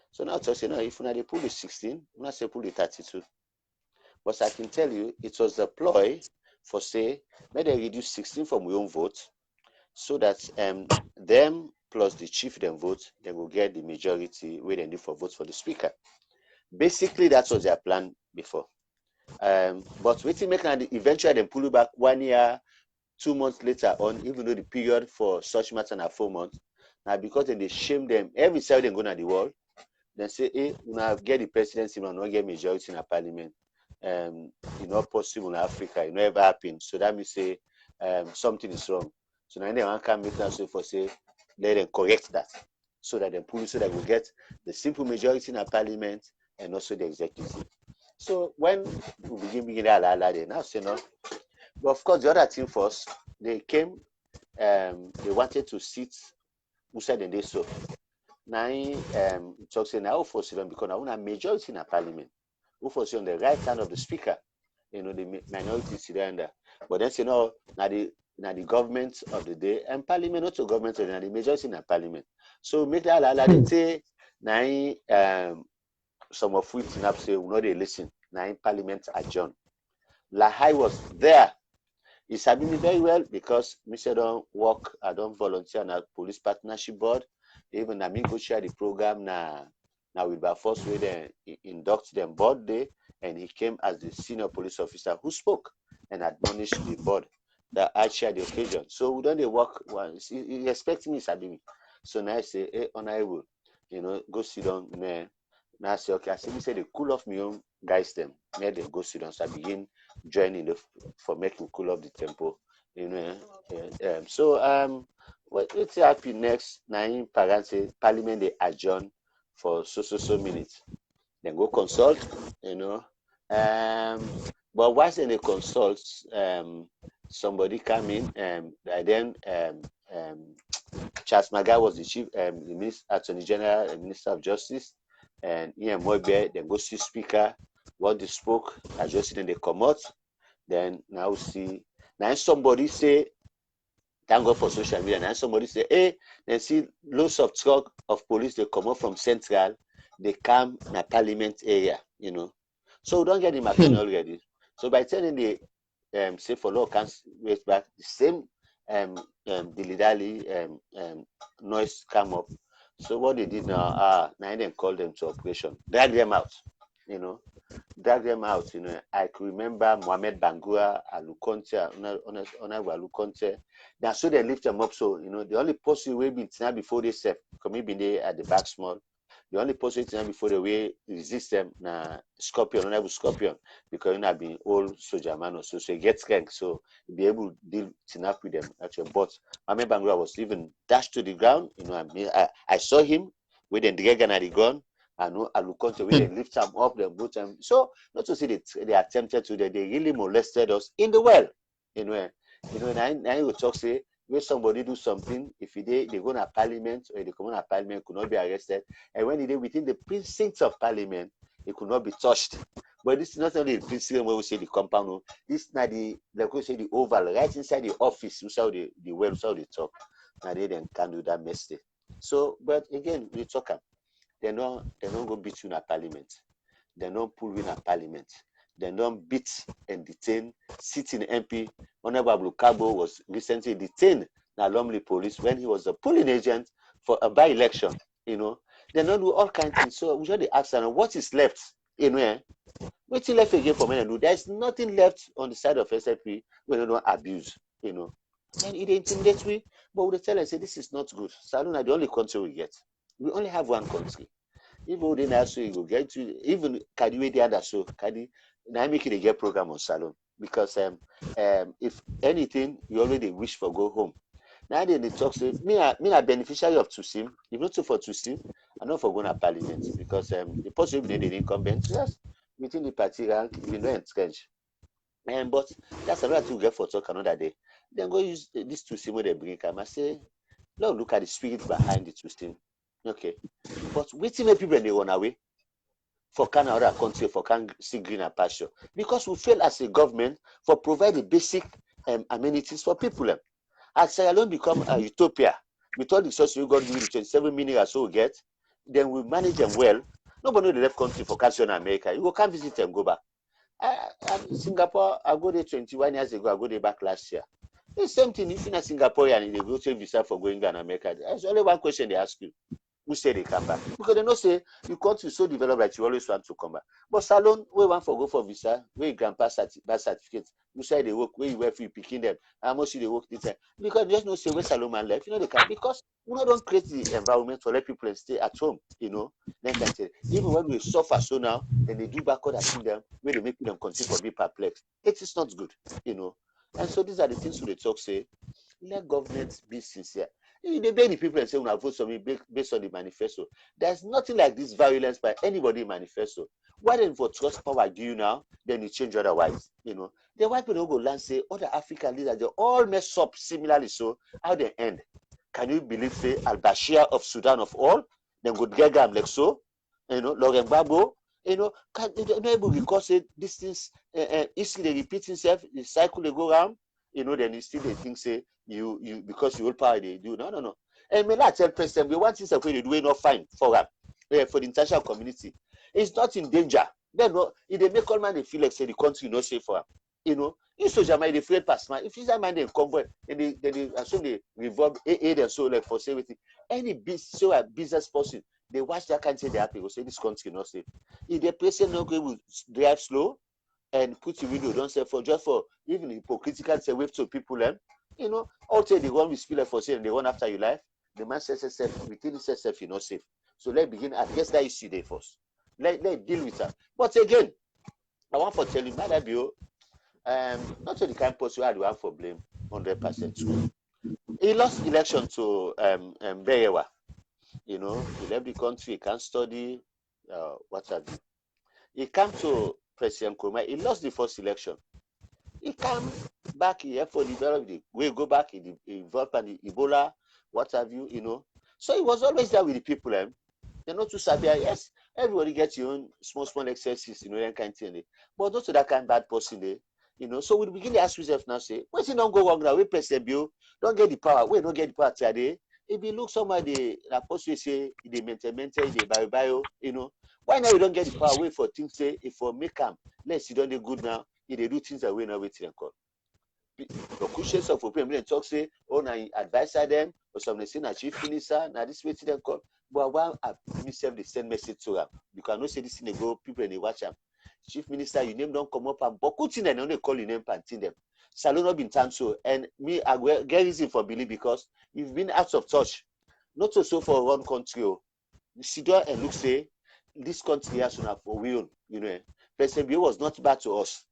D: So now to say, no, if they pull the 16, we not say pull the 32. But I can tell you, it was a ploy for say, may they reduce 16 from your own vote, so that them plus the chief them vote, they will get the majority where they need for votes for the speaker. Basically, that was their plan before. But waiting make eventually they pull it back 1 year, 2 months later on, even though the period for such matter are 4 months. Now because then they shame them every time they go to the wall, then say, hey, you now get the presidency, you not get majority in a parliament. You know, possible in Africa, it never happened. So that means say something is wrong. So now they want to come make that so for say, let them correct that. So that they pull so that we get the simple majority in a parliament and also the executive. So when we begin they now say no. But of course, the other team first, they came, they wanted to sit who said they so. Now, talk say now for them because now a majority in a parliament, who for on the right hand of the speaker, you know, the minority sit there. But then say no, now the government of the day and parliament, not the government of the majority in a parliament. So make that they say now some of which in say we know they listen. Now in parliament adjourn. Lahai was there. He sabi me very well because me say don't work, I don't volunteer on a police partnership board. Even I mean go share the program now with our first way they induct them board day, and he came as the senior police officer who spoke and admonished the board that I share the occasion. So we don't they work once. He expect me sabi me. So now I say, hey, honorable, you know, go sit down there. Now I say, okay, I say, we say they cool off me own guys them. Now they go sit down. So I begin joining for making cool off the tempo. You know. What's happy next? Now parliament they adjourn for so minutes. Then go consult, you know. But once they consult, somebody come in, and then Charles Maga was the chief, the Attorney General and Minister of Justice, and Ian Moibe, then go see Speaker, what they spoke, adjusted, then they come out. Then now see, now somebody say, thank God for social media, now somebody say, hey, then see loads of truck of police, they come out from Central, they come in a parliament area, you know. So we don't get the machine already. So by telling the say for law can't wait back, the same dilly-dally noise come up. So what they did now, now they call them to operation, drag them out, you know. Drag them out, you know. I could remember Mohamed Bangura, Alukonte, Alukonte. Now, so they lift them up. So, you know, the only person way been tonight before they set, come be there at the back small. The only person tonight before the way resist them, na Scorpion, Honorable Scorpion, because you know, been old soldier man or so he gets strength, so be able to deal tonight with them actually. But Mohamed Bangura was even dashed to the ground, you know. I saw him with the dragon at the gun. I know Alukonte where they lift them up, they put them. So not to say they attempted to, they really molested us in the well. You know, now you talk say where somebody do something, if they go to parliament or they come on a parliament could not be arrested, and when they within the precincts of parliament, it could not be touched. But this is not only the precinct where we say the compound, this is not the like we say the oval, right inside the office, we saw the well, we saw the talk. Now they then can do that mistake. So, but again, we talk. They don't go beat you in a parliament. They don't pull you in a parliament. They don't beat and detain sitting MP. Honorable Cabo was recently detained by Lumley police when he was a polling agent for a by-election. You know, they don't do all kinds of things. So we should ask them what is left. You know, what's left again for men to do? There's nothing left on the side of SFP when they don't abuse. You know, and it intimidates me. But we tell and say this is not good. Salon are the only country we get. We only have one country. Even then also you go get to even Kadi way the other so Kadi now make it a get program on Salon because if anything you already wish for go home. Now they talk say me a beneficiary of Tusim, if not so for Tusim, I'm not for going to parliament because the person will be the incumbent just within the party rank, you know, entrenched. But that's another thing we get for talk another day. Then go use this Tusim where they bring come. I say, look at the spirit behind the Tusim. Okay, but waiting make people they run away for can other country for can see greener pasture because we fail as a government for providing basic amenities for people. As Sierra Leone become a utopia, with all the resources we got, with 27 million or so we get, then we manage them well. Nobody know the left country for country in America. You go come visit and go back. Singapore, I go there 21 years ago. I go there back last year. The same thing. If you're a Singaporean and they go to visa for going to America, there's only one question they ask you: who say they come back? Because they know say your country is so developed that you always want to come back. But Salon, we want for go for visa, where your grandpa birth certificate, you say they work, where you work for you picking them, how much they work this time. Because there's no say where Salon man left. You know they can, because we don't create the environment to let people stay at home. You know, then can tell. Even when we suffer so now, then they do backward at them where they make them continue to be perplexed. It is not good, you know. And so these are the things we talk say. Let government be sincere. They beg the people and say, "When I vote for me based on the manifesto." There's nothing like this violence by anybody in manifesto. Why then for trust power do you now? Then you change otherwise. You know, the white people go land say other African leaders they all mess up similarly. So how they end? Can you believe say al-Bashir of Sudan of all? Then go get them like so. You know, Lauren Gbagbo. You know, can they not able because say these things easily repeat itself, the cycle they go around. You know, then you still they think say you because you hold power they do no. And may not tell President we want things that we do not fine for them for the international community. It's not in danger. Then no, if they make all man they feel like say the country not safe for them. You know, if soldier mind they afraid pass man, if soldier mind they convoy, then they assume they revolve aid and so like for safety. Any business person they watch that country they happy will say this country not safe. If the president not going to drive slow and put the window don't say for just for even hypocritical say wave to people them. You know, also they run with spill for say and they run after your life. The man says self within itself you're not safe. So let's begin address that issue there first. Let deal with that. But again, I want to tell you, Madam Bio, not to the kind of person who want for blame 100% true. He lost election to Beyewa. You know, he left the country, he can't study, what have you. He came to President Nkrumah, he lost the first election. He came back here for the we go back, he involved in the Ebola, what have you, you know. So he was always there with the people. They're not too savvy. Yes, everybody gets your own small excesses, you know, that kind of thing. But not to that kind of bad person, you know. So we begin to ask ourselves now, say, what's it don't go wrong now? We President Bill don't get the power. We don't get the power today. If you look somebody, the post say, they maintain, they bio, you know. Why now you don't get the power? Wait for things say, if for make them, let's see, don't they good now? If they do things that we not waiting and call. The cushions of opinion talk say, oh, now advisor them, or some say, now chief minister, now this waiting and call. But why I myself they send message to them? You cannot say this in the go, people and they watch them. Chief minister, your name don't come up and Bokutin and only call your name panting them. Salon not been done so. And me, I get reason for believe because you've been out of touch. Not so for one country. You sit down and look, say, this country has to have for will, you know. President Bill was not bad to us.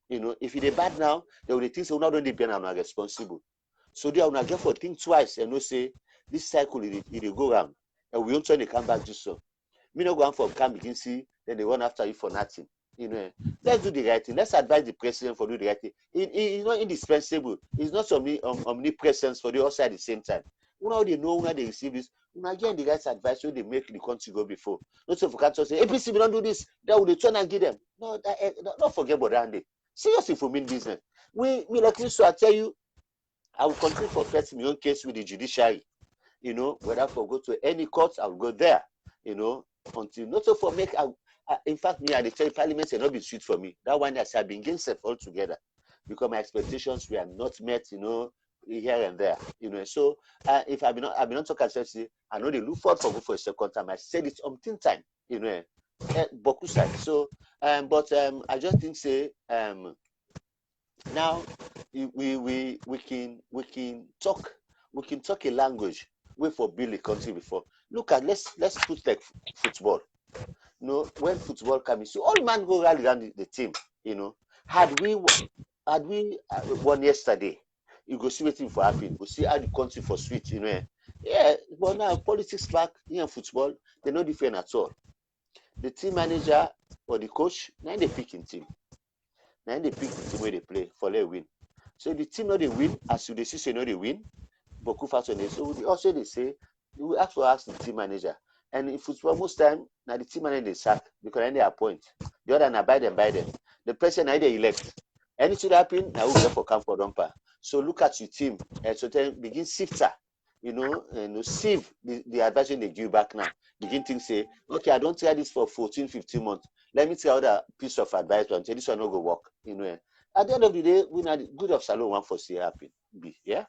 D: You know, if it is bad now, they will think so not only be not responsible. So they are not get for think twice and no say this cycle it go around. And we don't turn the come back just so. Me not go on for come begin see, then they run after you for nothing. You know, let's do the right thing. Let's advise the president for do the right thing. It's not indispensable. It's not omnipresence for the other side at the same time. You know they know when they receive this. Again, the right advice so they make the country go before. Not so for cancer say, APC we don't do this. That will they turn and give them. No, don't forget about that. Seriously for mean business. Me like this, so I tell you, I will continue for fighting my own case with the judiciary. You know, whether for go to any court, I will go there. You know, until not so for make. In fact, me at the parliament will not be sweet for me. That one has been against it altogether because my expectations were not met. You know, here and there. You know, so if I've been not talking seriously, I know they look forward for go for a second time. I said it umpteen time. You know, Boku side. So, but I just think say now we can talk a language way for build a country before. Look at let's put like football. You know, when football comes, so all man go rally around the team. You know, had we won yesterday, you go see waiting for happen. Go see how the country for sweet. You know, yeah. But now politics back in football, they're not different at all. The team manager or the coach, now they pick in team. Now they pick the team where they play for their win. So the team not they win, as you see, not they win. But so also they say we have to ask the team manager. And in football, most time now the team manager they sack because then they appoint. The other now buy them. The person now they elect. Anything happen, now we go for camp for dumper. So look at your team, and so then begin sifter, sieve the advisory they give back now. Begin think say, okay, I don't try this for 14, 15 months. Let me try other piece of advice and say this one not go work. At the end of the day, we need good of salon one for see happen. Yeah.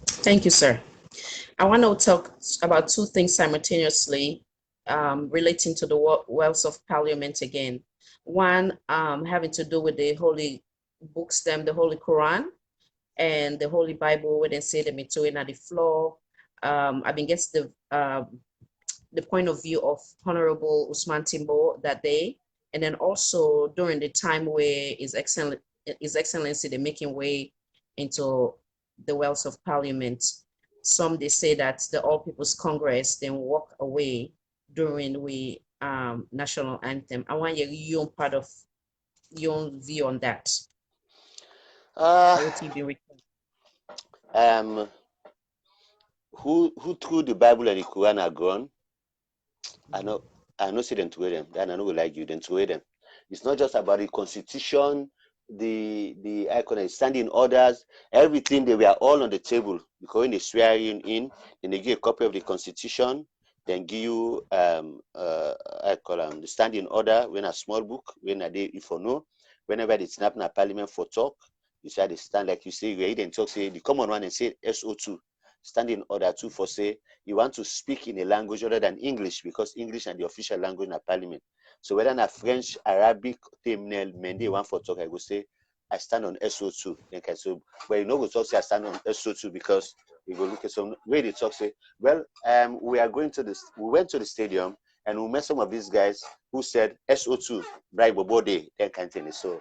A: Thank you, sir. I want to talk about two things simultaneously relating to the wealth of Parliament again. One having to do with the holy books, the Holy Quran and the Holy Bible, where they say them into it at the floor. I mean, gets the point of view of Honorable Usman Timbo that day, and then also during the time where His Excellency they're making way into the wealth of Parliament. Some they say that the All People's Congress then walk away during we national anthem. I want your own part of your own view on that.
D: Who threw the Bible and the Quran are gone? I know say them throw them. Then I know we like you, then throw them. It's not just about the constitution, the icon standing orders, everything. They were all on the table because when they swear in, then they give a copy of the constitution, then give you the standing order when a small book, when a day if or no, whenever they snap in a parliament for talk, you say they stand like you say, you then talk say the common one and say SO2. Standing order 2 for say you want to speak in a language other than English because English is the official language in a parliament. So whether in a French, Arabic, Tamil, Mende one for talk, I go say I stand on SO2. Okay, so but you know go talk say I stand on SO2 because you go look at some way they talk say, well, we went to the stadium and we met some of these guys who said SO2, bribe body, then can't so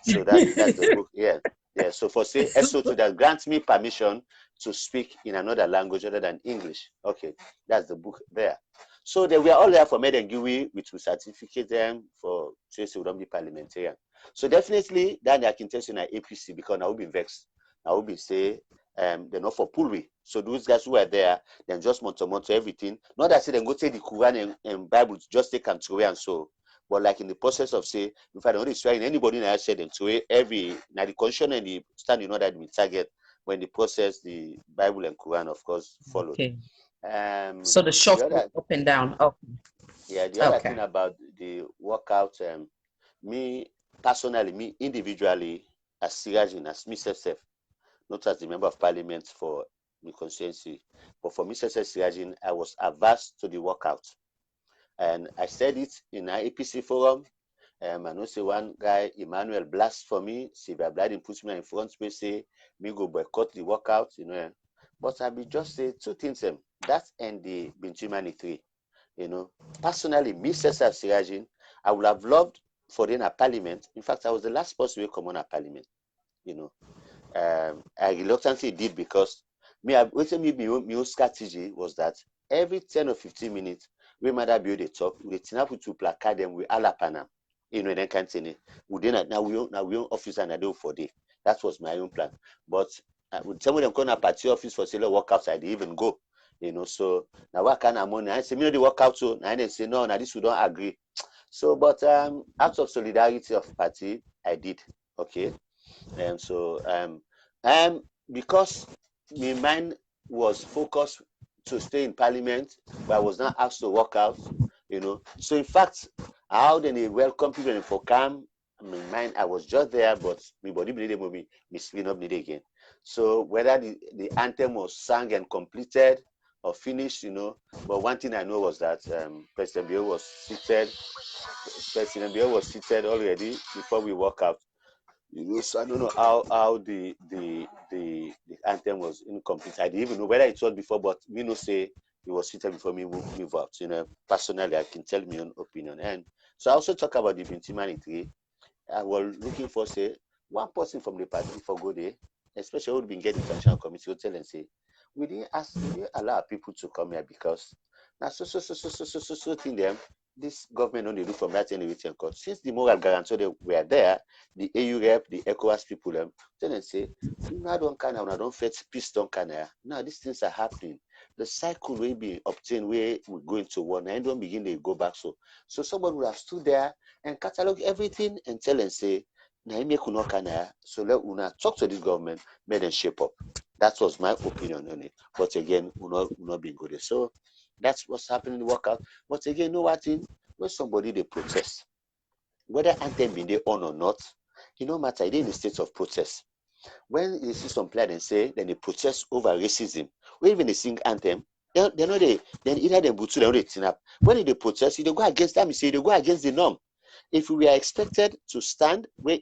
D: that's the book, yeah. Yeah, so for say SO2 that grants me permission to speak in another language other than English. Okay, that's the book there. So they were all there for Med and Gui, which will certificate them for Tracy would be parliamentarian. So definitely that I can tell you in APC because I will be vexed. I will be say they're not for Pulwi. So those guys who are there, then just month everything. Not that say they go take the Quran and Bible, just take them through and so. But like in the process of say, if I don't want to swear in anybody in I said them to every now the constitution and the standing order we target when the process the Bible and Quran of course followed.
A: Okay. So the shop up and down. Oh.
D: Yeah, the other thing about the workout, me personally, me individually, as Sirajin, as myself, not as the member of parliament for the constituency, but for Mr. Sirajin, I was averse to the workout. And I said it in our APC forum. I know say one guy, Emmanuel, blast for me. Sylvia Bladin puts me in front, we say, me go boycott the workout, But I be just say two things, that and the Benjamin 3. Personally, Mr. Sirajin, I would have loved for them a parliament. In fact, I was the last person to come on a parliament, I reluctantly did because my own strategy was that every 10 or 15 minutes, we might be able to talk, we turn up to placard them with Alapana. Then can't say we didn't now we own office and I do for day. That was my own plan. But with some of them come to party office for say work outside, they even go. So now what kind of money? I say, me know the workout so and they say no, now this we don't agree. So but out of solidarity of party, I did. Okay. Because my mind was focused to stay in parliament, but I was not asked to work out, So in fact, how then they welcome people and for come, my mind, I was just there, but my body bleeding me spin up need again. So whether the anthem was sung and completed or finished, but one thing I know was that President Bio was seated. President Bio was seated already before we walk out. So I don't know how the anthem was incomplete. I didn't even know whether it was before, but me no say it was seated before me move out. Personally, I can tell my own opinion. And so I also talk about the humanity. I was looking for say one person from the party for go there, especially who been getting international committee, will tell and say, we didn't allow people to come here because now so thing them. This government only do from that any court. Since the moral guarantee they were there, the AU rep, the ECOWAS people, then they say, I don't kind of, I don't fetch peace, don't kind of. Now these things are happening. The cycle will be obtained where we go into war. Now don't begin to go back. So someone would have stood there and catalog everything and tell and say, So let una talk to this government, make them shape up. That was my opinion on it. But again, we're not being good. So that's what's happening in the workout. But again, you know what? When somebody they protest, whether anthem been there on or not, it no matter. It in the state of protest. When you see some player and say, then they protest over racism, when even they sing anthem, they know then either they butu, they know they turn up. When they protest, they go against them, say they go against the norm. If we are expected to stand where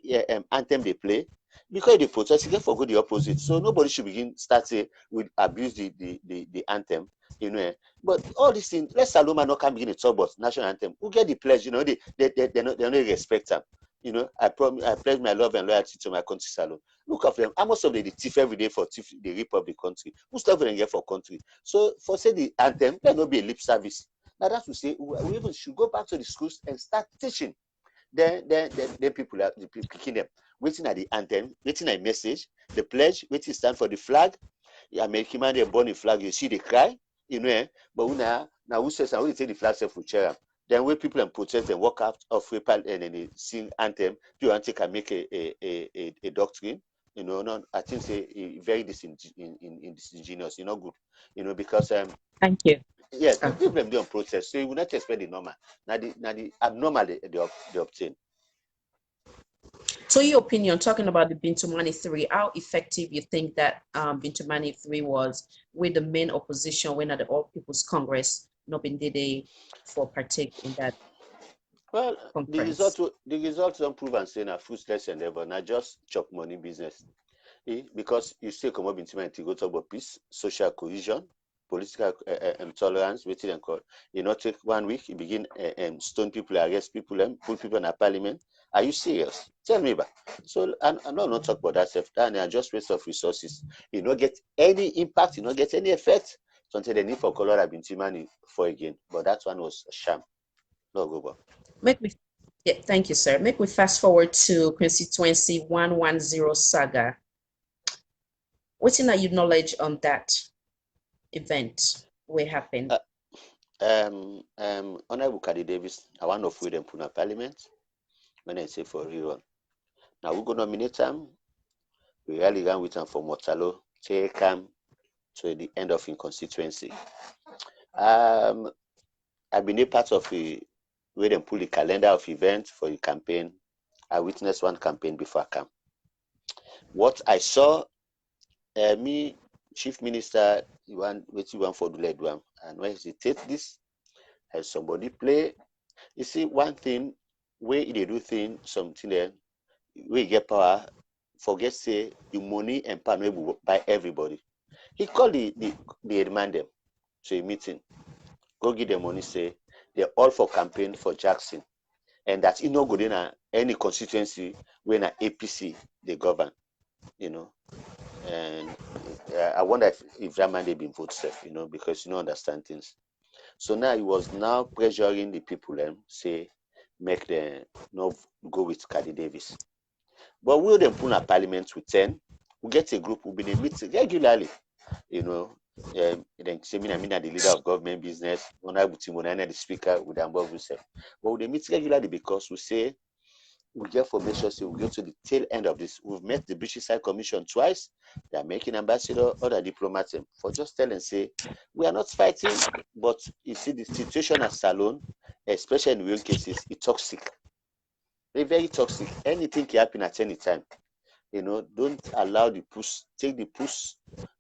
D: anthem they play, because they protest, you get for good the opposite. So nobody should begin start say we abuse the anthem, you know. But all these things, let Saloma not come begin to talk about national anthem. Who get the pledge, you know, they don't respect them. You know, I pledge my love and loyalty to my country, Salome. Look at them. How much of them they thief every day for thief the rip of the country? Who's stuff they get for country? So for say the anthem, there not be a lip service. Now that's to say we even should go back to the schools and start teaching. Then people are picking them, waiting at the anthem, waiting at a message, the pledge, waiting stand for the flag. Yeah, American man they burn the flag, you see they cry, you know. But now who says I will take the flag self for chair? Then when people and protest and walk out of Repal and then they sing anthem, you want to can make a doctrine, you know. No, I think say very disingenuous, you know, good, you know, because
A: Thank you.
D: yes, people them do on protest, so you will not expect the normal. Now the abnormal they obtain.
A: So your opinion, talking about the Bintumani 3, how effective you think that Bintumani 3 was with the main opposition when at the All People's Congress not been did for partake in that
D: Well,
A: conference?
D: the results don't prove and say na fruitless endeavor, not just chop money business. Because you still come up into mind to go talk about peace, social cohesion, political tolerance, waiting and call. You not take 1 week, you begin stone people, arrest people, pull people in a parliament. Are you serious? Tell me about. So I not talk about that stuff. That are just waste of resources. You not get any impact, you not get any effect until the need for color have been money for again. But that one was a sham. No go back.
A: Thank you, sir. Make we fast forward to constituency 110 Saga. What's in your knowledge on that event? What happened?
D: Honorable Kadi Davis, I want to free them put in parliament when I say for rerun. Now we go nominate him. We really ran with him for Motalo, take him to the end of in constituency. I've been a part of a where they pull the calendar of events for the campaign. I witnessed one campaign before I come. What I saw, me, Chief Minister, you want for the lead one, and when he take this, as somebody play, you see one thing where they do things, something there, we get power, forget say the money and power will buy everybody. He called the demand them to a meeting, go give them money, say they're all for campaign for Jackson, and that you know good in any constituency when an APC they govern, you know. And I wonder if that man they been voted safe, you know, because you don't understand things. So now he was now pressuring the people say make them not go with Kadi Davis. But we'll then put a parliament with 10. We get a group, we'll be meeting regularly, you know. Then say me the leader of government business, Honorable Timonana, the speaker, with involve himself. But we meet regularly because we say we get formation, so we go to the tail end of this. We've met the British High Commission twice. They are making ambassador, other diplomats for just tell and say we are not fighting, but you see the situation at Salone, especially in real cases, it's toxic. They're very toxic. Anything can happen at any time. You know, don't allow the push, take the push,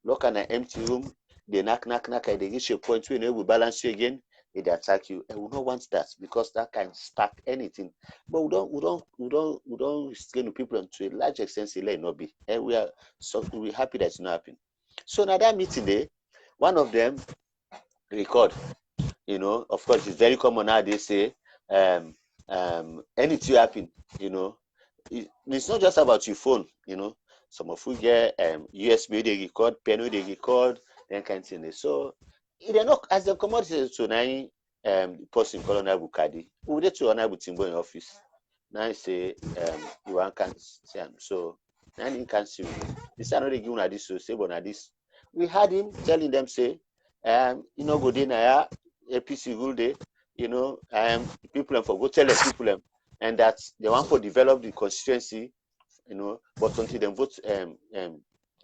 D: lock in an empty room, they knock, and they reach a point where they will balance you again, they attack you. And we don't want that because that can spark anything. But we don't restrain people to a large extent, it may not be. And we're happy that it's not happening. So now that meeting there, one of them record, you know, of course it's very common now they say anything happen, you know. It's not just about your phone, you know. Some of you get USB they record, pen they record, then kind of thing. So they're not as the commodity to nine person called Honorable Kadi. We did to Honorable Timbo in office. Now I say you want can see so now you can see this another give una this so say but this. We had him telling them say you know go there APC rule day, you know, people for go tell the people and that they want to develop the constituency you know, but until they vote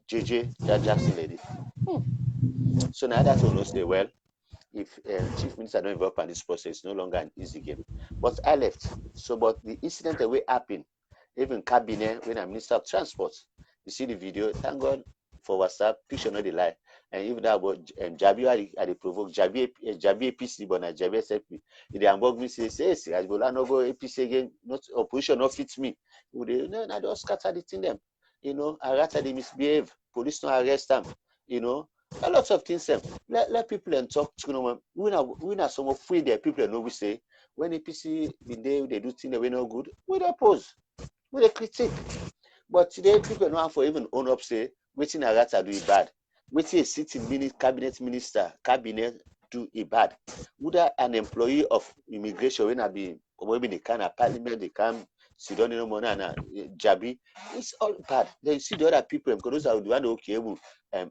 D: JJ Jackson lady. So now that will not stay well. If chief minister don't involve in this process, it's no longer an easy game. But I left. So, but the incident that will happen, even cabinet when I'm minister of transport, you see the video. Thank God for WhatsApp, picture not the lie. And even that about Jabi, I provoke Jabi APC, but not Jabi SFP. If they unbug me, say, I will not go APC again. Not opposition, not fit me. They no, I don't scatter the thing them. You know, I rather they misbehave. Police don't arrest them. You know, a lot of things. Let people and talk to them. We are some free there. People know we say when APC been there, they do things that we no good. We don't oppose. We don't critique. But today people know for even own up say waiting a rat do it bad. Waiting a sitting cabinet minister cabinet do it bad. Would an employee of immigration when I be maybe they can at parliament they can sit down in money and Jabi, it's all bad. Then you see the other people because those are the one okay will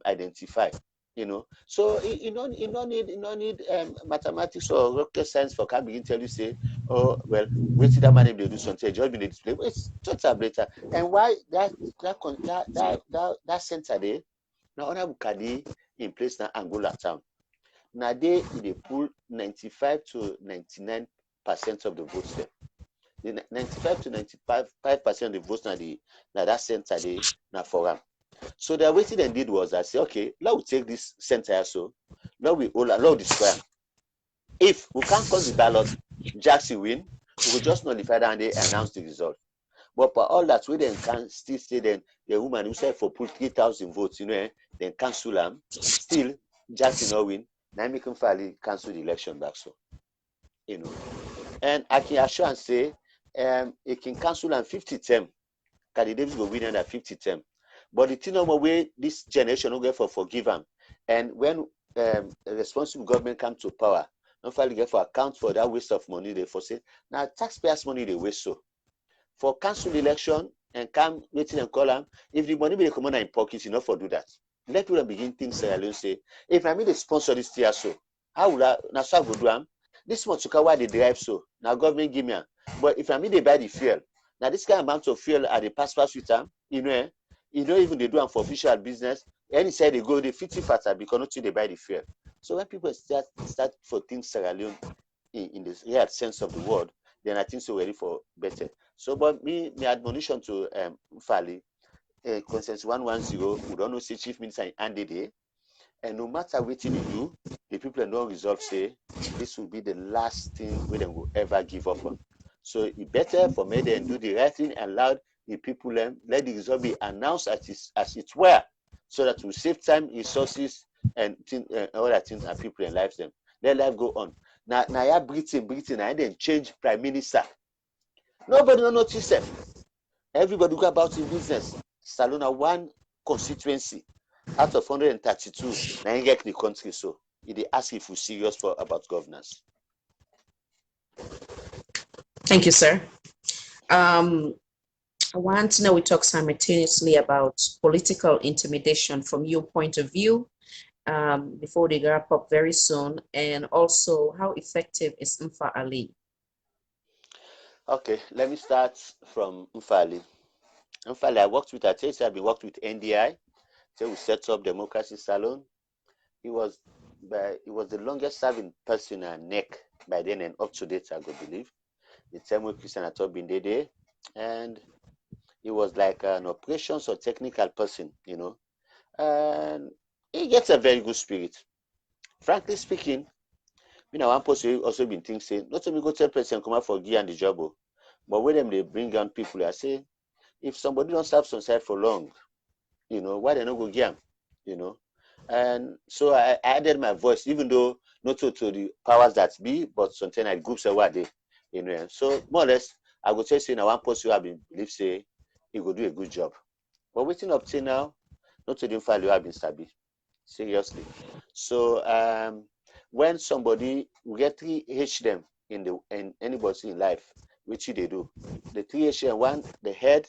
D: identify. You know, so you don't need mathematics or rocket science for can begin tell you say, oh well, wait till that man they do something, just be display. It's total better. And why that center there now on Bukadi in place now Angola town. Now they pull 95 to 99% of the votes there. The 95 to 95% of the votes now that center there now for them. So the way they did was I say, okay, let we take this center so, let we destroy. If we can't cause the ballot, Jackson win, we will just notify that and they announce the result. But for all that, we then can still say then the woman who said for put 3,000 votes, you know, then cancel them. Still, Jackson not win. Now we can finally cancel the election back. So, you know, and I can assure and say, it can cancel and 50 term. Candidates will win under 50 term. But the thing over way this generation will get for forgive them. And when a responsible government come to power, not finally get for account for that waste of money they for say. Now taxpayers' money they waste so. For cancel election and come waiting and call them, if the money be come on in pockets, you know for do that. Let people begin things say, if I mean they sponsor this tier so, how would I now so go do them? This one took why they drive so. Now government give me. But if I mean they buy the fuel, now this kind of amount of fuel at the pass with them, you know even they do them for official business. Any side they go, they fit it faster because not they buy the fuel. So when people start for things Sierra Leone in the real sense of the word, then I think so ready for better. So, but me admonition to Fali, consensus 110, we don't know say chief minister and day, and no matter what they do, the people don't resolve say this will be the last thing we will ever give up on. So it better for me than do the right thing and allow the people let the result be announced as it were, so that we save time, resources, and other things and people and lives them. Let life go on. Now yeah, Britain, and then change prime minister. Nobody don't notice them. Everybody go about in business. Salona one constituency out of 132. Now you get the country so. They ask if we're serious about governance.
A: Thank you, sir. I want to know we talk simultaneously about political intimidation from your point of view before they wrap up very soon, and also how effective is Mfa Ali?
D: Okay, let me start from Mfali. Mfali, I worked with I've been worked with NDI. So we set up Democracy Salon. He was the longest serving person in NEC by then and up to date, I could believe. The time when Christian Ato been there, and he was like an operations or technical person, you know. And he gets a very good spirit. Frankly speaking, one person also been thinking, say, not only go tell President come out for gear and the job, but when them they bring on people, I say, if somebody don't serve some side for long, you know, why they not go gear, you know? And so I added my voice, even though not to the powers that be, but sometimes I groups are what they, you know. So more or less, I would say, one person I believe say he will do a good job. But waiting up till now, not to the file you have been stabbed. Seriously. So when somebody we get 3H them in anybody in life, which they do. The 3H and one, the head,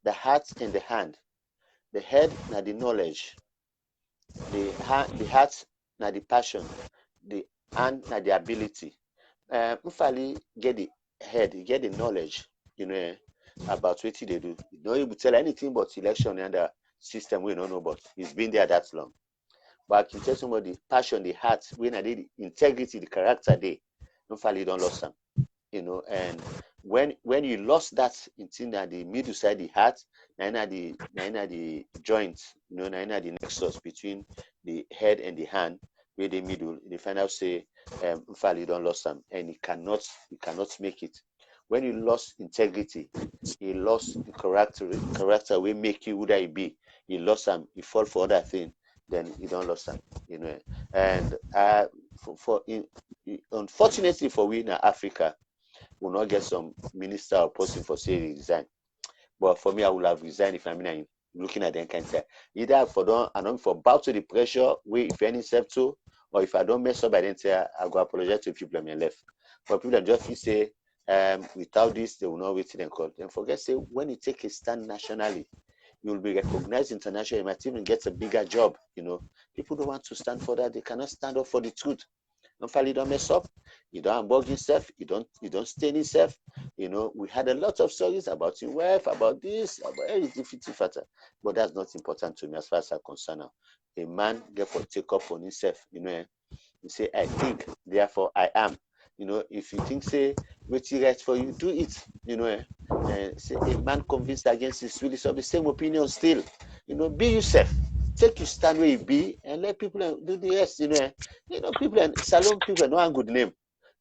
D: the heart, and the hand. The head now the knowledge. The heart now the passion. The hand now the ability. Mfali get the head, he get the knowledge, you know. about what they do. You don't able to tell anything about election and the system we don't know about. He's been there that long. But I can tell somebody the passion, the heart, when I did the integrity, the character they don't fall, you don't lost them. You know, and when you lost that in the middle side, the heart, the joints, you know, the nexus between the head and the hand, where the middle, the final say, you don't lost them, and you cannot make it. When you lost integrity, you lost the character will make you who that be. You lost them, you fall for other thing, then you don't lost them, you know. And unfortunately for we in Africa, will not get some minister or person for say resign. But for me, I would have resigned if I'm looking at them kind of say, either for don't and I'm for bow to the pressure, we if any step to, or if I don't mess up, I didn't say I go apologize to people on my left. But people just say, without this, they will not wait till them call. Then forget say when you take a stand nationally, you will be recognized internationally. You might even get a bigger job. You know, people don't want to stand for that. They cannot stand up for the truth. You don't mess up, you don't unbug yourself, you don't stain yourself. You know, we had a lot of stories about your wife, about this, about everything, but that's not important to me as far as I'm concerned now. A man therefore take up on himself, you know, you say, I think, therefore I am. You know, if you think say what's right for you, do it, you know. Say a man convinced against his will is of the same opinion still. You know, be yourself. Take your stand where you be and let people do the rest, you know. You know, people and salon people don't have good name.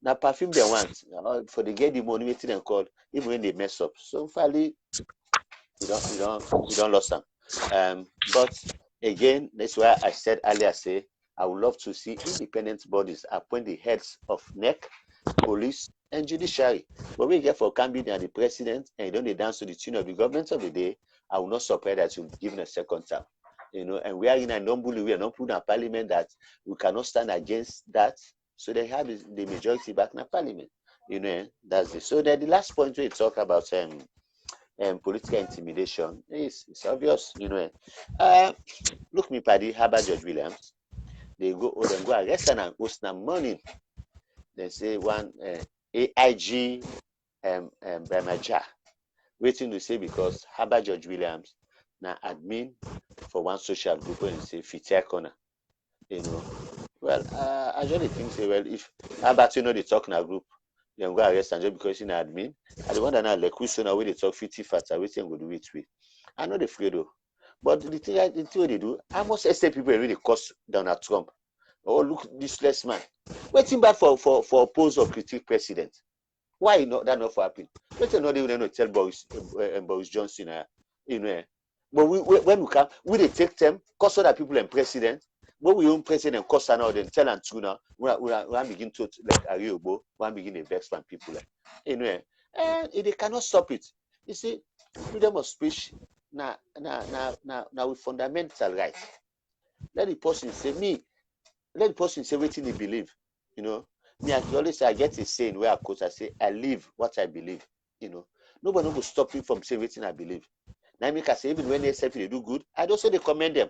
D: Now perfume they want for they get the money waiting and call even when they mess up. So finally you don't lose them. But again, that's why I said earlier, say I would love to see independent bodies appoint the heads of NEC, police, and judiciary. But we get for Kambi and the president, and you don't dance to the tune of the government of the day, I will not surprise that you'll give a second term. You know, and we are in a non-bully, we are not put in a parliament that we cannot stand against that. So they have the majority back in the parliament. You know, that's it. So then the last point we talk about political intimidation is it's obvious, you know. Look me paddy Harvard Judge Williams. They go arrest and host them money. They say one AIG Bamaja waiting to say because Harvard Judge Williams now admin for one social group and say Fitia Corner. You know. Well, I really think say well if Harvard you know they talk in a group, then go arrest and just because in admin. I don't want to know like who so now when they talk 50 fata, waiting go do it with. I know they afraid though. But the thing they do, I must say people really cost Donald Trump. Oh, look, this less man. Waiting back for oppose or critique president. Why not that not for happen? Waiting not even know tell Boris Johnson, you know. But when we come, we they take them, cost other people and president. But we own president cost now, then tell and true now. We begin to like Ariobo, we begin to vex from people. You know, and they cannot stop it. You see, freedom of speech now with fundamental rights. Let the person say me. Let the person say what he believe. You know, me I always say I get a saying where I quote I say I live what I believe. You know, nobody will stop me from saying what I believe. Now make I say even when they say they do good, I don't say they commend them.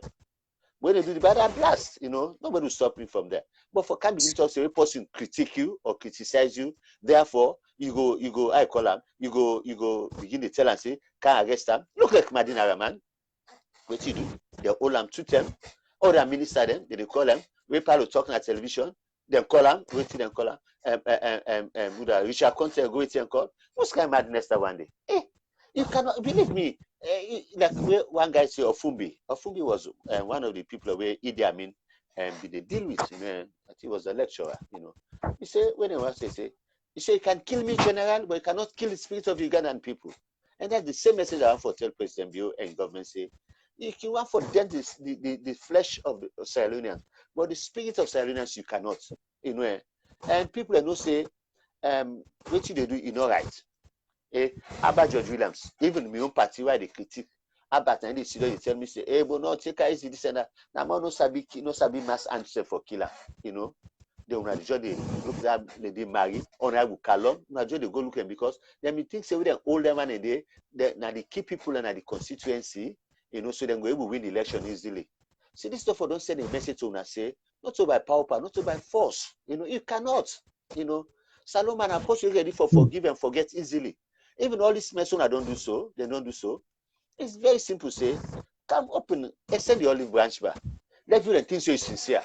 D: When they do the bad, I blast. You know, nobody will stop me from there. But for can't begin to say a person critique you or criticize you, therefore you go. I call them. You go begin to tell and say can't arrest them. Look like Madina Raman. What you do? They hold them to them. Or they minister them. They call them. We people talking at television. Then call them. Wait till them call them. Richard Conte go wait and call. What's kind of madness that one day? You cannot believe me. Like one guy say Ofumbi was one of the people where Idi Amin they deal with. You know, he was a lecturer. You know, he say when he was say you can kill me, general, but you cannot kill the spirit of Ugandan people. And that's the same message I want to tell President Bio and government say. You can want for them the flesh of the Sierra Leoneans, but the spirit of Sierra Leoneans you cannot. You know, and people that know say what they do is not right. About George Williams, even my own party why they critique about and they tell me say, hey, but no take easy this and that. Now no sabi mass answer for killer, you know. They will not just look that lady marry, honorable Calum, not just they go look at because they may think say with an older man and they now they keep people and the constituency, you know, so then go able to win the election easily. See this stuff don't send a message to us say, not so by power, not so by force. You know, you cannot, you know. Solomon are supposed to be ready for forgive and forget easily. Even all these medicine I don't do so, they don't do so. It's very simple, say, come open, extend the olive branch bar. Let you think so is sincere.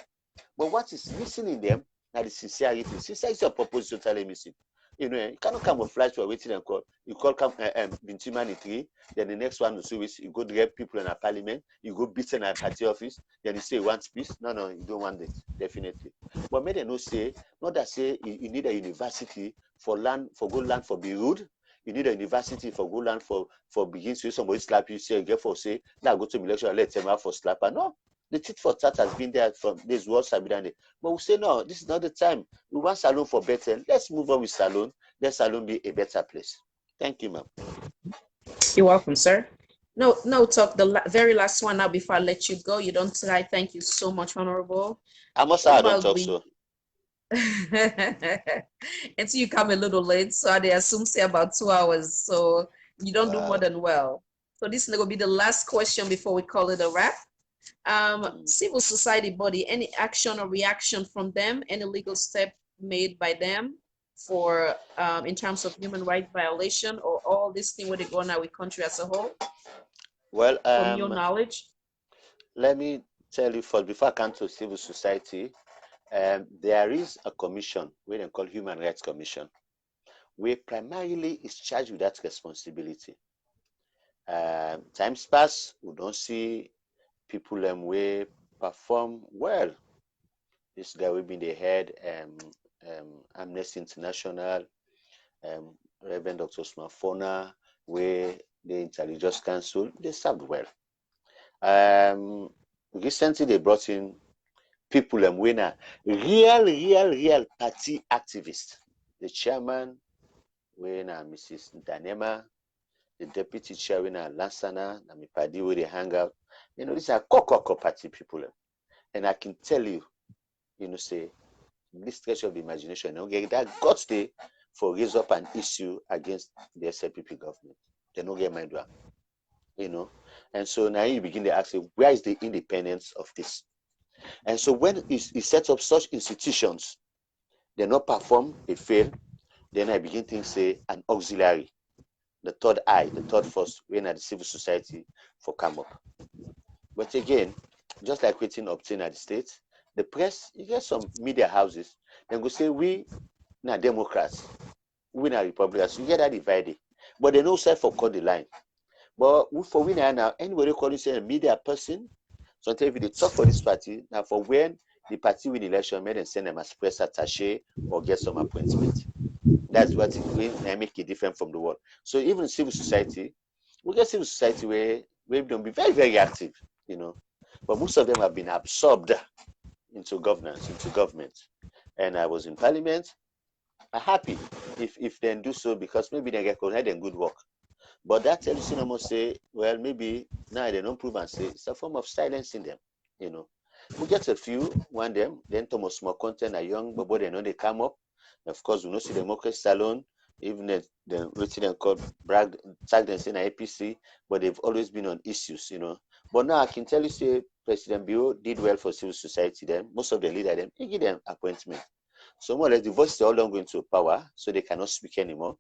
D: But what is missing in them, now the sincerity. Sincerity of purpose is totally missing. You know, you cannot camouflage for waiting and call. You call Bintimani 3, then the next one will see which you go rep people in a parliament, you go beat in a party office, then you say you want peace. No, you don't want it, definitely. But may they no say, not that say you need a university for land, for good land for be rude. You need a university for good land for begin to somebody slap you, say, get for say, now go to election and let them out for slapper. No. The tit for tat has been there from this world Sabidane. But we say, no, this is not the time. We want Salone for better. Let's move on with Salone. Let Salone be a better place. Thank you, ma'am.
A: You're welcome, sir. No, talk. The very last one now before I let you go. You don't try. Thank you so much, Honorable.
D: I must say I don't talk so.
A: Until you come a little late, so they assume say about 2 hours. So you don't do more than well. So this is going to be the last question before we call it a wrap. Civil society body, any action or reaction from them, any legal step made by them for in terms of human rights violation or all this thing where they go now with country as a whole?
D: Well,
A: from your knowledge,
D: let me tell you first before I come to civil society, there is a commission we they call Human Rights Commission, where primarily is charged with that responsibility. Times pass, we don't see people we perform well. This guy will be the head, Amnesty International, Reverend Dr. Smafona, where the Intelligence Council, they served well. Recently they brought in people when are real party activists. The chairman, when Mrs. Danema, the deputy chair when Lansana, and my party where they hang out. You know, these are Kokoko party people. And I can tell you, say, this stretch of the imagination, okay, that got there for raise up an issue against the SLPP government. They don't get mind one, And so now you begin to ask, where is the independence of this? And so when he sets up such institutions, they not perform, they fail, then I begin to say an auxiliary, the third eye, the third force, when at the civil society for come up. But again, just like waiting obtain at the States, the press, you get some media houses, then go say, we are Democrats, we are Republicans, you get that divided. But they know self for cut the line. But for we now, anybody calling say a media person, sometimes if they talk for this party, now for when the party win election, may then send them as press attaché or get some appointment. That's what it will make it different from the world. So even civil society, we get civil society where we don't be very, very active, But most of them have been absorbed into governance, into government. And I was in parliament. I'm happy if they do so because maybe they recognize them good work. But that tells you almost say, well, maybe now they don't prove and say it's a form of silencing them, We get a few, one them, then Thomas more content are young, but they know they come up. Of course, we know see democracy salon, even the written and called brag tag them in APC, but they've always been on issues, But now I can tell you, say President Bio did well for civil society. Then most of the leaders he give them appointment. So more or less the voices are all don't go into power, so they cannot speak anymore.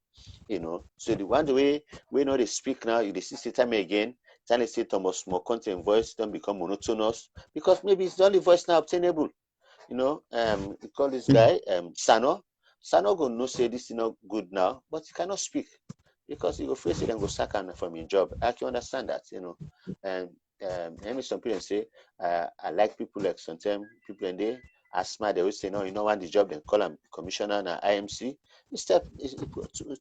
D: So the one way we know they speak now, you see time again, trying to say Thomas more content voice don't become monotonous because maybe it's the only voice now obtainable. We call this guy Sano. Sano go no say this is not good now, but he cannot speak because he go face it and go sack from his job. I can understand that, And maybe some people say I like people like sometimes people in there asthma, they always say no, you don't want the job, then call him commissioner and IMC. Instead,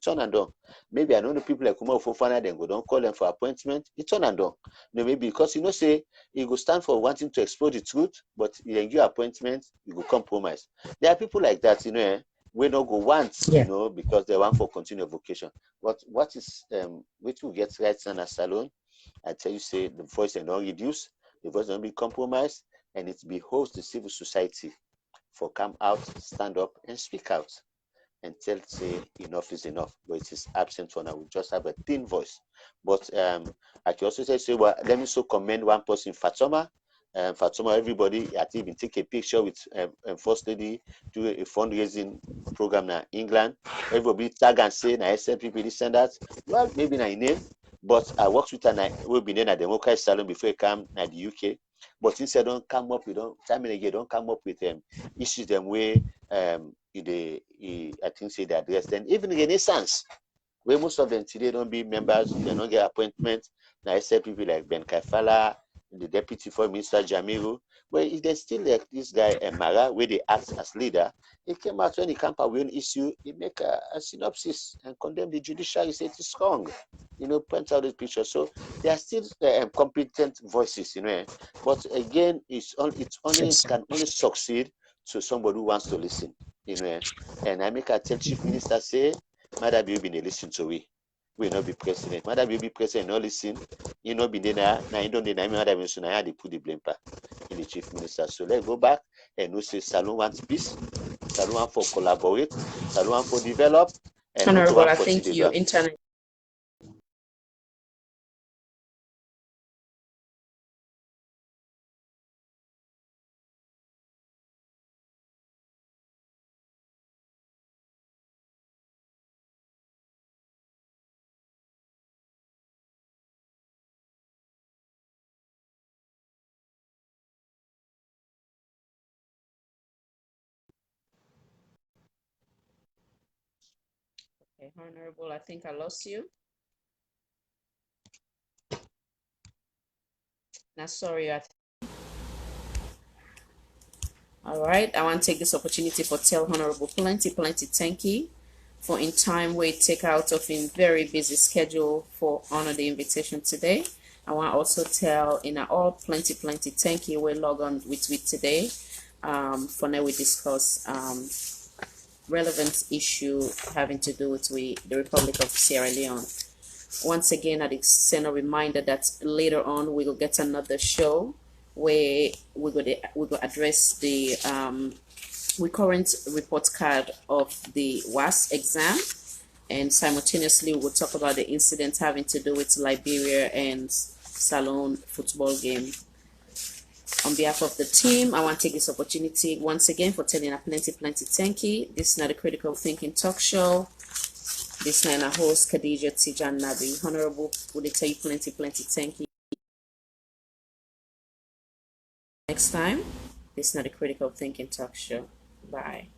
D: turn and down. Maybe I know the people like Kuma Fofana, then go don't call them for appointment. It turn and down. Maybe because say he go stand for wanting to expose the truth, but he then give appointment, you go compromise. There are people like that, we don't go once, because they want for continued vocation. But what is which will get right in a salon? I tell you, say the voice and don't reduce, the voice don't be compromised, and it behoves the civil society for come out, stand up, and speak out, and tell say enough is enough. But it is absent for now. We just have a thin voice. But I can also say, well, let me so commend one person, Fatoma. For tomorrow, everybody, I think, even take a picture with First Lady, do a fundraising program in England. Everybody tag and say, "I send people this and that." Well, maybe not name, but I worked with an will be in a democratic salon before I come to the UK. But instead, don't come up with time and again, don't come up with issues them way I think say the address. Then even Renaissance, where most of them today don't be members, they don't get appointments. Now I said people like Ben Kaifala, the deputy foreign minister Jamiru. But if they still like this guy Mara, where they act as leader, he came out when he came up with an issue, he make a synopsis and condemn the judiciary, say it is wrong. Point out the picture. So they are still competent voices, But again, it can only succeed to somebody who wants to listen, And I make a tell chief minister say, Mother be been listen to we. We not be president. Mother be president, not listen. You not be there now. You don't need Mother be so now they put the blame in the chief minister. So let's go back and we say Salon wants peace, Salon want for collaborate, Salon want for develop, and not to
A: Honorable,
D: want
A: I
D: for
A: think your internet. Okay, Honorable, I think I lost you. Now, sorry. All right, I want to take this opportunity for tell Honorable plenty thank you for in time we take out of in very busy schedule for honor the invitation today. I want to also tell in all plenty thank you we log on with today. For now we discuss relevant issue having to do with the Republic of Sierra Leone. Once again, I'd send a reminder that later on we will get another show where we go address the recurrent report card of the WAS exam, and simultaneously we'll talk about the incident having to do with Liberia and Salon football game. On behalf of the team, I want to take this opportunity once again for telling a plenty thank you. This is not a critical thinking talk show. This is our host, Khadija Tijan Nabi. Honorable, would tell you plenty thank you. Next time, this is not a critical thinking talk show. Bye.